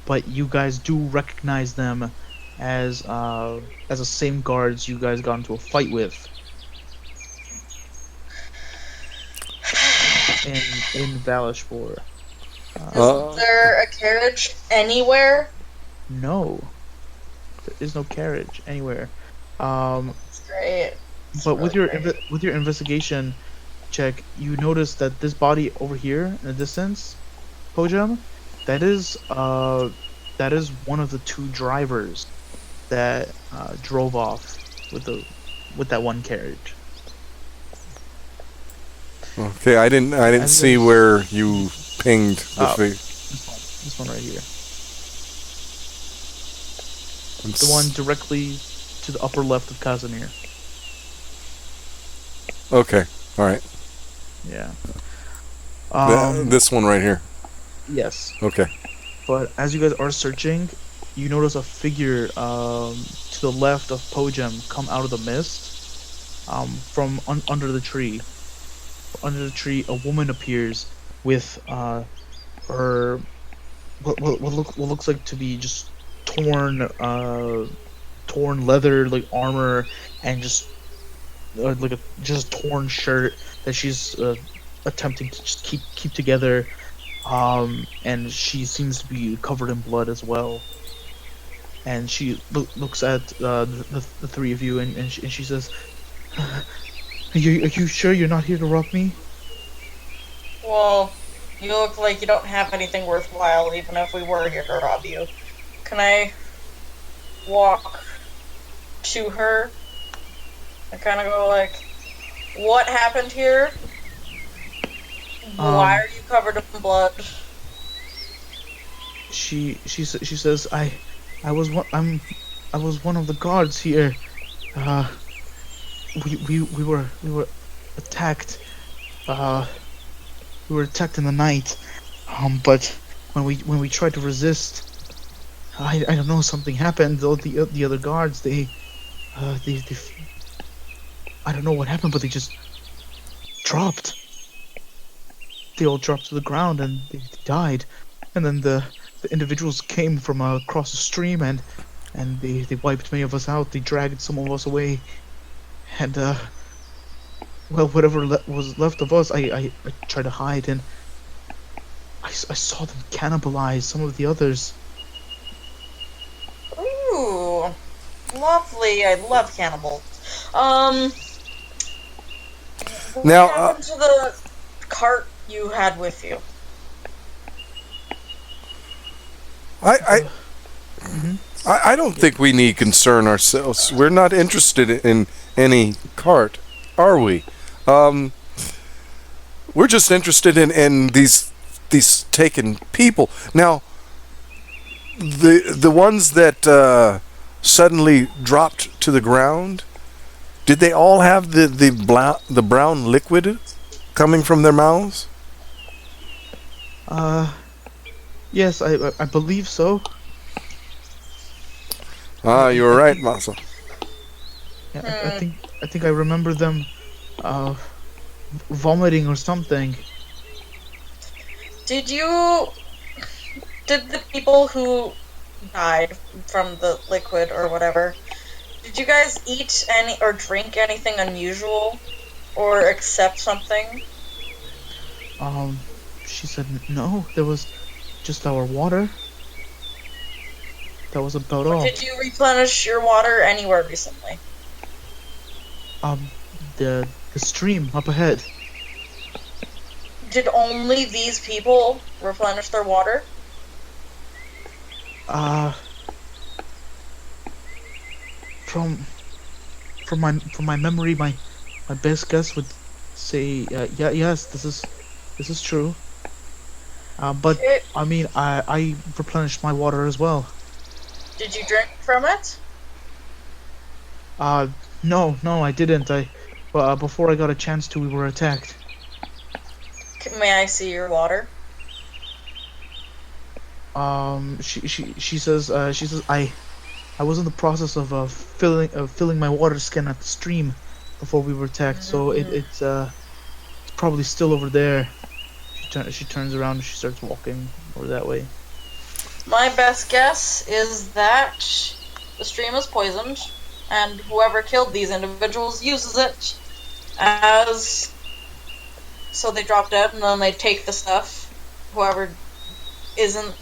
But you guys do recognize them as the same guards you guys got into a fight with in Valishpor. Is there a carriage anywhere? No, there is no carriage anywhere. That's great. But with your great. with your investigation check, you notice that this body over here in the distance, Po-jem, that is one of the two drivers that drove off with that one carriage. Okay, I didn't see where you pinged the This one right here. The one directly to the upper left of Casimir. Okay, all right. Yeah. This one right here. Yes. Okay. But as you guys are searching, you notice a figure to the left of Po-jem come out of the mist from under the tree. Under the tree, a woman appears with her what looks like to be just torn leather, like armor, and just like a torn shirt that she's attempting to just keep together. And she seems to be covered in blood as well. And she looks at the three of you, and she says, Are you sure you're not here to rob me? Well, you look like you don't have anything worthwhile, even if we were here to rob you. Can I walk to her and kind of go like, what happened here? Why are you covered in blood? She says, I was one of the guards here. We were attacked. We were attacked in the night. But when we tried to resist, I don't know, something happened. The other guards, they I don't know what happened, but they just dropped. They all dropped to the ground and they died. And then the individuals came from across the stream and they wiped many of us out. They dragged some of us away. And well, whatever was left of us, I tried to hide, and I saw them cannibalize some of the others. Ooh, lovely. I love cannibals. Now, what happened to the cart you had with you? I don't think we need concern ourselves. We're not interested in any cart, are we? We're just interested in these taken people. Now, the ones that suddenly dropped to the ground, did they all have the brown liquid coming from their mouths? Yes, I believe so. Ah, you were right, Masa. Yeah, I think I remember them uh vomiting or something. Did the people who died from the liquid or whatever, did you guys eat any or drink anything unusual or accept something? She said no, there was just our water. That was about Or all. did you replenish your water anywhere recently? Um, the stream up ahead. Did only these people replenish their water? Uh, from from my memory, my best guess would say yes, this is true. But Okay. I mean, I replenished my water as well. Did you drink from it? No, I didn't. Before I got a chance to, we were attacked. May I see your water? She says I was in the process of filling my water skin at the stream before we were attacked. So it's probably still over there. She turns around and she starts walking over that way. My best guess is that the stream is poisoned, and whoever killed these individuals uses it as... So they drop dead, and then they take the stuff. Whoever isn't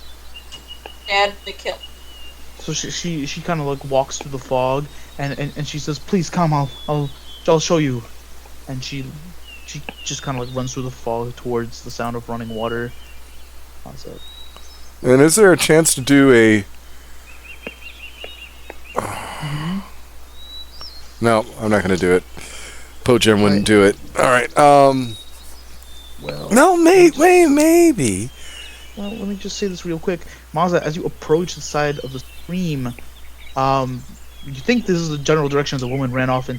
dead, they kill. So she kind of like walks through the fog and she says, "Please come, I'll show you." And she just kind of like runs through the fog towards the sound of running water. So, And is there a chance to do a... No, I'm not going to do it. Po-jem wouldn't do it. Alright, well, no, maybe. well, let me just say this real quick. Maza, as you approach the side of the stream, you think this is the general direction the woman ran off in,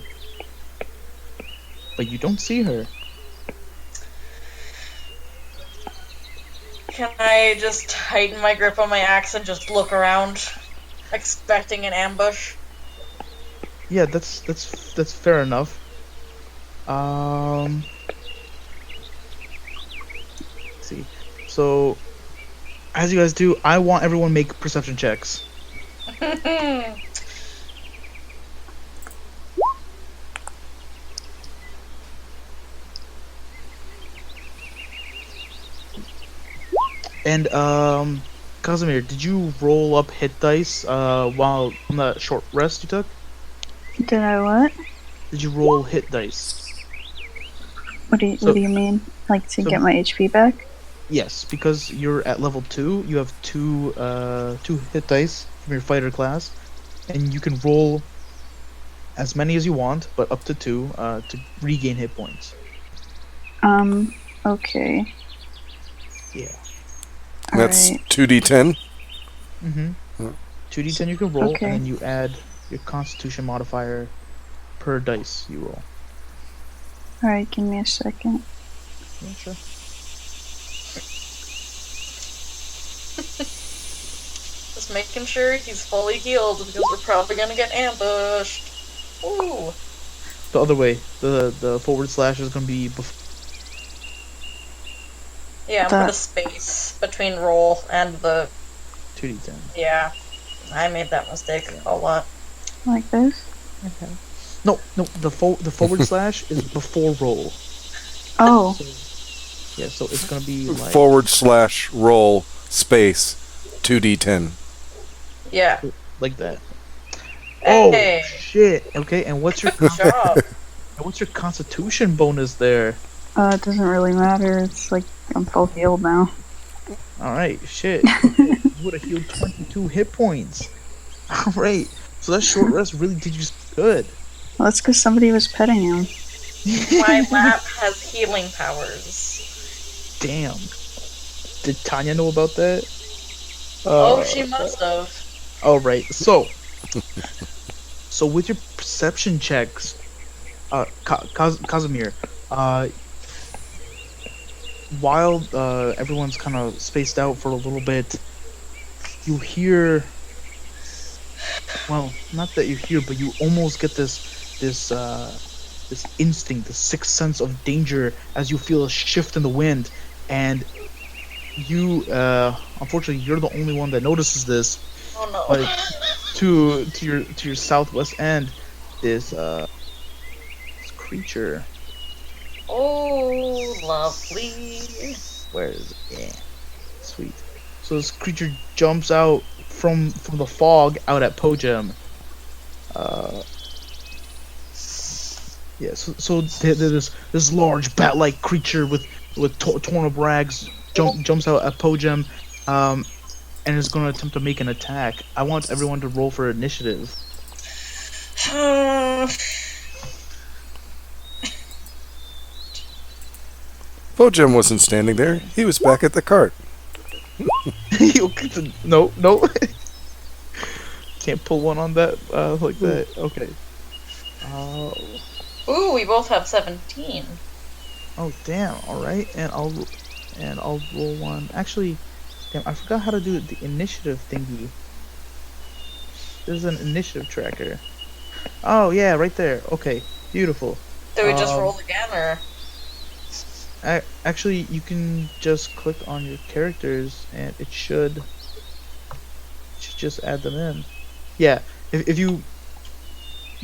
but you don't see her. Can I just tighten my grip on my axe and just look around, expecting an ambush? Yeah, that's fair enough. Let's see. So, as you guys do, I want everyone to make perception checks. And Casimir, did you roll up hit dice while on that short rest you took? Did I what? Did you roll hit dice? What do you mean? Like to get my HP back? Yes, because you're at level 2, you have two hit dice from your fighter class, and you can roll as many as you want, but up to 2 to regain hit points. Okay. Yeah. That's Alright. 2d10. Mm-hmm. 2d10 you can roll, Okay. and then you add your Constitution modifier per dice you roll. Alright, give me a second. Yeah, sure. Just making sure he's fully healed because we're probably gonna get ambushed. Ooh. The other way, the forward slash is gonna be Yeah, I'm put a space between roll and the... 2d10. Yeah. I made that mistake a lot. Like this? Okay. No, the forward slash is before roll. Oh. So, yeah, so it's gonna be like /roll space 2d10. Yeah. like that. Hey. Oh shit! Okay, and what's your Good job. and what's your Constitution bonus there? It doesn't really matter. It's like I'm full healed now. All right, shit. You would have healed 22 hit points. All right, so that short rest really did you good. Well, that's because somebody was petting him. My map has healing powers. Damn. Did Tanya know about that? Oh, she must have. All right, so with your perception checks, Casimir, while everyone's kind of spaced out for a little bit, you hear. Well, not that you hear, but you almost get this instinct, this sixth sense of danger as you feel a shift in the wind, and you unfortunately you're the only one that notices this. Oh no. But to your southwest end, this creature. Oh, lovely. Where is it? Yeah, sweet. So this creature jumps out from the fog out at Po-jem. Yeah. So this large bat-like creature with torn up rags jumps out at Po-jem, and is going to attempt to make an attack. I want everyone to roll for initiative. Po-jem wasn't standing there. He was back at the cart. No. Can't pull one on that like that. Okay. Ooh, we both have 17. Oh damn! All right, and I'll roll one. Actually, damn, I forgot how to do the initiative thingy. There's an initiative tracker. Oh yeah, right there. Okay, beautiful. Do we just roll again, or? Actually, you can just click on your characters, and it should just add them in. Yeah, if you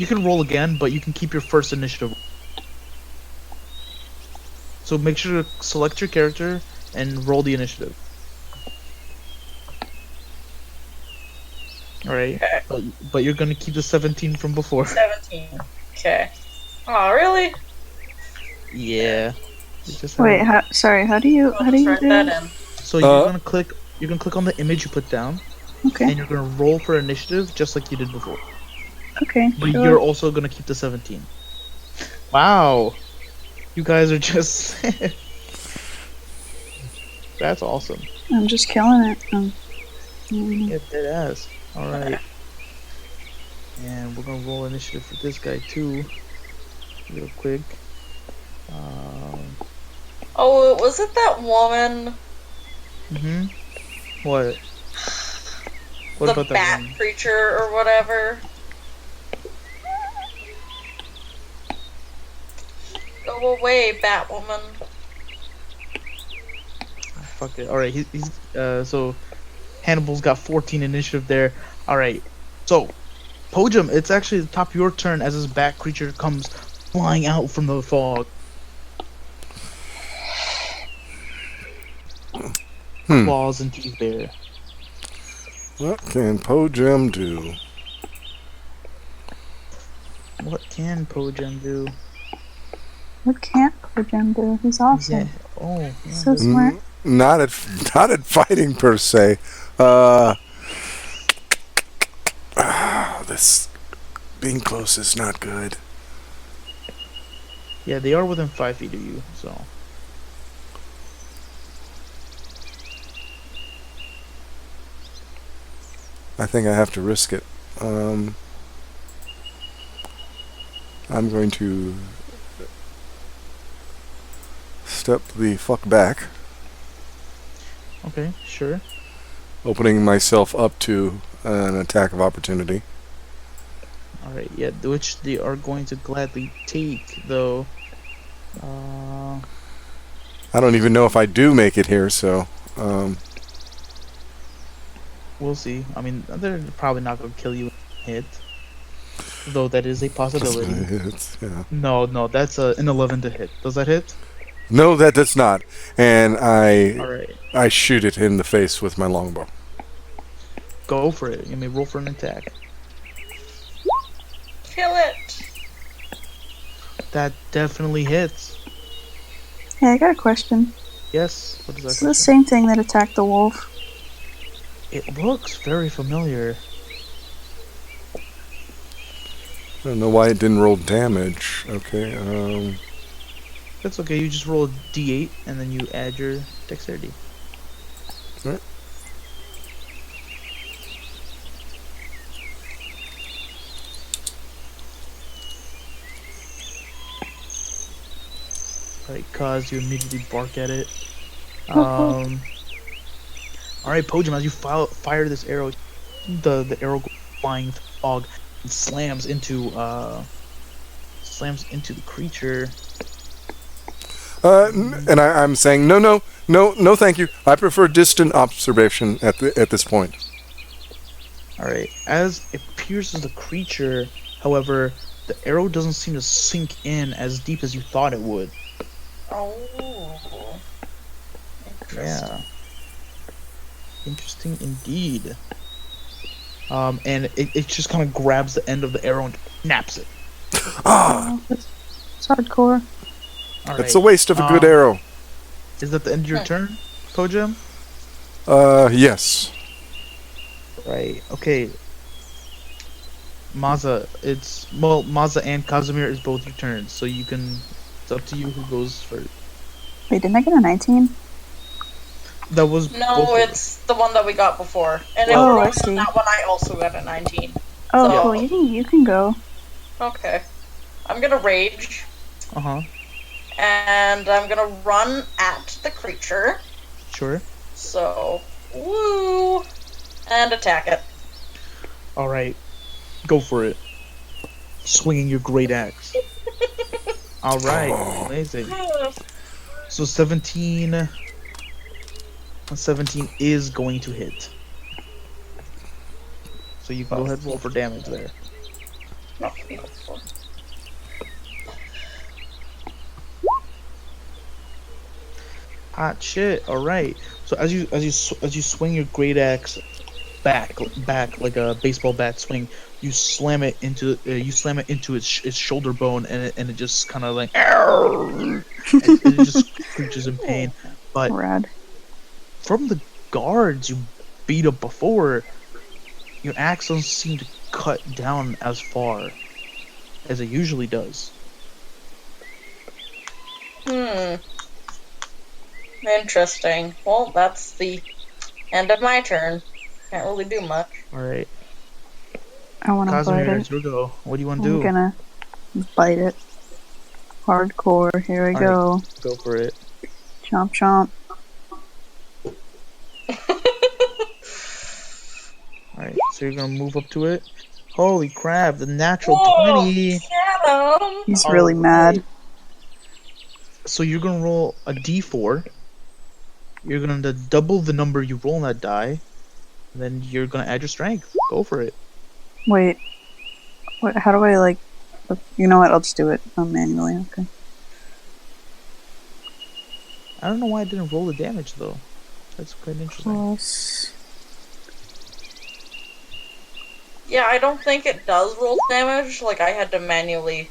can roll again, but you can keep your first initiative. So make sure to select your character and roll the initiative. Alright, Okay. but you're gonna keep the 17 from before. 17. Okay. Oh, really? Yeah. You just Wait, have- how do you I'll just write do that it? in. So you're gonna click on the image you put down, Okay, and you're gonna roll for initiative just like you did before. okay. But sure. you're also gonna keep the 17. Wow. You guys are just That's awesome. I'm just killing it. Yeah, dead ass. Alright. And we're gonna roll initiative for this guy too. Real quick. Oh, was it that woman? What? What The about that bat one? creature or whatever? Go away, Batwoman. Fuck it. Alright, he's so Hannibal's got 14 initiative there. Alright. So Po-jem, it's actually the top of your turn as this bat creature comes flying out from the fog. Claws and teeth there. What can Po-jem do? What can Po-jem do? What can't Po-jem do? He's awesome. Yeah. Oh, yeah. So smart. Not at fighting per se. This being close is not good. Yeah, they are within 5 feet of you, so. I think I have to risk it. I'm going to step the fuck back, Okay, sure. opening myself up to an attack of opportunity. Alright, yeah, which they are going to gladly take, though. I don't even know if I do make it here, so We'll see. I mean, they're probably not going to kill you in a hit. Though that is a possibility. yeah. No, that's an 11 to hit. Does that hit? No, that does not. And Alright, I shoot it in the face with my longbow. go for it. You may roll for an attack. Kill it. That definitely hits. Hey, I got a question. Yes, what is that Is this the question? same thing that attacked the wolf? It looks very familiar. I don't know why it didn't roll damage. Okay, That's okay, you just roll a d8 and then you add your dexterity. Alright. Right, cause you immediately bark at it. All right, Po-jem, as you fire this arrow, the arrow goes flying through the fog and slams into the creature. And I'm saying no, thank you. I prefer distant observation at this point. All right, as it pierces the creature, however, the arrow doesn't seem to sink in as deep as you thought it would. Oh. Interesting. Yeah. Interesting indeed. And it just kind of grabs the end of the arrow and snaps it. Ah, It's hardcore. All that's right. a waste of a good arrow. Is that the end of your turn, Po-jem? Yes. Right. Okay. Maza, Maza and Casimir is both your turns, so you can. It's up to you who goes first. Wait, didn't I get a 19? That was No, both of us. it's the one that we got before. And if Oh, we're I on see. that one, I also got a 19. Oh, So- cool. You can go. Okay. I'm gonna rage, Uh-huh. and I'm gonna run at the creature. Sure. So, woo! And attack it. All right. Go for it. Swinging your great axe. All right. Amazing. So 17 is going to hit. So you can go ahead and roll for damage there. Not beautiful. Hot shit. All right. So as you swing your great axe back like a baseball bat swing, you slam it into its shoulder bone, and it just kind of like and it just screeches in pain. But Rad. from the guards you beat up before, your axe doesn't seem to cut down as far as it usually does. Interesting. Well, that's the end of my turn. Can't really do much. All right, I want to bite Casimir, it. it's your go. What do you want to I'm do? gonna bite it. Hardcore. Here we Alright. go. Go for it. Chomp chomp. Alright, so you're gonna move up to it. Holy crap, the natural Whoa, 20. get him! He's really Alright. mad. So you're gonna roll a d4. You're gonna double the number you roll on that die. And then you're gonna add your strength. Go for it. Wait. What? How do I like? You know what? I'll just do it manually. Okay. I don't know why I didn't roll the damage though. That's quite interesting. Plus. Yeah, I don't think it does roll damage. Like, I had to manually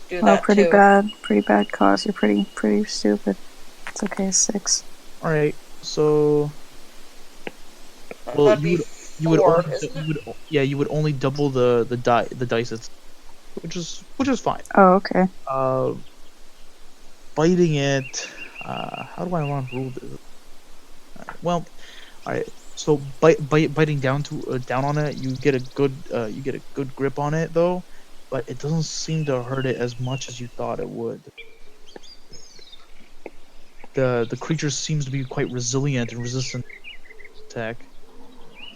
do Oh, that pretty too. bad. Pretty bad cause. You're pretty stupid. It's okay. 6. Alright, so well, That'd be you would four, only, isn't it? you would only double the dice, which is fine. Oh, okay. Biting it. How do I want to rule this? Well, alright. So biting down on it, you get a good grip on it though, but it doesn't seem to hurt it as much as you thought it would. The creature seems to be quite resilient and resistant to attack.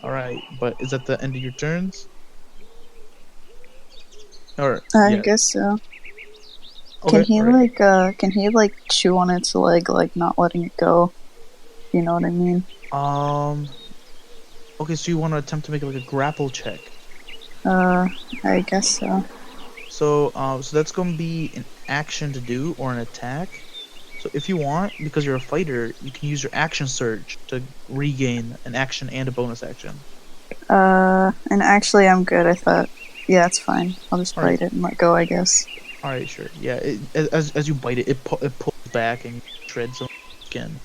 Alright, but is that the end of your turns? Alright. I yeah. guess so. Okay, Can he chew on its leg, like not letting it go? You know what I mean? Okay, so you want to attempt to make like a grapple check. I guess so. So that's going to be an action to do or an attack. So if you want, because you're a fighter, you can use your action surge to regain an action and a bonus action. And actually I'm good. I thought, yeah, it's fine. I'll just Alright. bite it and let go, I guess. All right, sure. Yeah, as you bite it, it pulls back and shreds some skin.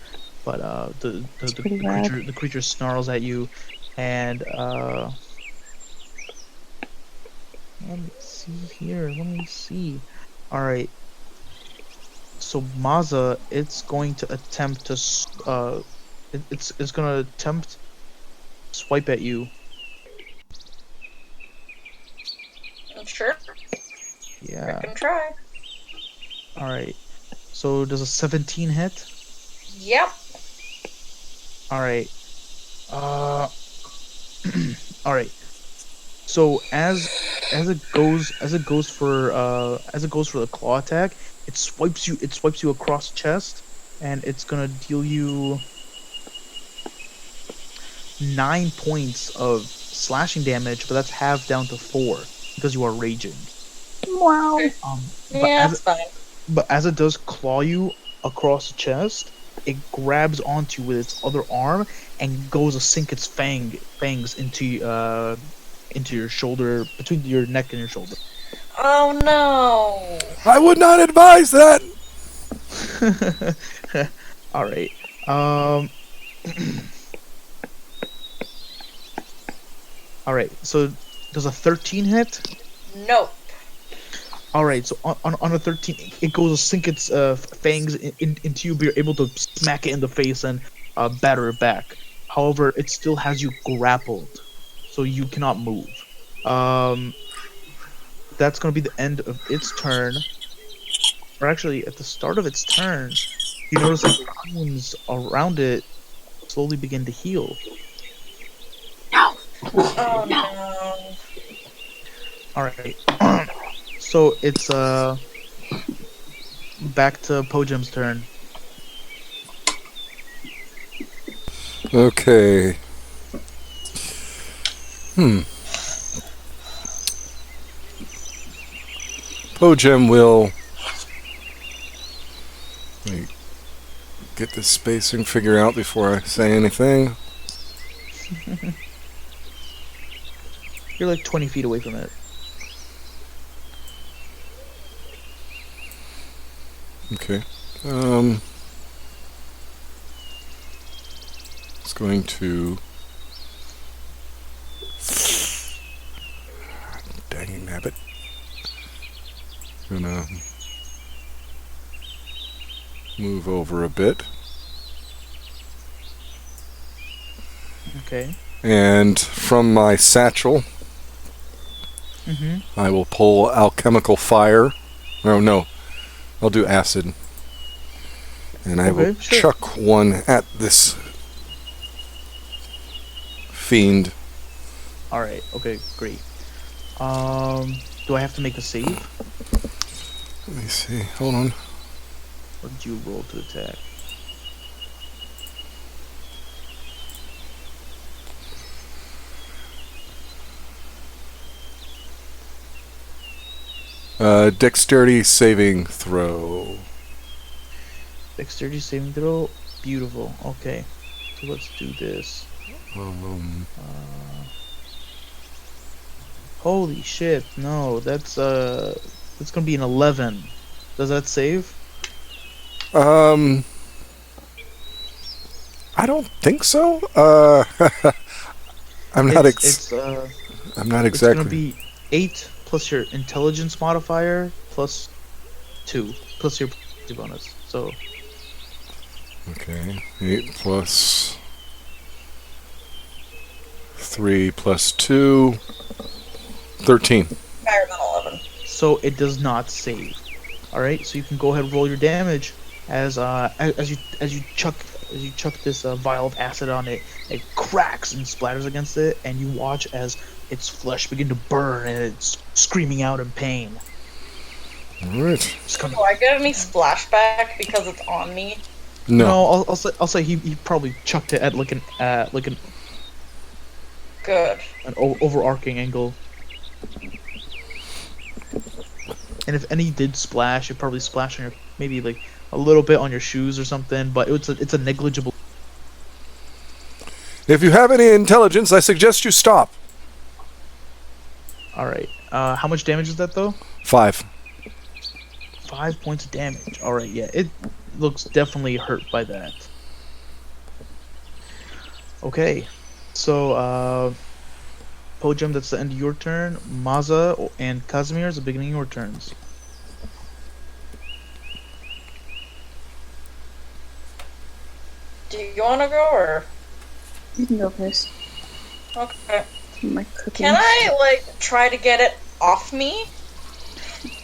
But the pretty rad. creature snarls at you, and let me see here. Let me see. All right. So Maza, it's going to attempt to it's going to attempt swipe at you. Sure, Yeah. I can try. All right. So does a 17 hit? Yep. All right. Uh. All right. So as it goes for the claw attack, it swipes you across the chest, and it's gonna deal you 9 points of slashing damage, but that's halved down to 4 because you are raging. Wow. Um, but Yeah, as it's fine. but as it does claw you across the chest, it grabs onto you with its other arm and goes to sink its fangs into your shoulder, between your neck and your shoulder. Oh no! I would not advise that. All right. Um. All right. So does a 13 hit? Nope. All right. So on a 13, it goes to sink its fangs into you, but you're able to smack it in the face and batter it back. However, it still has you grappled, so you cannot move. That's gonna be the end of its turn. Or actually, at the start of its turn, you notice that the wounds around it slowly begin to heal. Oh no. All right. So it's back to Po-jem's turn. Okay. Po-jem will... Let me get this spacing figure out before I say anything. You're like 20 feet away from it. Okay. It's going to... Dang nabbit. Gonna move over a bit. Okay. And from my satchel, I will pull alchemical fire. Oh no, I'll do acid. And I will sure. chuck one at this fiend. All right. Okay. Great. Do I have to make a save, Let me see. Hold on. or do you roll to attack? Dexterity saving throw. Dexterity saving throw. Beautiful. Okay. So let's do this. Holy shit! No, that's gonna be an 11. Does that save? I don't think so. I'm not. I'm not It's exactly. gonna be 8 plus your intelligence modifier plus 2 plus your bonus. So Okay, 8 plus 3 plus 2, 13. Higher than 11. so it does not save. All right, so you can go ahead and roll your damage as you chuck this vial of acid on it. It cracks and splatters against it, and you watch as its flesh begin to burn and it's screaming out in pain. Alright. Do I get any splashback because it's on me? No. I'll say he probably chucked it at like an Good. overarching angle. And if any did splash, it probably splashed on your, maybe like a little bit on your shoes or something, but it's a negligible. If you have any intelligence, I suggest you stop. All right. How much damage is that though? 5. 5 points of damage. All right. Yeah, it looks definitely hurt by that. Okay. So Po-jem, that's the end of your turn. Maza and Casimir is the beginning of your turns. Do you want to go or? You can go first. Okay. I'm like cooking. Can I like try to get it off me?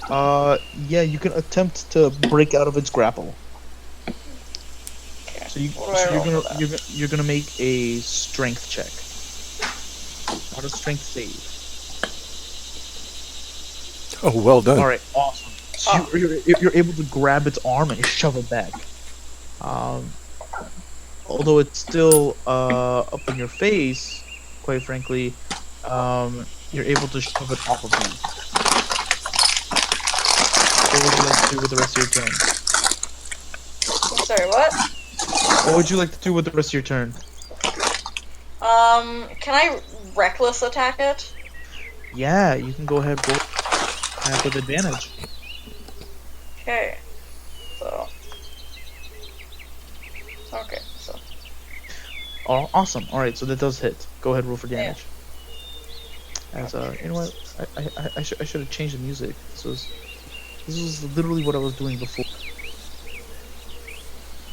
Yeah, you can attempt to break out of its grapple. Okay. So you What do I roll for that? you're gonna make a strength check. Not a strength save. Oh, well done. All right, awesome. So Oh. you're able to grab its arm and shove it back. Although it's still up in your face, quite frankly, you're able to shove it off of you. What would you like to do with the rest of your turn? I'm sorry, what? What would you like to do with the rest of your turn? Can I reckless attack it? Yeah, you can go ahead roll attack with advantage. Okay. So. Okay, so. Oh, awesome. All right, so that does hit. Go ahead, roll for Yeah. damage. As you know what? I should have changed the music. This was literally what I was doing before.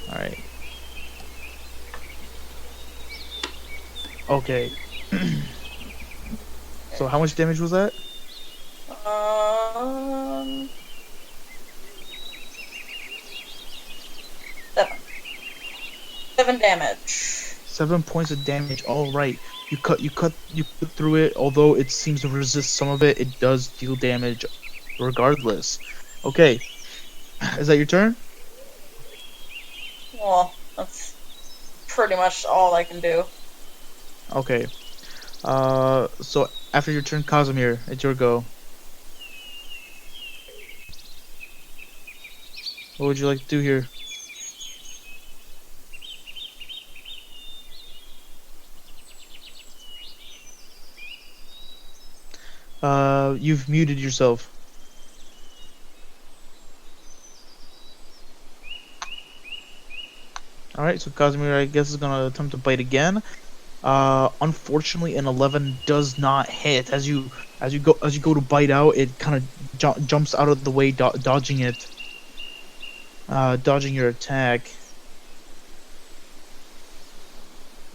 All right. Okay. So how much damage was that? Um. 7. 7 damage. 7 points of damage. All right. You cut through it. Although it seems to resist some of it, it does deal damage, regardless. Okay. Is that your turn? Well, that's pretty much all I can do. Okay. So after your turn, Casimir, it's your go. What would you like to do here? You've muted yourself. Alright, so Casimir, I guess, is gonna attempt to bite again. Unfortunately, an 11 does not hit. As you go to bite out, it kind of jumps out of the way, dodging it. Dodging your attack.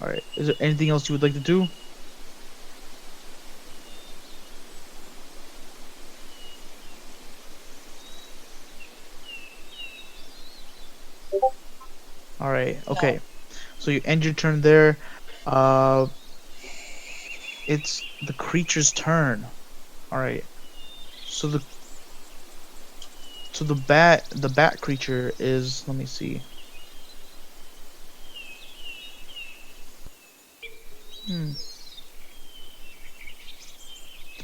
Alright, is there anything else you would like to do? Alright, okay. So you end your turn there. It's the creature's turn. Alright. So the bat creature is, let me see. The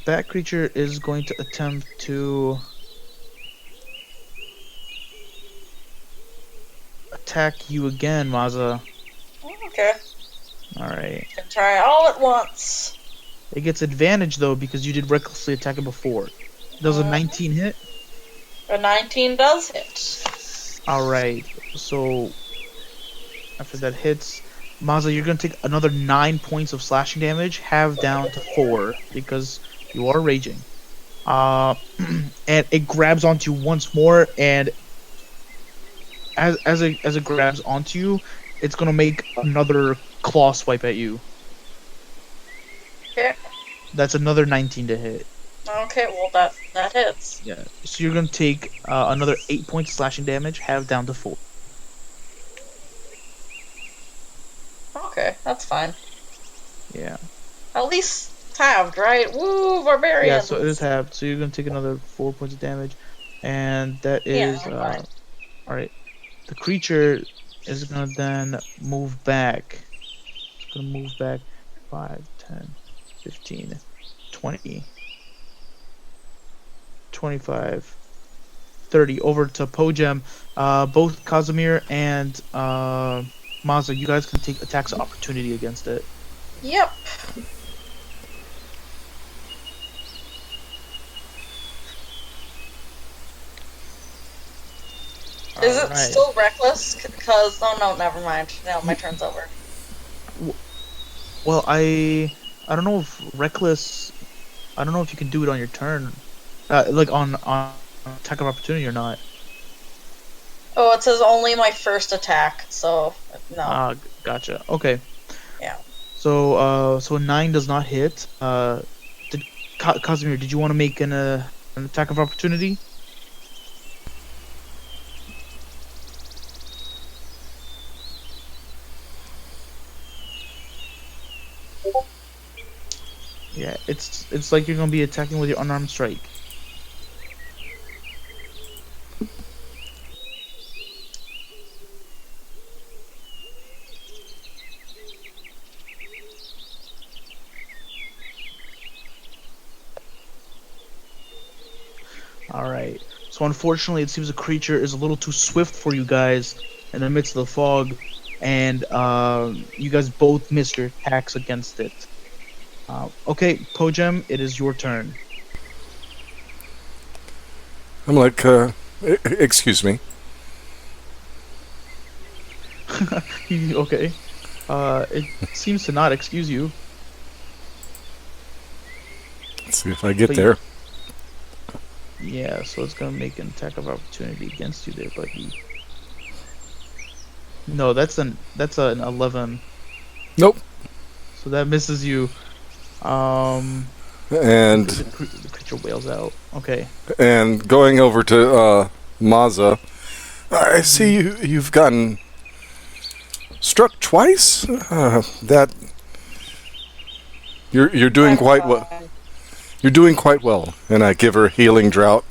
bat creature is going to attempt to attack you again, Maza. Okay. Alright. Can try all at once. It gets advantage though because you did recklessly attack it before. Does a 19 hit? A 19 does hit. Alright. So after that hits, Maza, you're gonna take another 9 points of slashing damage, half down to 4 because you are raging. And it grabs onto you once more, and as it grabs onto you, it's gonna make another claw swipe at you. Okay. That's another 19 to hit. Okay, well that hits. Yeah. So you're gonna take another 8 points of slashing damage, half down to 4. Okay, that's fine. Yeah. At least halved, right? Woo, barbarian. Yeah. So it is halved. So you're gonna take another 4 points of damage, and that is fine. all right. The creature is gonna then move back. It's gonna move back 5, 10, 15, 20, 25, 30 over to Po-jem. Both Casimir and Maza, you guys can take attacks of opportunity against it. Yep. Is it Alright. still reckless? Because oh no, never mind. No, my turn's over. Well, I don't know if reckless. I don't know if you can do it on your turn, like on attack of opportunity or not. Oh, it says only my first attack, so no. Gotcha. Okay. Yeah. So so a 9 does not hit. Casimir, did you want to make an attack of opportunity? Yeah, it's like you're gonna be attacking with your unarmed strike. Alright. So unfortunately it seems the creature is a little too swift for you guys in the midst of the fog, and you guys both missed your attacks against it. Okay, Po-jem, it is your turn. I'm like, excuse me. Okay. It seems to not excuse you. Let's see if I get But there. Yeah, so it's gonna make an attack of opportunity against you there, buddy. No, that's an 11. Nope. So that misses you. And The creature wails out. Okay. and going over to Mazza, I see you've gotten struck twice. That you're doing I'm quite well. fine. You're doing quite well. And I give her healing drought.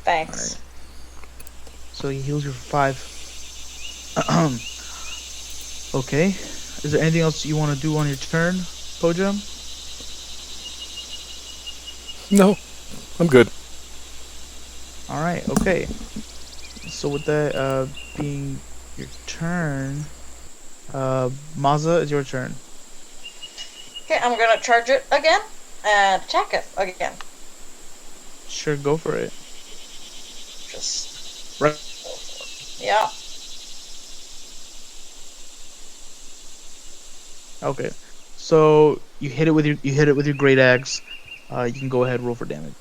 Thanks. So he heals you for 5. Okay. Is there anything else you want to do on your turn, Po-jem? No, I'm good. Alright, okay. So with that being your turn, Mazza, it's your turn. Okay, I'm gonna charge it again and attack it again. Sure, go for it. Just Right. yeah. Okay. So you hit it with your great axe. You can go ahead and roll for damage.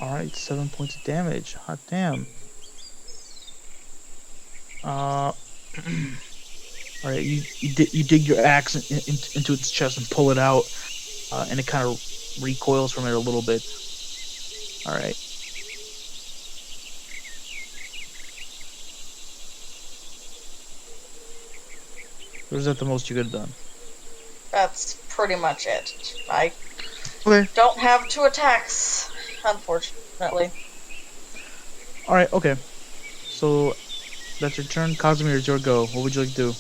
Alright, 7 points of damage. Hot damn. Alright, you dig your axe into its chest and pull it out, and it kind of recoils from it a little bit. Alright. Or is that the most you could have done? That's pretty much it. I Okay. don't have 2 attacks, unfortunately. Alright, okay. So, that's your turn. Casimir, it's your go. What would you like to do?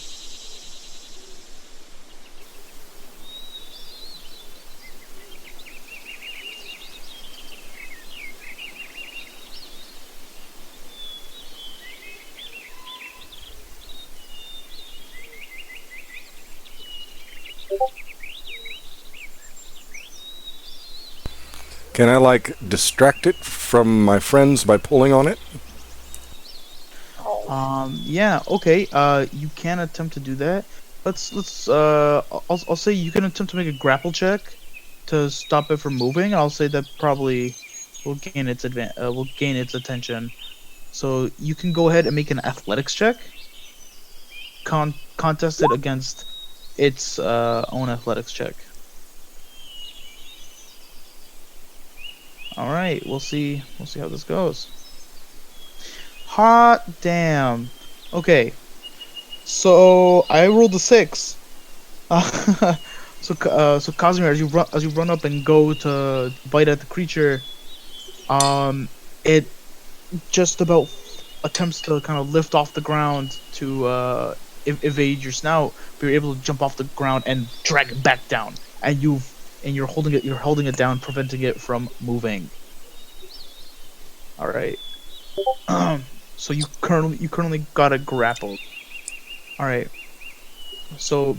Can I like distract it from my friends by pulling on it? Oh. Yeah, okay. You can attempt to do that. I'll say you can attempt to make a grapple check to stop it from moving. I'll say that probably will gain its attention. So you can go ahead and make an athletics check. Contest it against its own athletics check. All right, we'll see how this goes. Hot damn. Okay. So I rolled a 6. So Casimir, as you run up and go to bite at the creature, it just about attempts to kind of lift off the ground to evade your snout, but you're able to jump off the ground and drag it back down, and you're holding it down, preventing it from moving. All right. So you currently got it grappled. All right. So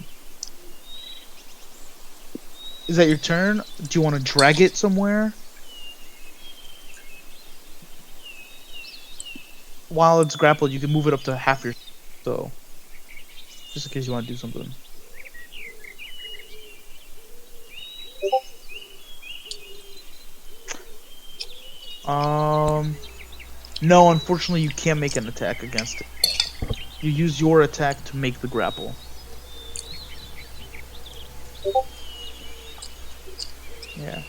is that your turn? Do you want to drag it somewhere? While it's grappled, you can move it up to half your. So, just in case you want to do something. No, unfortunately, you can't make an attack against it. You use your attack to make the grapple. Yeah.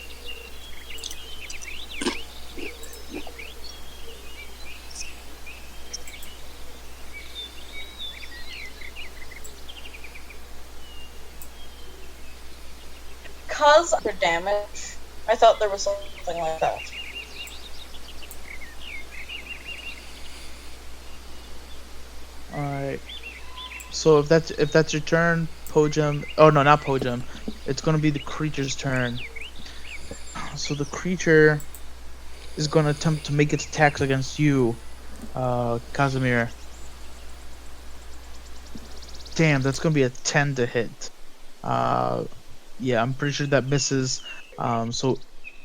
cause other damage? I thought there was something like that. Alright. So if that's your turn, Po-jem. Oh no, not Po-jem. It's gonna be the creature's turn. So the creature is gonna attempt to make its attacks against you, Casimir. Damn, that's gonna be a 10 to hit. Yeah, I'm pretty sure that misses. So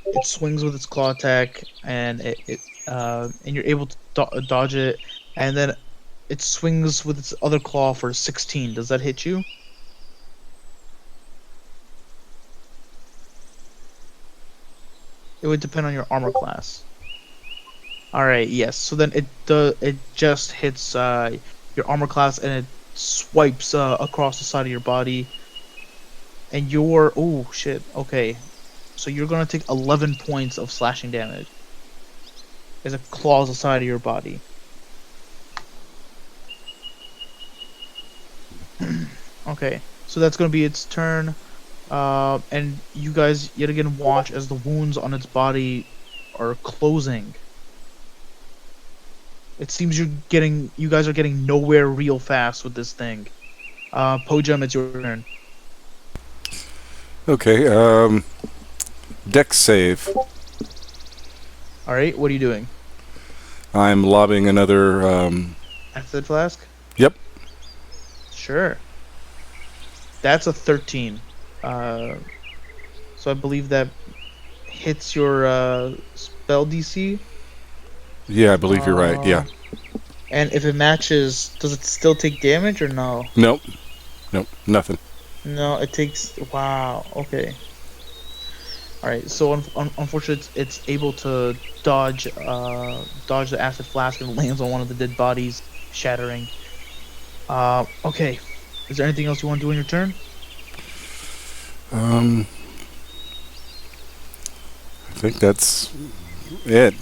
it swings with its claw attack, and and you're able to dodge it, and then it swings with its other claw for 16. Does that hit you? It would depend on your armor class. All right, yes. So then it just hits your armor class, and it swipes across the side of your body. And you're oh shit. Okay, so you're gonna take 11 points of slashing damage as it claws the side of your body. Okay, so that's gonna be its turn. And you guys yet again watch as the wounds on its body are closing. It seems you guys are getting nowhere real fast with this thing. Po-jem, it's your turn. Okay, Dex save. Alright, what are you doing? I'm lobbing another, Acid flask? Yep. Sure. That's a 13. So I believe that hits your spell DC. Yeah, I believe you're right, yeah. And if it matches, does it still take damage or no? Nope, nothing. No, it takes. Wow. Okay. All right. So unfortunately, it's able to dodge the acid flask and lands on one of the dead bodies, shattering. Okay. Is there anything else you want to do on your turn? I think that's it.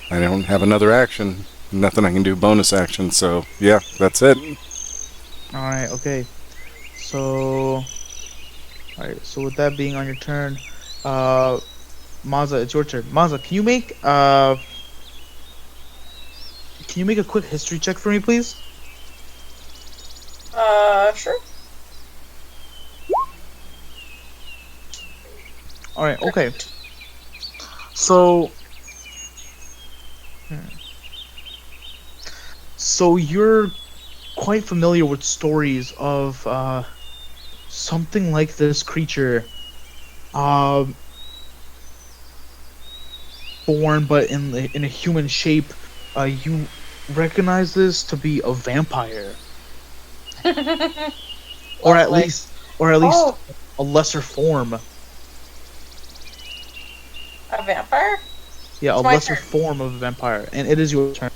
I don't have another action. Nothing I can do bonus action. So yeah, that's it. All right. Okay. So. Alright, so with that being on your turn, Maza, it's your turn. Maza, can you make a quick history check for me, please? Sure. Alright, okay. So... So you're quite familiar with stories of, something like this creature, born but in a human shape. You recognize this to be a vampire, or at least Oh. a lesser form. A vampire? Yeah, It's a my lesser turn. form of a vampire, and it is your turn.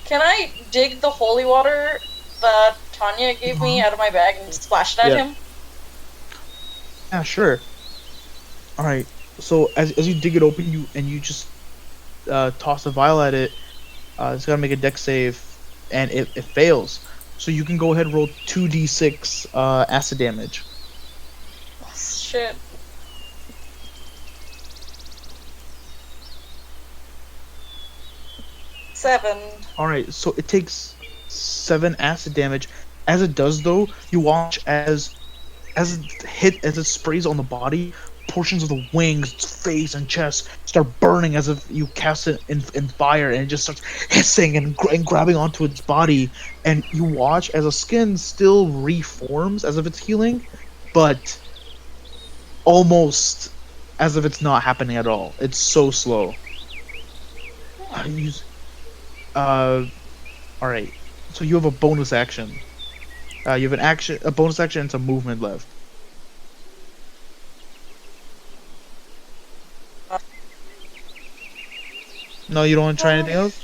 Can I dig the holy water that Tanya gave me out of my bag and splash it at Yeah. him? Yeah, sure. All right. So as you dig it open, you just toss a vial at it. It's gotta make a dex save, and it fails. So you can go ahead and roll 2d6 acid damage. Shit. Seven. All right. So it takes 7 acid damage. As it does, though, you watch as it sprays on the body, portions of the wings, its face, and chest start burning as if you cast it in fire, and it just starts hissing and grabbing onto its body. And you watch as the skin still reforms as if it's healing, but almost as if it's not happening at all. It's so slow. All right. So you have a bonus action. You have a bonus action, and some movement left. No, you don't want to try anything else?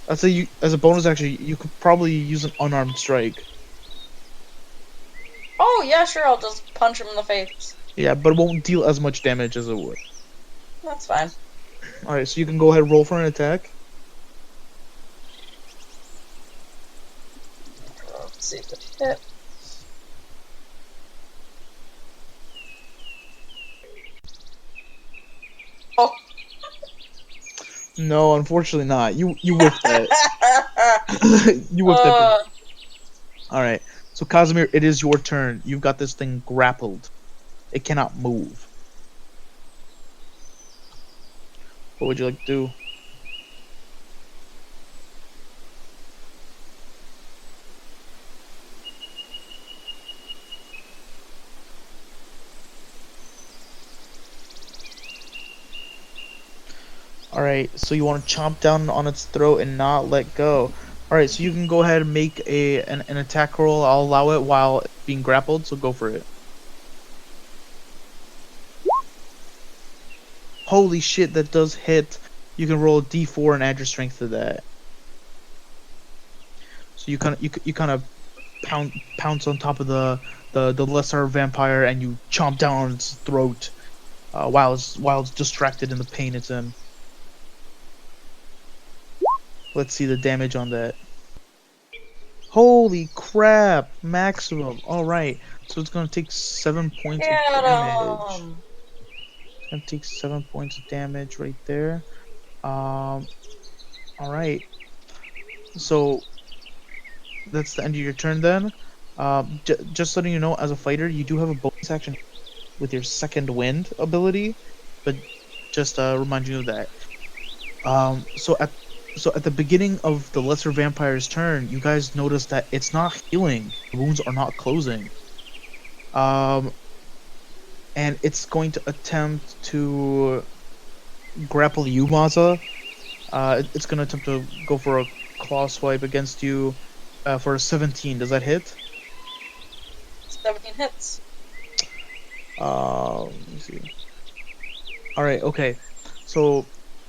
I'd say you, as a bonus action, you could probably use an unarmed strike. Oh, yeah, sure, I'll just punch him in the face. Yeah, but it won't deal as much damage as it would. That's fine. Alright, so you can go ahead and roll for an attack. Let's see if it hits. No, unfortunately not. You whiffed that. You whiffed that. All right. So Casimir, it is your turn. You've got this thing grappled. It cannot move. What would you like to do? Alright, so you want to chomp down on its throat and not let go. Alright, so you can go ahead and make an attack roll. I'll allow it while being grappled, so go for it. Holy shit, that does hit. You can roll a d4 and add your strength to that. So you kind of pounce on top of the lesser vampire and you chomp down on its throat while it's distracted in the pain it's in. Let's see the damage on that. Holy crap! Maximum. Alright. So it's gonna take 7 points of damage. It's gonna take 7 points of damage right there. Alright. So that's the end of your turn then. Just letting you know, as a fighter, you do have a bonus action with your second wind ability, but just remind you of that. So at the beginning of the lesser vampire's turn, you guys notice that it's not healing. The wounds are not closing. And it's going to attempt to grapple you, Maza. It's going to attempt to go for a claw swipe against you for a 17. Does that hit? 17 hits. Let me see. Alright, okay. So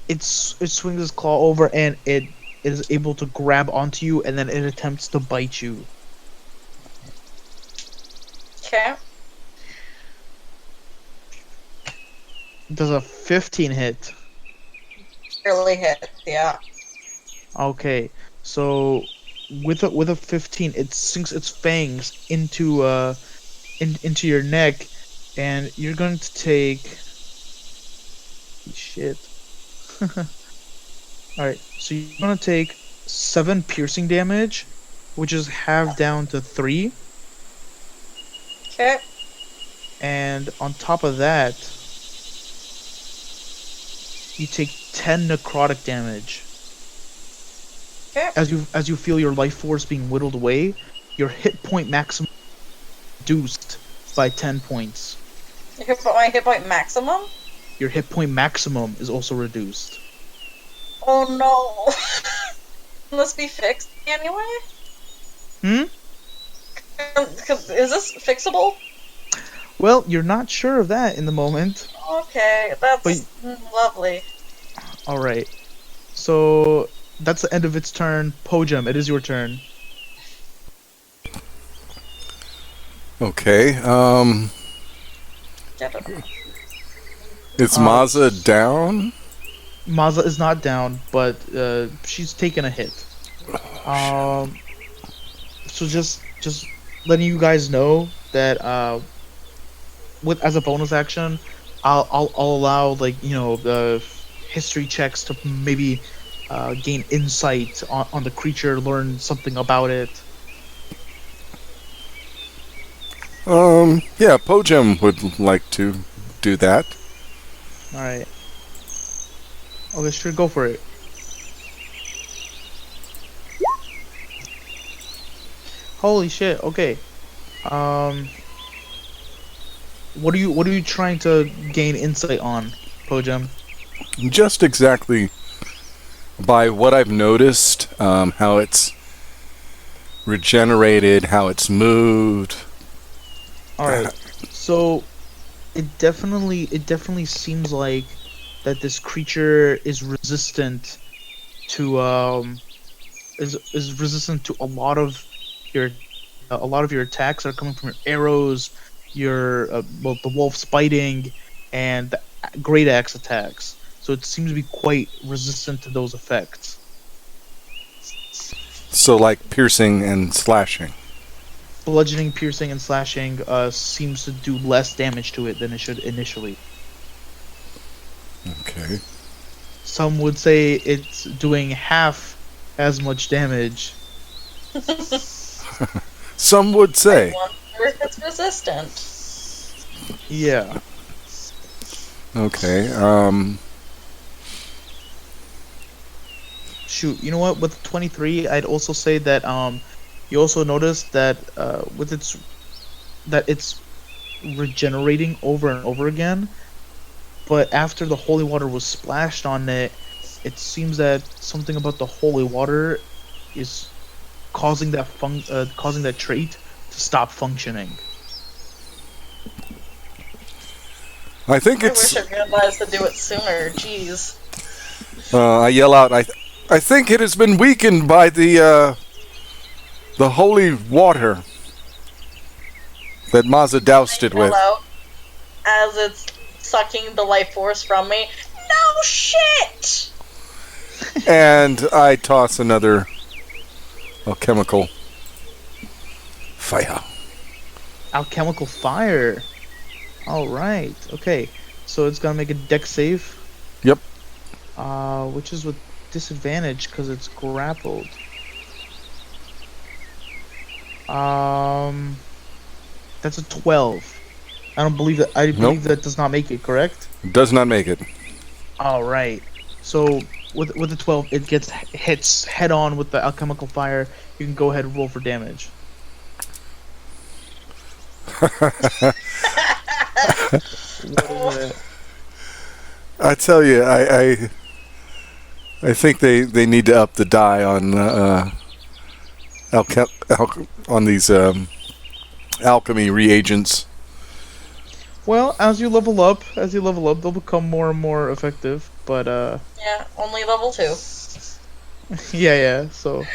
it swings its claw over and it is able to grab onto you and then it attempts to bite you. Okay. Does a 15 hit? Barely hit, yeah. Okay, so with a 15, it sinks its fangs into into your neck, and you're going to take. Shit. Alright, so you're gonna take 7 piercing damage, which is halved down to 3. Okay. And on top of that, you take 10 necrotic damage. Okay. As you feel your life force being whittled away, your hit point maximum reduced by 10 points. My hit point maximum? Your hit point maximum is also reduced. Oh no. Must be fixed anyway? Is this fixable? Well, you're not sure of that in the moment. Okay, that's lovely. Alright. So that's the end of its turn. Po-jem, it is your turn. Okay, Get it. is Maza down? Maza is not down, but she's taken a hit. So just letting you guys know that as a bonus action, I'll allow, like, you know, the history checks to maybe gain insight on the creature, learn something about it. Yeah, Po-jem would like to do that. Alright. Okay, sure, go for it. Holy shit, okay. What are you trying to gain insight on, Po-jem? Just exactly by what I've noticed, how it's regenerated, how it's moved. Alright, so it definitely seems like that this creature is resistant to is resistant to a lot of your attacks that are coming from your arrows, your the wolf's biting, and the great axe attacks. So it seems to be quite resistant to those effects. So like piercing and slashing. Bludgeoning, piercing, and slashing seems to do less damage to it than it should initially. Okay. some would say it's doing half as much damage. Some would say. I wonder if it's resistant. Yeah. Okay. Shoot, you know what? With 23, I'd also say that you also notice that with it's regenerating over and over again. But after the holy water was splashed on it, it seems that something about the holy water is causing that trait to stop functioning. I think I it's. wish I realized to do it sooner. Jeez. I yell out. I think it has been weakened by the holy water that Mazza doused it with. Hello. As it's sucking the life force from me. No shit! And I toss another alchemical fire. Alchemical fire. All right. Okay. So it's gonna make a dex save. Yep. Which is with disadvantage because it's grappled. That's a 12. I don't believe that. I believe that does not make it. Correct. Does not make it. All right. So with the 12, it hits head on with the alchemical fire. You can go ahead and roll for damage. What is it? I tell you, I think they need to up the die on on these alchemy reagents. Well, as you level up, they'll become more and more effective. But Yeah, only level 2. yeah. So,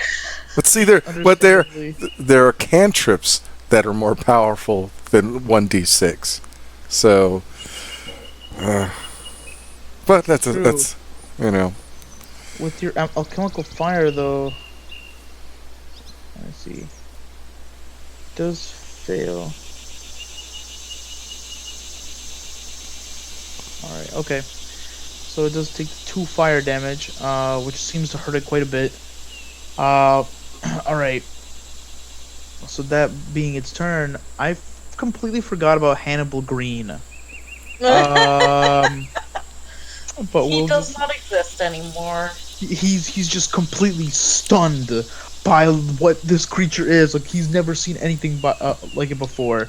But see, there are cantrips that are more powerful than 1d6. So, but that's True. you know. With your alchemical fire, though, let's see, does fail. All right. Okay. So it does take 2 fire damage, which seems to hurt it quite a bit. All right. So that being its turn, I completely forgot about Hannibal Green. But He does not exist anymore. he's just completely stunned by what this creature is. Like he's never seen anything like it before.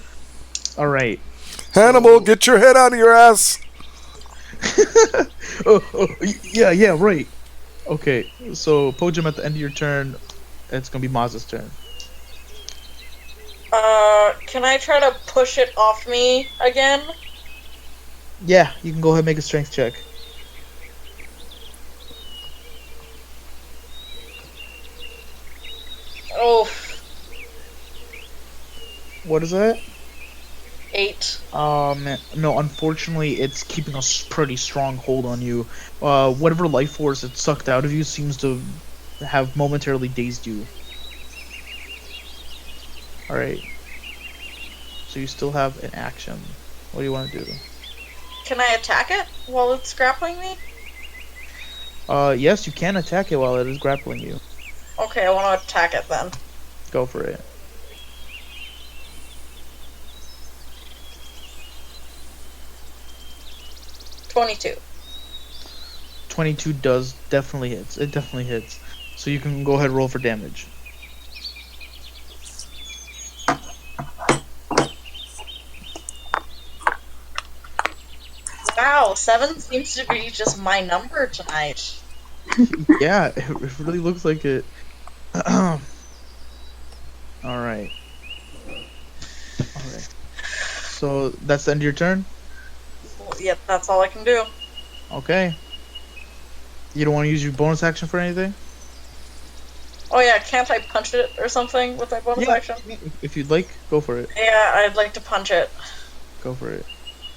All right. Hannibal, get your head out of your ass! Yeah, right. Okay, so Po-jem, at the end of your turn, it's gonna be Maz's turn. Can I try to push it off me again? Yeah, you can go ahead and make a strength check. Oh, What is that? 8. No, unfortunately, it's keeping a pretty strong hold on you. Whatever life force it sucked out of you seems to have momentarily dazed you. Alright. So you still have an action. What do you want to do? Can I attack it while it's grappling me? Yes, you can attack it while it is grappling you. Okay, I want to attack it then. Go for it. $22. 22 definitely hits. It definitely hits. So you can go ahead and roll for damage. Wow, 7 seems to be just my number tonight. Yeah, it really looks like it. Alright. Alright. So that's the end of your turn? Yep, that's all I can do. Okay. You don't want to use your bonus action for anything? Oh yeah, can't I punch it or something with my bonus action? If you'd like, go for it. Yeah, I'd like to punch it. Go for it.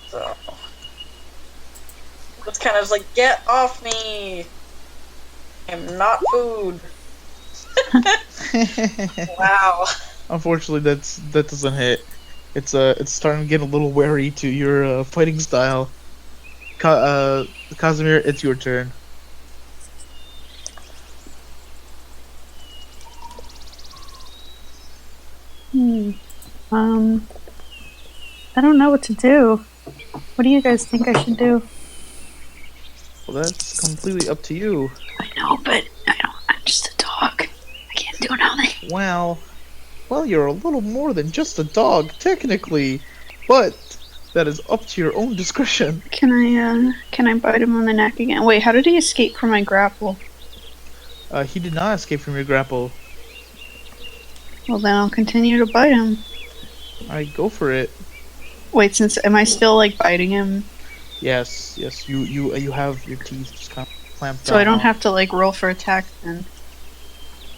So it's kind of like, get off me! I'm not food. Wow. Unfortunately, that doesn't hit. It's starting to get a little wary to your fighting style. Casimir, it's your turn. I don't know what to do. What do you guys think I should do? Well, that's completely up to you. I know, but I'm just a dog. I can't do nothing. Well, you're a little more than just a dog, technically, but that is up to your own discretion. Can I bite him on the neck again? Wait, how did he escape from my grapple? He did not escape from your grapple. Well, then I'll continue to bite him. Alright, go for it. Wait, am I still like biting him? Yes, you have your teeth just kind of clamped down. So I don't have to like roll for attack then.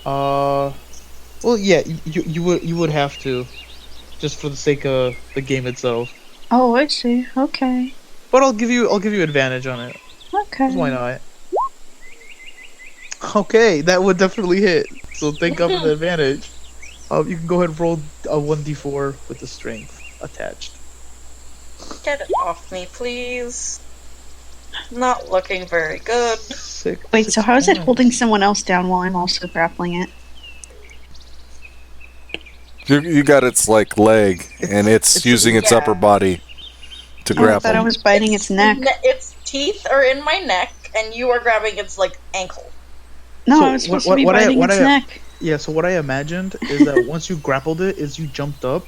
Well, yeah, you would have to, just for the sake of the game itself. Oh, I see. Okay. But I'll give you advantage on it. Okay. 'Cause why not? Okay, that would definitely hit. So think of the advantage. You can go ahead and roll a 1d4 with the strength attached. Get it off me, please. Not looking very good. Wait, so how is it holding someone else down while I'm also grappling it? You got its like leg, and it's using its upper body to Oh, I grapple. thought I was biting its neck. Its teeth are in my neck, and you are grabbing its like ankle. No, So I was supposed what- to be what I- biting what its I- neck. Yeah, so what I imagined is that once you grappled it, is you jumped up,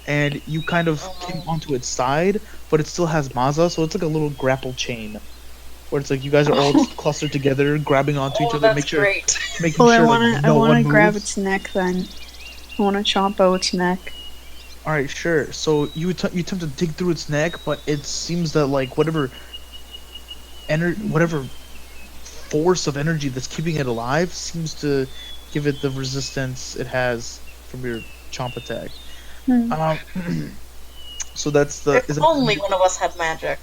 and you kind of came onto its side, but it still has Maza, so it's like a little grapple chain, where it's like you guys are all clustered together, grabbing onto each other, That's make sure, great. making Well, sure I no wanna one grab moves. its neck then. I wanna chompo its neck. All right, sure. So you attempt to dig through its neck, but it seems that like whatever force of energy that's keeping it alive seems to give it the resistance it has from your chomp attack. So that's the. If only one of us had magic.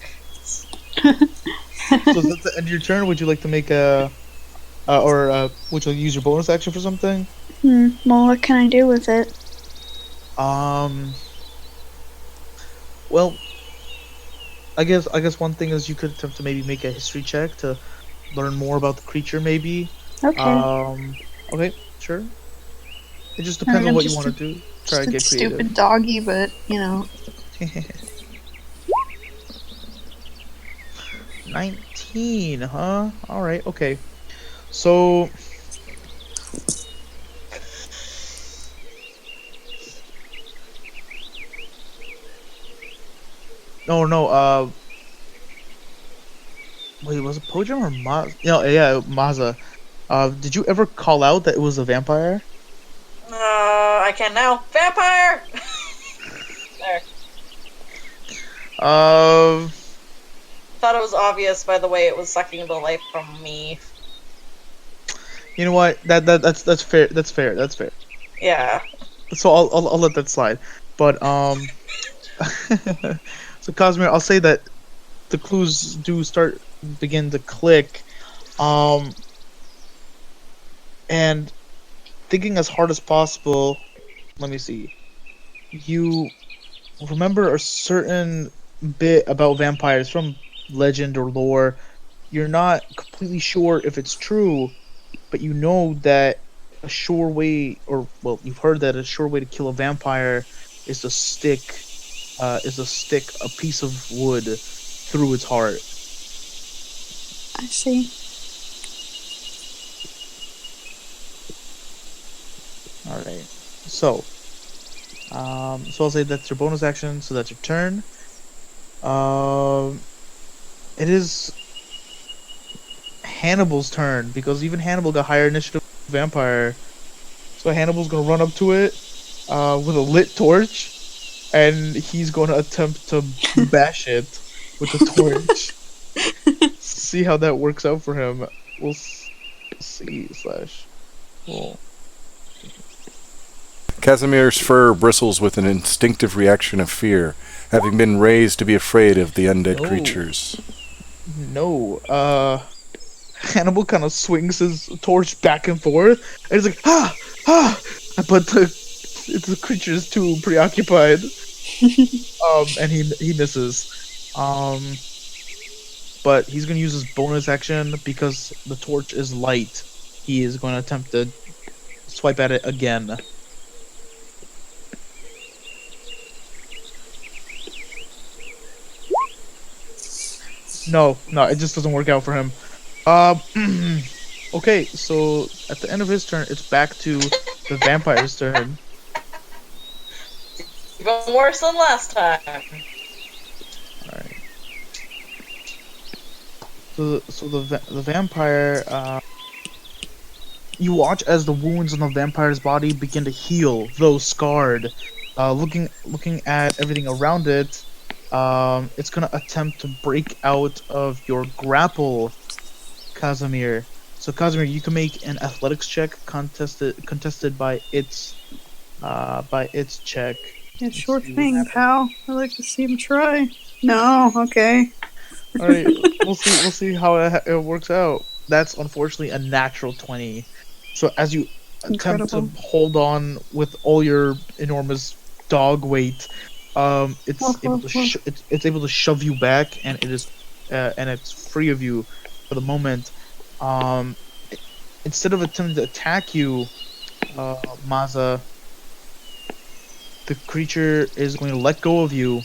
So is that the end of your turn? Would you like to make a, would you use your bonus action for something? Well, what can I do with it? Well, I guess one thing is you could attempt to maybe make a history check to learn more about the creature, maybe. Okay. Okay, sure. It just depends I'm on what you just want to do. Try to Just a get creative. stupid doggy, but, you know. 19, huh? Alright, okay. So... No, wait, was it Po-jem or Maz? No, yeah, Maza. Did you ever call out that it was a vampire? I can now. Vampire! There. Thought it was obvious by the way it was sucking the life from me. You know what? That's fair. That's fair. Yeah. So I'll let that slide. But so Cosmere, I'll say that the clues do begin to click. And thinking as hard as possible, let me see. You remember a certain bit about vampires from legend or lore. You're not completely sure if it's true, but you know that a sure way, or well, you've heard that a sure way to kill a vampire is to stick a piece of wood through its heart. I see. All right. So I'll say that's your bonus action. So that's your turn. It is Hannibal's turn because even Hannibal got higher initiative than vampire. So Hannibal's gonna run up to it with a lit torch, and he's gonna attempt to bash it with the torch. See how that works out for him. We'll see / roll. Casimir's fur bristles with an instinctive reaction of fear, having been raised to be afraid of the undead No. creatures. No, Hannibal kind of swings his torch back and forth, and he's like, but the creature is too preoccupied. And he misses. But he's gonna use his bonus action because the torch is light. He is going to attempt to swipe at it again. No, it just doesn't work out for him. Um, okay, so at the end of his turn, it's back to the vampire's turn. Even worse than last time. Alright. So the vampire, you watch as the wounds on the vampire's body begin to heal, though scarred. Looking at everything around it, it's gonna attempt to break out of your grapple, Casimir. So Casimir, you can make an athletics check contested by its check. Yeah, sure see what thing, happens. pal. I'd like to see him try. No, okay. All right, we'll see how it works out. That's unfortunately a natural 20. So as you attempt to Incredible. hold on with all your enormous dog weight, it's able to it's able to shove you back, and it's free of you for the moment. Instead of attempting to attack you, Maza, the creature is going to let go of you,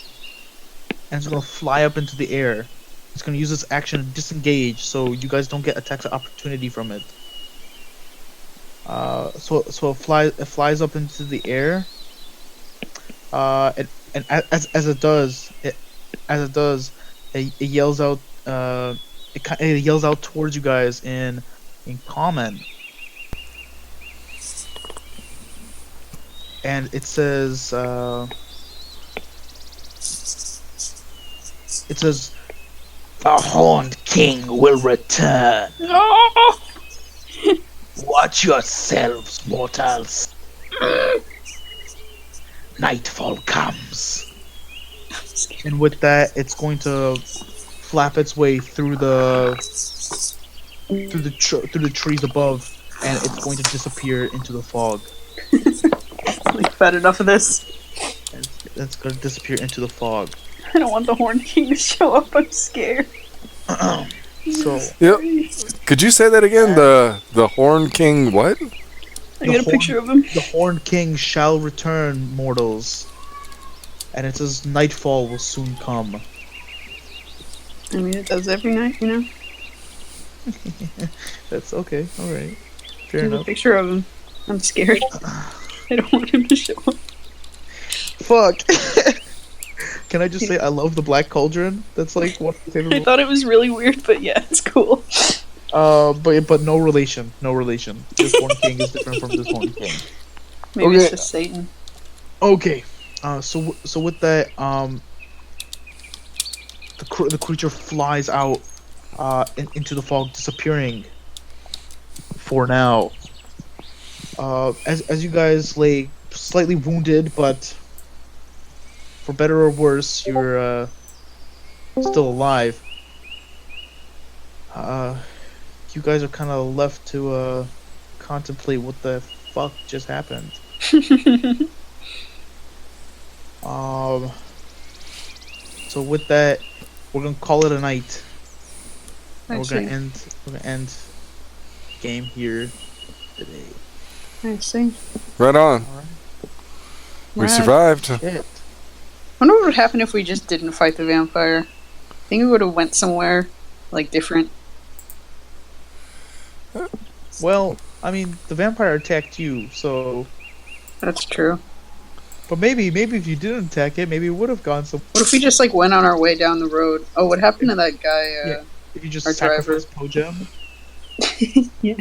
and it's going to fly up into the air. It's going to use its action to disengage, so you guys don't get attacks of opportunity from it. So it flies up into the air. And as it does, it yells out. It yells out towards you guys in common. And it says, "The Horned King will return. No! Watch yourselves, mortals. Nightfall comes." And with that, it's going to flap its way through the trees above, and it's going to disappear into the fog. Like, fed enough of this. It's going to disappear into the fog. I don't want the Horned King to show up. I'm scared. So Yep. Could you say that again? The Horn King what? I get a picture of him. the Horned King shall return, mortals. And it says nightfall will soon come. I mean, it does every night, you know? That's okay. All right. Fair There's a enough. picture of him. I'm scared. I don't want him to show up. Fuck. Can I just say I love the Black Cauldron? That's like one of my favorite. I thought it was really weird, but yeah, it's cool. But no relation. No relation. This Horned King is different from this Horned King. Maybe Okay. it's just Satan. Okay. So with that, the creature flies out, into the fog, disappearing. For now. As you guys lay slightly wounded, but for better or worse, you're still alive. You guys are kind of left to contemplate what the fuck just happened. So with that, we're gonna call it a night. And I we're gonna see. end game here today. I see. Right on. We Right. survived. Shit. I wonder what would happen if we just didn't fight the vampire. I think we would have went somewhere, like, different. Well, I mean, the vampire attacked you, so. That's true. But maybe if you didn't attack it, maybe it would have gone some. What if we just, like, went on our way down the road? Oh, what happened to that guy? Yeah. If you just Our driver. sacrificed Po-jem. Yeah.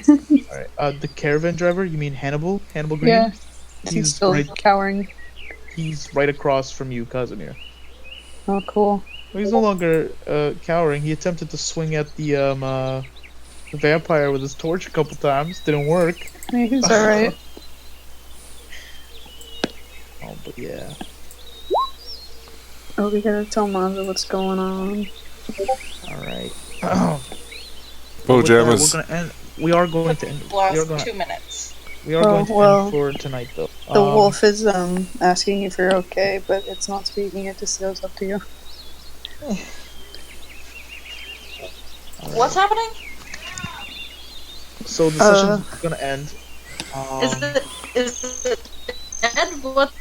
Alright. The caravan driver, you mean Hannibal? Hannibal Green? Yeah. He's He's still right. cowering. He's right across from you, Casimir. Oh, cool. Well, he's no longer cowering. He attempted to swing at the vampire with his torch a couple times. Didn't work. Yeah, he's alright. Oh, but yeah. Oh, we gotta tell Maza what's going on. All right. Po-jem We're is. gonna end. We are going to end. Last 2 minutes. We are Oh, going to well. end for tonight, though. The wolf is asking if you're okay, but it's not speaking. It just goes up to you. What's happening? So the session's gonna end. Is it dead? What?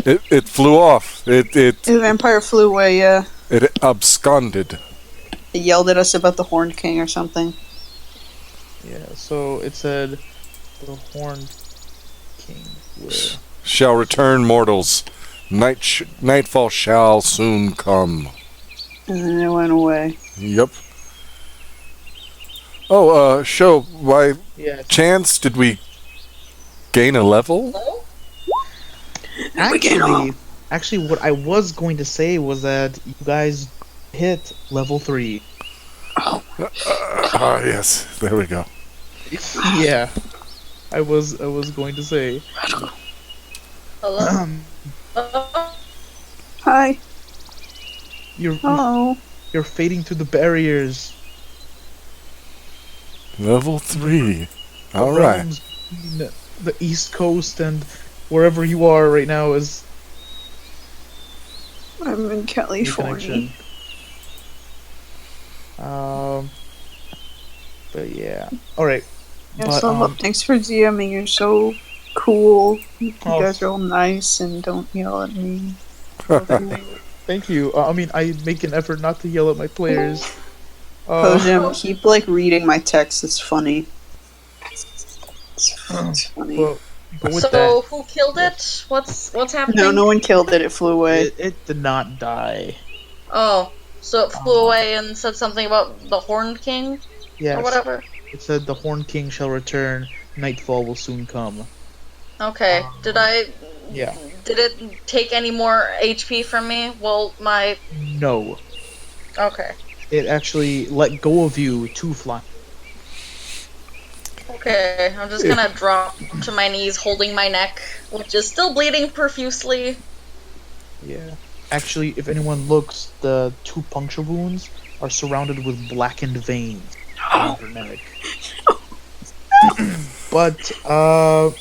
It flew off. It The vampire flew away. Yeah. It absconded. It yelled at us about the Horned King or something. Yeah, so it said the Horned King will. Shall return, mortals. Nightfall shall soon come. And then it went away. Yep. Oh, show, by Yeah. chance, did we gain a level? Hello? Actually, what I was going to say was that you guys hit level 3. Yes, there we go. Yeah, I was going to say. Hello? Hi. You're Oh. you're fading through the barriers. Level 3. The All right. realms between the East Coast and wherever you are right now is I'm in your California. connection. But yeah. All right. Yeah, But, so look, thanks for DMing. You're so cool. You Oh. guys are all nice and don't yell at me. Thank you. I mean, I make an effort not to yell at my players. Po-jem, keep reading my text. It's funny. It's funny. Well, but with So who killed it? What's happening? No one killed it. It flew that, away. it did not die. Oh, so it flew away and said something about the Horned King Yes. or whatever. It said the Horned King shall return. Nightfall will soon come. Okay. Yeah. Did it take any more HP from me? Well, my No. okay. It actually let go of you to fly. Okay, I'm just gonna drop to my knees, holding my neck, which is still bleeding profusely. Yeah. Actually, if anyone looks, the 2 puncture wounds are surrounded with blackened veins on her neck. But, on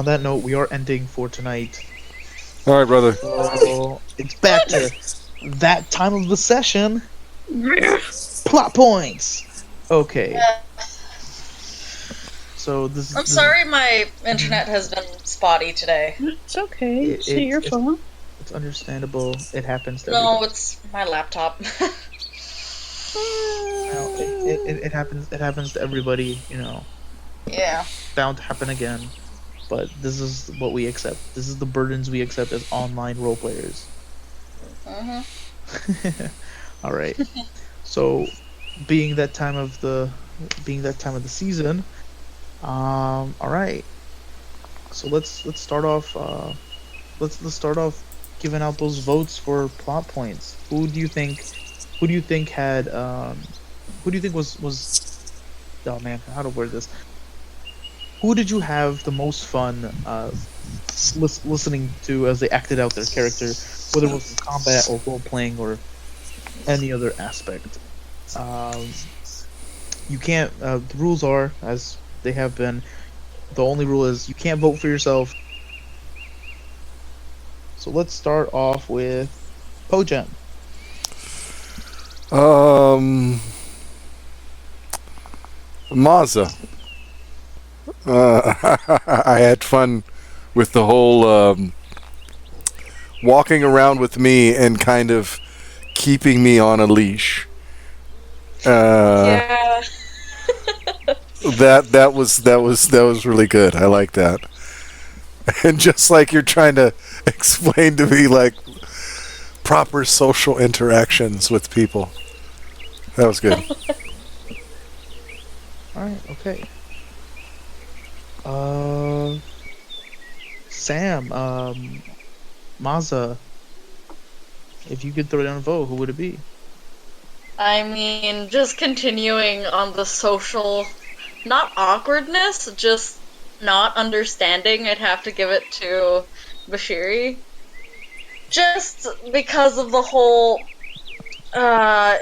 that note, we are ending for tonight. All right, brother. So, it's back to that time of the session. Plot points! Okay. So, this is... I'm sorry my internet has been spotty today. It's okay. It- It's your it's- fault. It's understandable. It happens to No, everybody. it's my laptop. It happens. It happens to everybody. Yeah. Bound to happen again. But this is what we accept. This is the burdens we accept as online role players. All right. So, being that time of the season, all right. So let's start off. Let's start off giving out those votes for plot points. Who do you think had? Who do you think was? Oh man, how to word this? Who did you have the most fun listening to as they acted out their character, whether it was in combat or role playing or any other aspect? You can't. The rules are as they have been. The only rule is you can't vote for yourself. So let's start off with Po-jem. Mazza. I had fun with the whole walking around with me and kind of keeping me on a leash. Yeah. That was really good. I like that. And just like you're trying to explain to me proper social interactions with people. That was good. Alright, okay. Sam, Mazza, if you could throw down a vote, who would it be? I mean, just continuing on the social, not awkwardness, just not understanding, I'd have to give it to Bashiri. Just because of the whole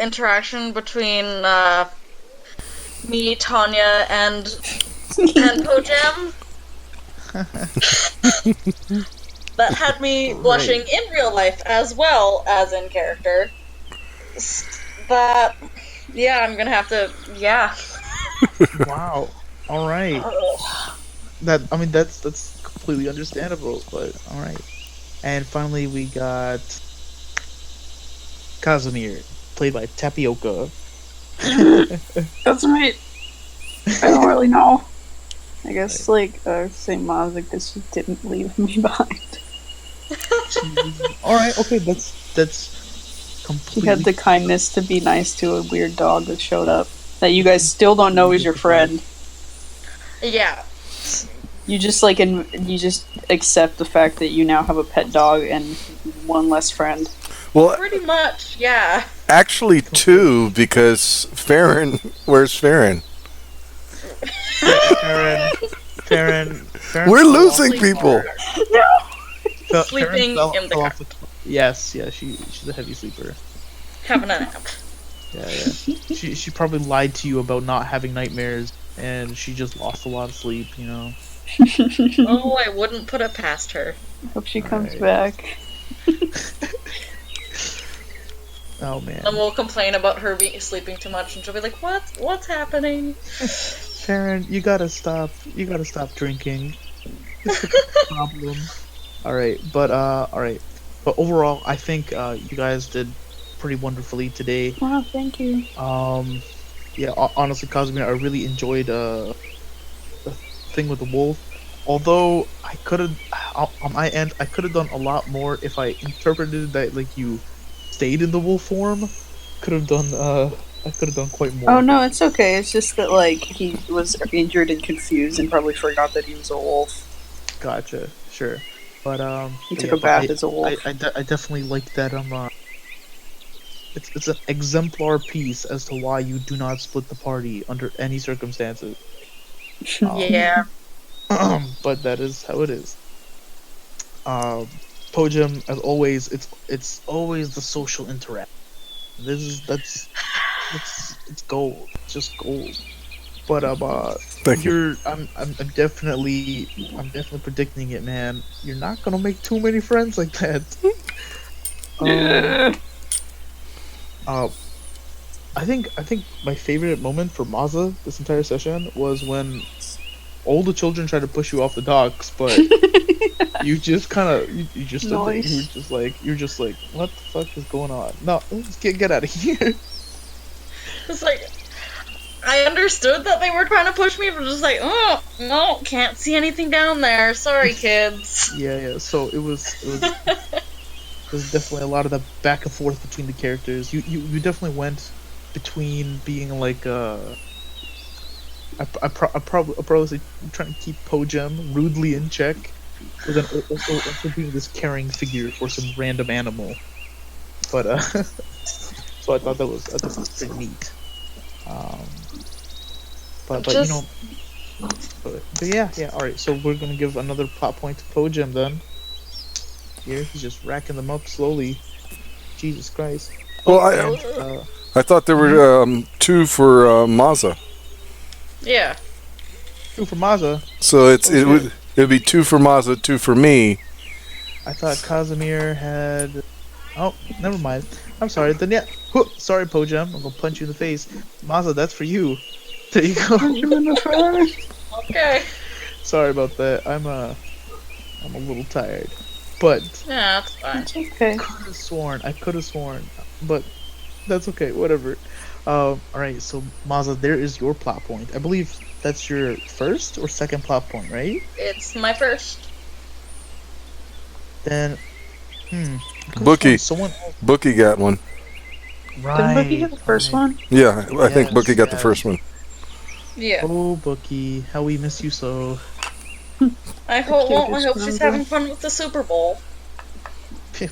interaction between me, Tanya, and Po-jem. That had me blushing in real life as well as in character. But yeah, I'm gonna have to. Yeah. Wow. Alright. That's completely understandable, but alright. And finally we got Casimir, played by Tapioca. That's right. I don't really know. I guess, like, St. Mazik just didn't leave me behind. Alright, okay, that's He completely... had the kindness to be nice to a weird dog that showed up. That you guys still don't know is your friend. Yeah. You just, like, you just accept the fact that you now have a pet dog and one less friend. Well, Pretty much, yeah. actually 2, because Farron, where's Farron? Farron We're fell losing Sleep people. Farron Sleeping fell in the off car. Yes, she's a heavy sleeper. Having a nap. Yeah. She probably lied to you about not having nightmares, and she just lost a lot of sleep, you know? Oh, I wouldn't put it past her. Hope she comes Alright. back. Oh, man. And we'll complain about her sleeping too much, and she'll be like, What's happening? Farron, you gotta stop drinking. It's a problem. Alright, but overall, I think you guys did pretty wonderfully today. Wow, thank you. Yeah, honestly, Casimir, I really enjoyed the thing with the wolf. Although I could have, on my end, I could have done a lot more if I interpreted that like you stayed in the wolf form. I could have done quite more. Oh no, it's okay. It's just that like he was injured and confused and probably forgot that he was a wolf. Gotcha, sure. But He but took yeah, a bath but as a wolf. I definitely like that. It's an exemplar piece as to why you do not split the party under any circumstances. Yeah. But that is how it is. Po-jem, as always, it's always the social interaction. It's gold. It's just gold. But Thank you. I'm definitely predicting it, man. You're not gonna make too many friends like that. Yeah. I think my favorite moment for Maza this entire session was when all the children tried to push you off the docks, but you just kind of you just stood there. Nice. You're just like, what the fuck is going on? No, let's get out of here. It's like, I understood that they were trying to push me, but just like, oh, no, can't see anything down there. Sorry, kids. Yeah. So it was definitely a lot of the back and forth between the characters. You definitely went between being like I probably trying to keep Po-jem rudely in check, but then also being this caring figure for some random animal. But so I thought that was pretty neat. But you know, but yeah. All right, so we're gonna give another plot point to Po-jem then. Here he's just racking them up slowly. Jesus Christ. Well, I thought there were 2 for Maza. Yeah. 2 for Maza. So it would be 2 for Maza, 2 for me. I thought Casimir had. Oh, never mind. I'm sorry. Then yeah. Sorry, Po-jem. I'm gonna punch you in the face. Maza, that's for you. There you go. Okay. Sorry about that. I'm a little tired, but Yeah, that's fine. It's okay. I could have sworn, but that's okay. Whatever. All right. So Maza, there is your plot point. I believe that's your first or second plot point, right? It's my first. Then, Bookie. Someone else. Bookie got one. Right. Didn't Bookie get the first one? Yeah, I think Yes, Bookie got the yes. first one. Yeah. Oh, Bookie, how we miss you so. I hope cutest she's number. having fun with the Super Bowl.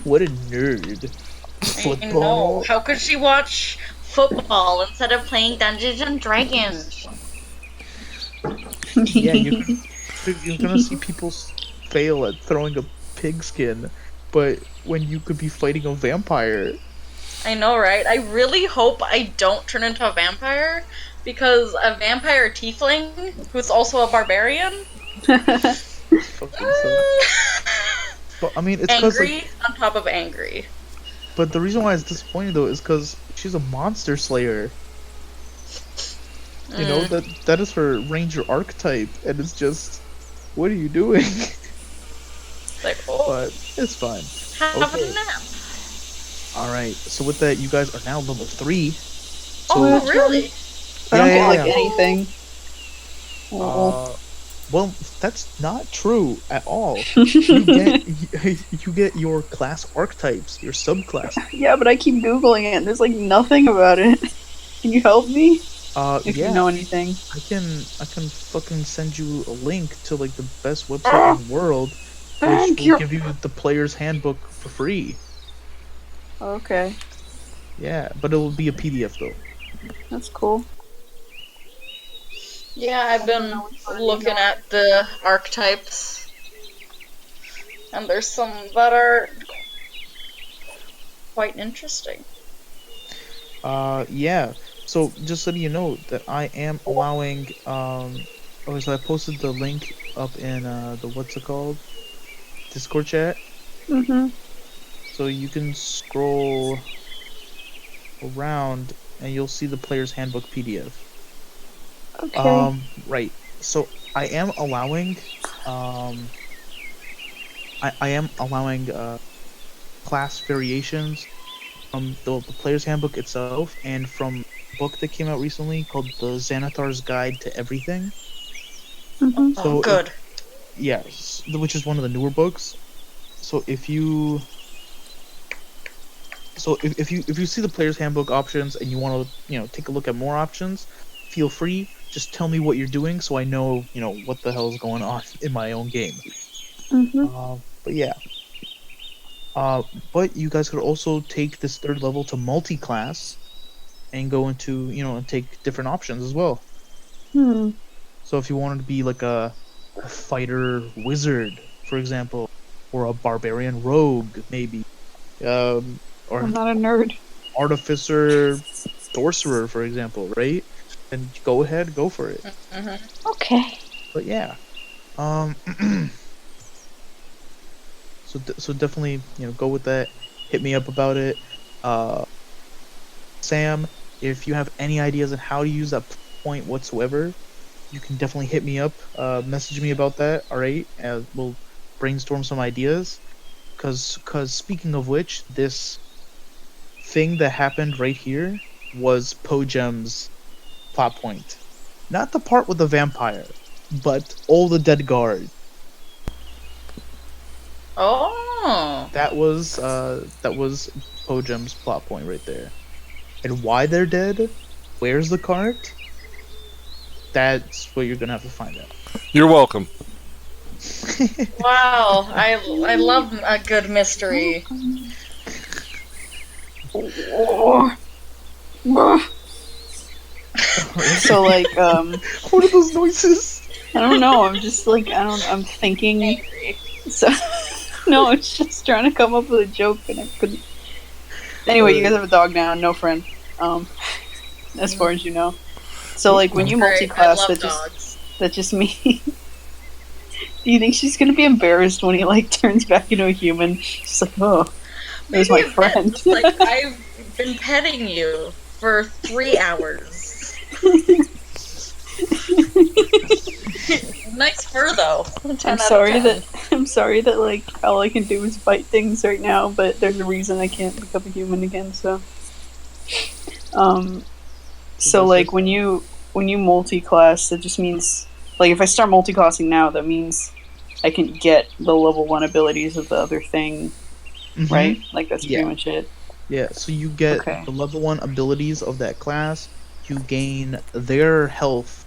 What a nerd. I Football. know. How could she watch football instead of playing Dungeons and Dragons? Yeah, you're gonna see people fail at throwing a pigskin, but when you could be fighting a vampire. I know, right? I really hope I don't turn into a vampire, because a vampire tiefling, who's also a barbarian, Fucking so. But I mean, it's because angry on top of angry. but the reason why it's disappointing though is because she's a monster slayer. You know that is her ranger archetype, and it's just, what are you doing? Like, oh, But it's fine. have okay. a nap. All right. So with that, you guys are now level 3. Oh, that's really? I don't Yeah, get yeah, like yeah. anything. Oh. Well, that's not true at all. You get you get your class archetypes, your subclass. Yeah, but I keep googling it and there's like nothing about it. Can you help me if you Yeah, know anything? I can fucking send you a link to like the best website in the world, which Thank will you. give you the player's handbook for free. Okay, Yeah, but it will be a PDF though. that's cool. Yeah, I've been looking at the archetypes, and there's some that are quite interesting. Yeah. So just so you know that I am allowing okay, so I posted the link up in the what's it called? Discord chat. Mhm. So you can scroll around and you'll see the player's handbook PDF. Okay. Right. So I am allowing um I am allowing class variations from the player's handbook itself and from a book that came out recently called The Xanathar's Guide to Everything. Mhm. Oh, So good. yes, which is one of the newer books. So if you see the player's handbook options and you want to take a look at more options, feel free. Just tell me what you're doing so I know what the hell is going on in my own game. Mhm. But yeah. But you guys could also take this third level to multi-class and go into and take different options as well. Hmm. So if you wanted to be like a fighter wizard, for example, or a barbarian rogue, maybe, or I'm not a nerd. artificer sorcerer, for example, right? Then go ahead, go for it. Mm-hmm. Okay. But yeah, um, so definitely go with that. Hit me up about it. Sam, if you have any ideas on how to use that point whatsoever, you can definitely hit me up. Message me about that. All right, we'll brainstorm some ideas. Cause speaking of which, this thing that happened right here was Po-jem's plot point. Not the part with the vampire, but all the dead guards. Oh. That was Po-jem's plot point right there. And why they're dead? Where's the cart? That's what you're gonna have to find out. You're welcome. Wow. I love a good mystery. Oh. So like What are those noises? I don't know. I'm just like I'm thinking. Angry. So no, it's just trying to come up with a joke and I couldn't. Anyway, you guys have a dog now, no friend. As far as you know. So like when you Great. multi-class, I love that dogs. just means. Do you think she's gonna be embarrassed when he like turns back into a human? She's like, oh, there's my Maybe a bit. friend. It's like I've been petting you for 3 hours. Nice fur though. 10 I'm out of sorry 10. that like all I can do is bite things right now, but there's a reason I can't become a human again. So like when you multi-class, that just means like if I start multi-classing now, that means I can get the level 1 abilities of the other thing, Mhm. right? Like that's Yeah. pretty much it. Yeah, so you get Okay. the level 1 abilities of that class. You gain their health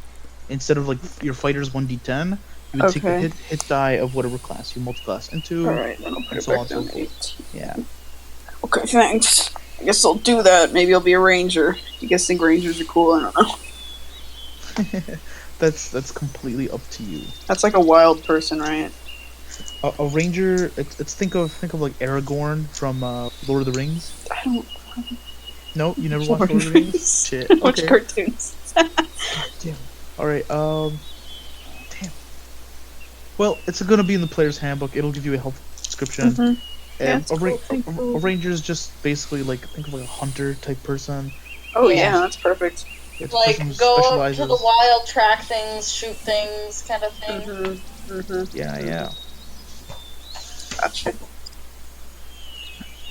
instead of like your fighter's 1d10. You would take the Okay. hit die of whatever class you multi-class into. All right, then I'll put And it so on back and so down to forth. 8. Yeah. Okay, thanks. I guess I'll do that. Maybe I'll be a ranger. You guys think rangers are cool? I don't know. That's completely up to you. That's like a wild person, right? A ranger, it's think of like Aragorn from Lord of the Rings. I don't No, you never Lord watched Lord of the Rings? Rings. Shit. Watch Okay. cartoons. Damn. All right. Damn. Well, it's gonna be in the player's handbook. It'll give you a helpful description. Mhm. Yeah, And it's a, ra- cool, thank a, you. a ranger is just basically like think of like a hunter type person. Oh Yeah. yeah, that's perfect. It's a Like person who go out to specializes. the wild, track things, shoot things, kind of thing. Mhm. Mhm. Yeah, yeah. Gotcha.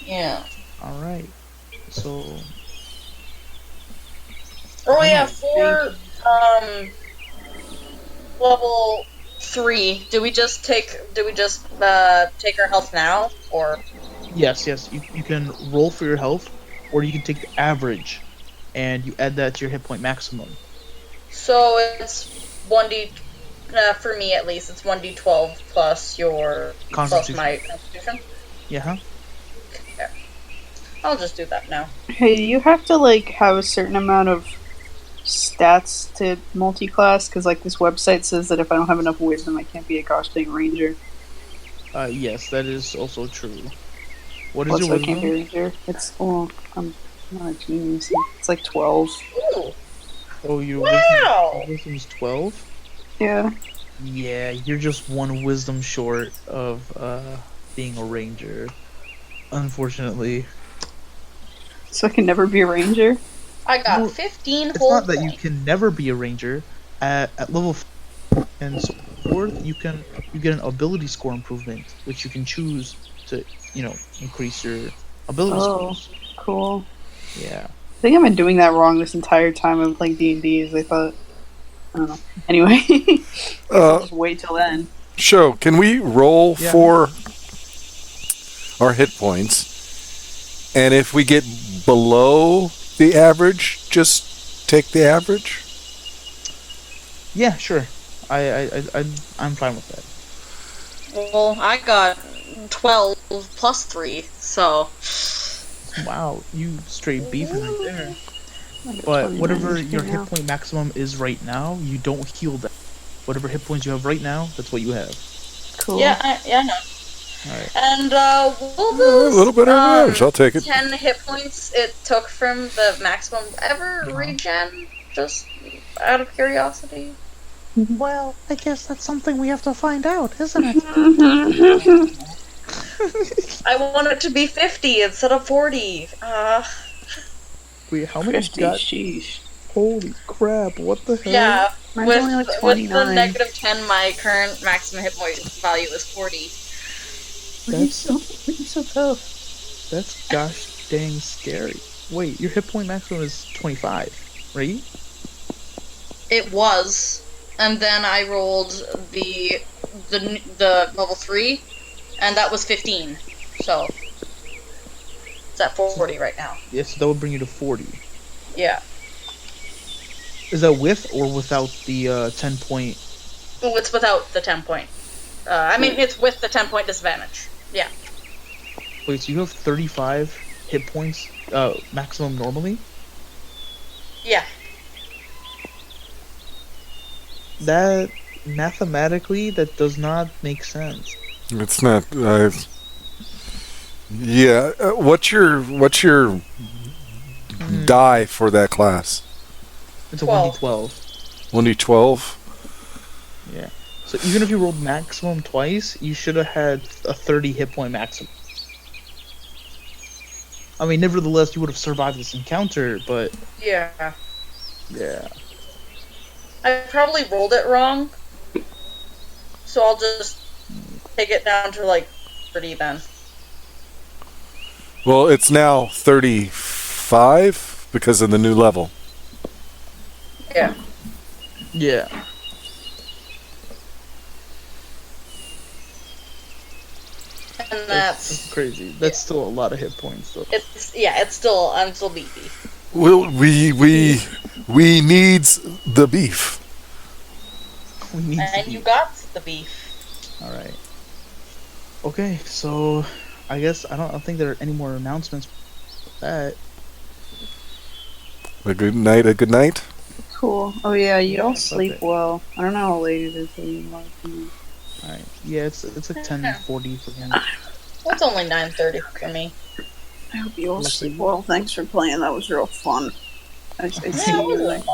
Yeah. All right. So Oh yeah, Alright, for level 3, do we just take our health now, or? yes, you can roll for your health, or you can take the average, and you add that to your hit point maximum. So it's 1d, for me at least, it's 1d12 plus plus my constitution. Yeah, huh? Okay. I'll just do that now. Hey, do you have to like have a certain amount of stats to multi-class? Because like this website says that if I don't have enough wisdom, I can't be a gosh dang ranger. Yes, that is also true. What is Plus, your I can't be a wisdom? ranger. I'm not a genius. It's like 12. Ooh, Oh, your wow! wisdom is 12? Yeah. Yeah, you're just one wisdom short of being a ranger. Unfortunately. So I can never be a ranger? I got No, 15 It's whole not that you points. can never be a ranger. At level 4 and so forth, you get an ability score improvement, which you can choose to, increase your ability Oh, scores. cool. Yeah. I think I've been doing that wrong this entire time of playing D&D, as I thought. I don't know. Anyway, I'll just wait till then. Show, can we roll Yeah. for our hit points? And if we get below the average, just take the average? Yeah, sure. I'm fine with that. Well, I got 12 plus 3, so. Wow, you straight beefing right there. I got But 29 whatever your now. hit point maximum is right now, you don't heal that. Whatever hit points you have right now, that's what you have. Cool. Yeah, I know. Alright. And will A those little bit of average, I'll take it. 10 hit points it took from the maximum ever regen? Just out of curiosity. Well, I guess that's something we have to find out, isn't it? I want it to be 50 instead of 40. Wait, how many Christy, got? sheesh. Holy crap, what the hell? Yeah, Mine's with, only like with the 29. negative 10, my current maximum hit point value is 40. That's so tough. That's gosh dang scary. Wait, your hit point maximum is 25, right? It was, and then I rolled the level 3, and that was 15. So it's at 40 right now. Yes, that would bring you to 40. Yeah. Is that with or without the 10 point? Oh, it's without the 10 point. It's with the 10 point disadvantage. Yeah. Wait, so you have 35 hit points maximum normally? Yeah. That mathematically that does not make sense. It's not. Yeah. What's your die for that class? It's a 12. 1d12. 1d12. Yeah. So even if you rolled maximum twice, you should have had a 30 hit point maximum. I mean, nevertheless, you would have survived this encounter, but Yeah. yeah. I probably rolled it wrong. So I'll just take it down to like 30 then. Well, it's now 35 because of the new level. Yeah. Yeah. And That's crazy. That's still a lot of hit points, though. I'm still beefy. Well, we needs the beef. We need And to you be. got the beef. All right. Okay, so I guess I don't think there are any more announcements. That A good night. A good night. Cool. Oh yeah, you all Okay. sleep well. I don't know how late it is anymore. all right. Yeah, it's like 10:40 for me. Well, it's only 9:30 for me. I hope you all Lucky. sleep well. Thanks for playing. That was real fun. I see Yeah, you like,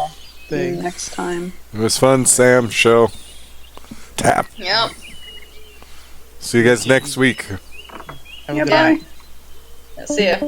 Thing. next time. It was fun, Sam. Show. Tap. Yep. See you guys next week. Have a Yeah, good bye. night. See ya.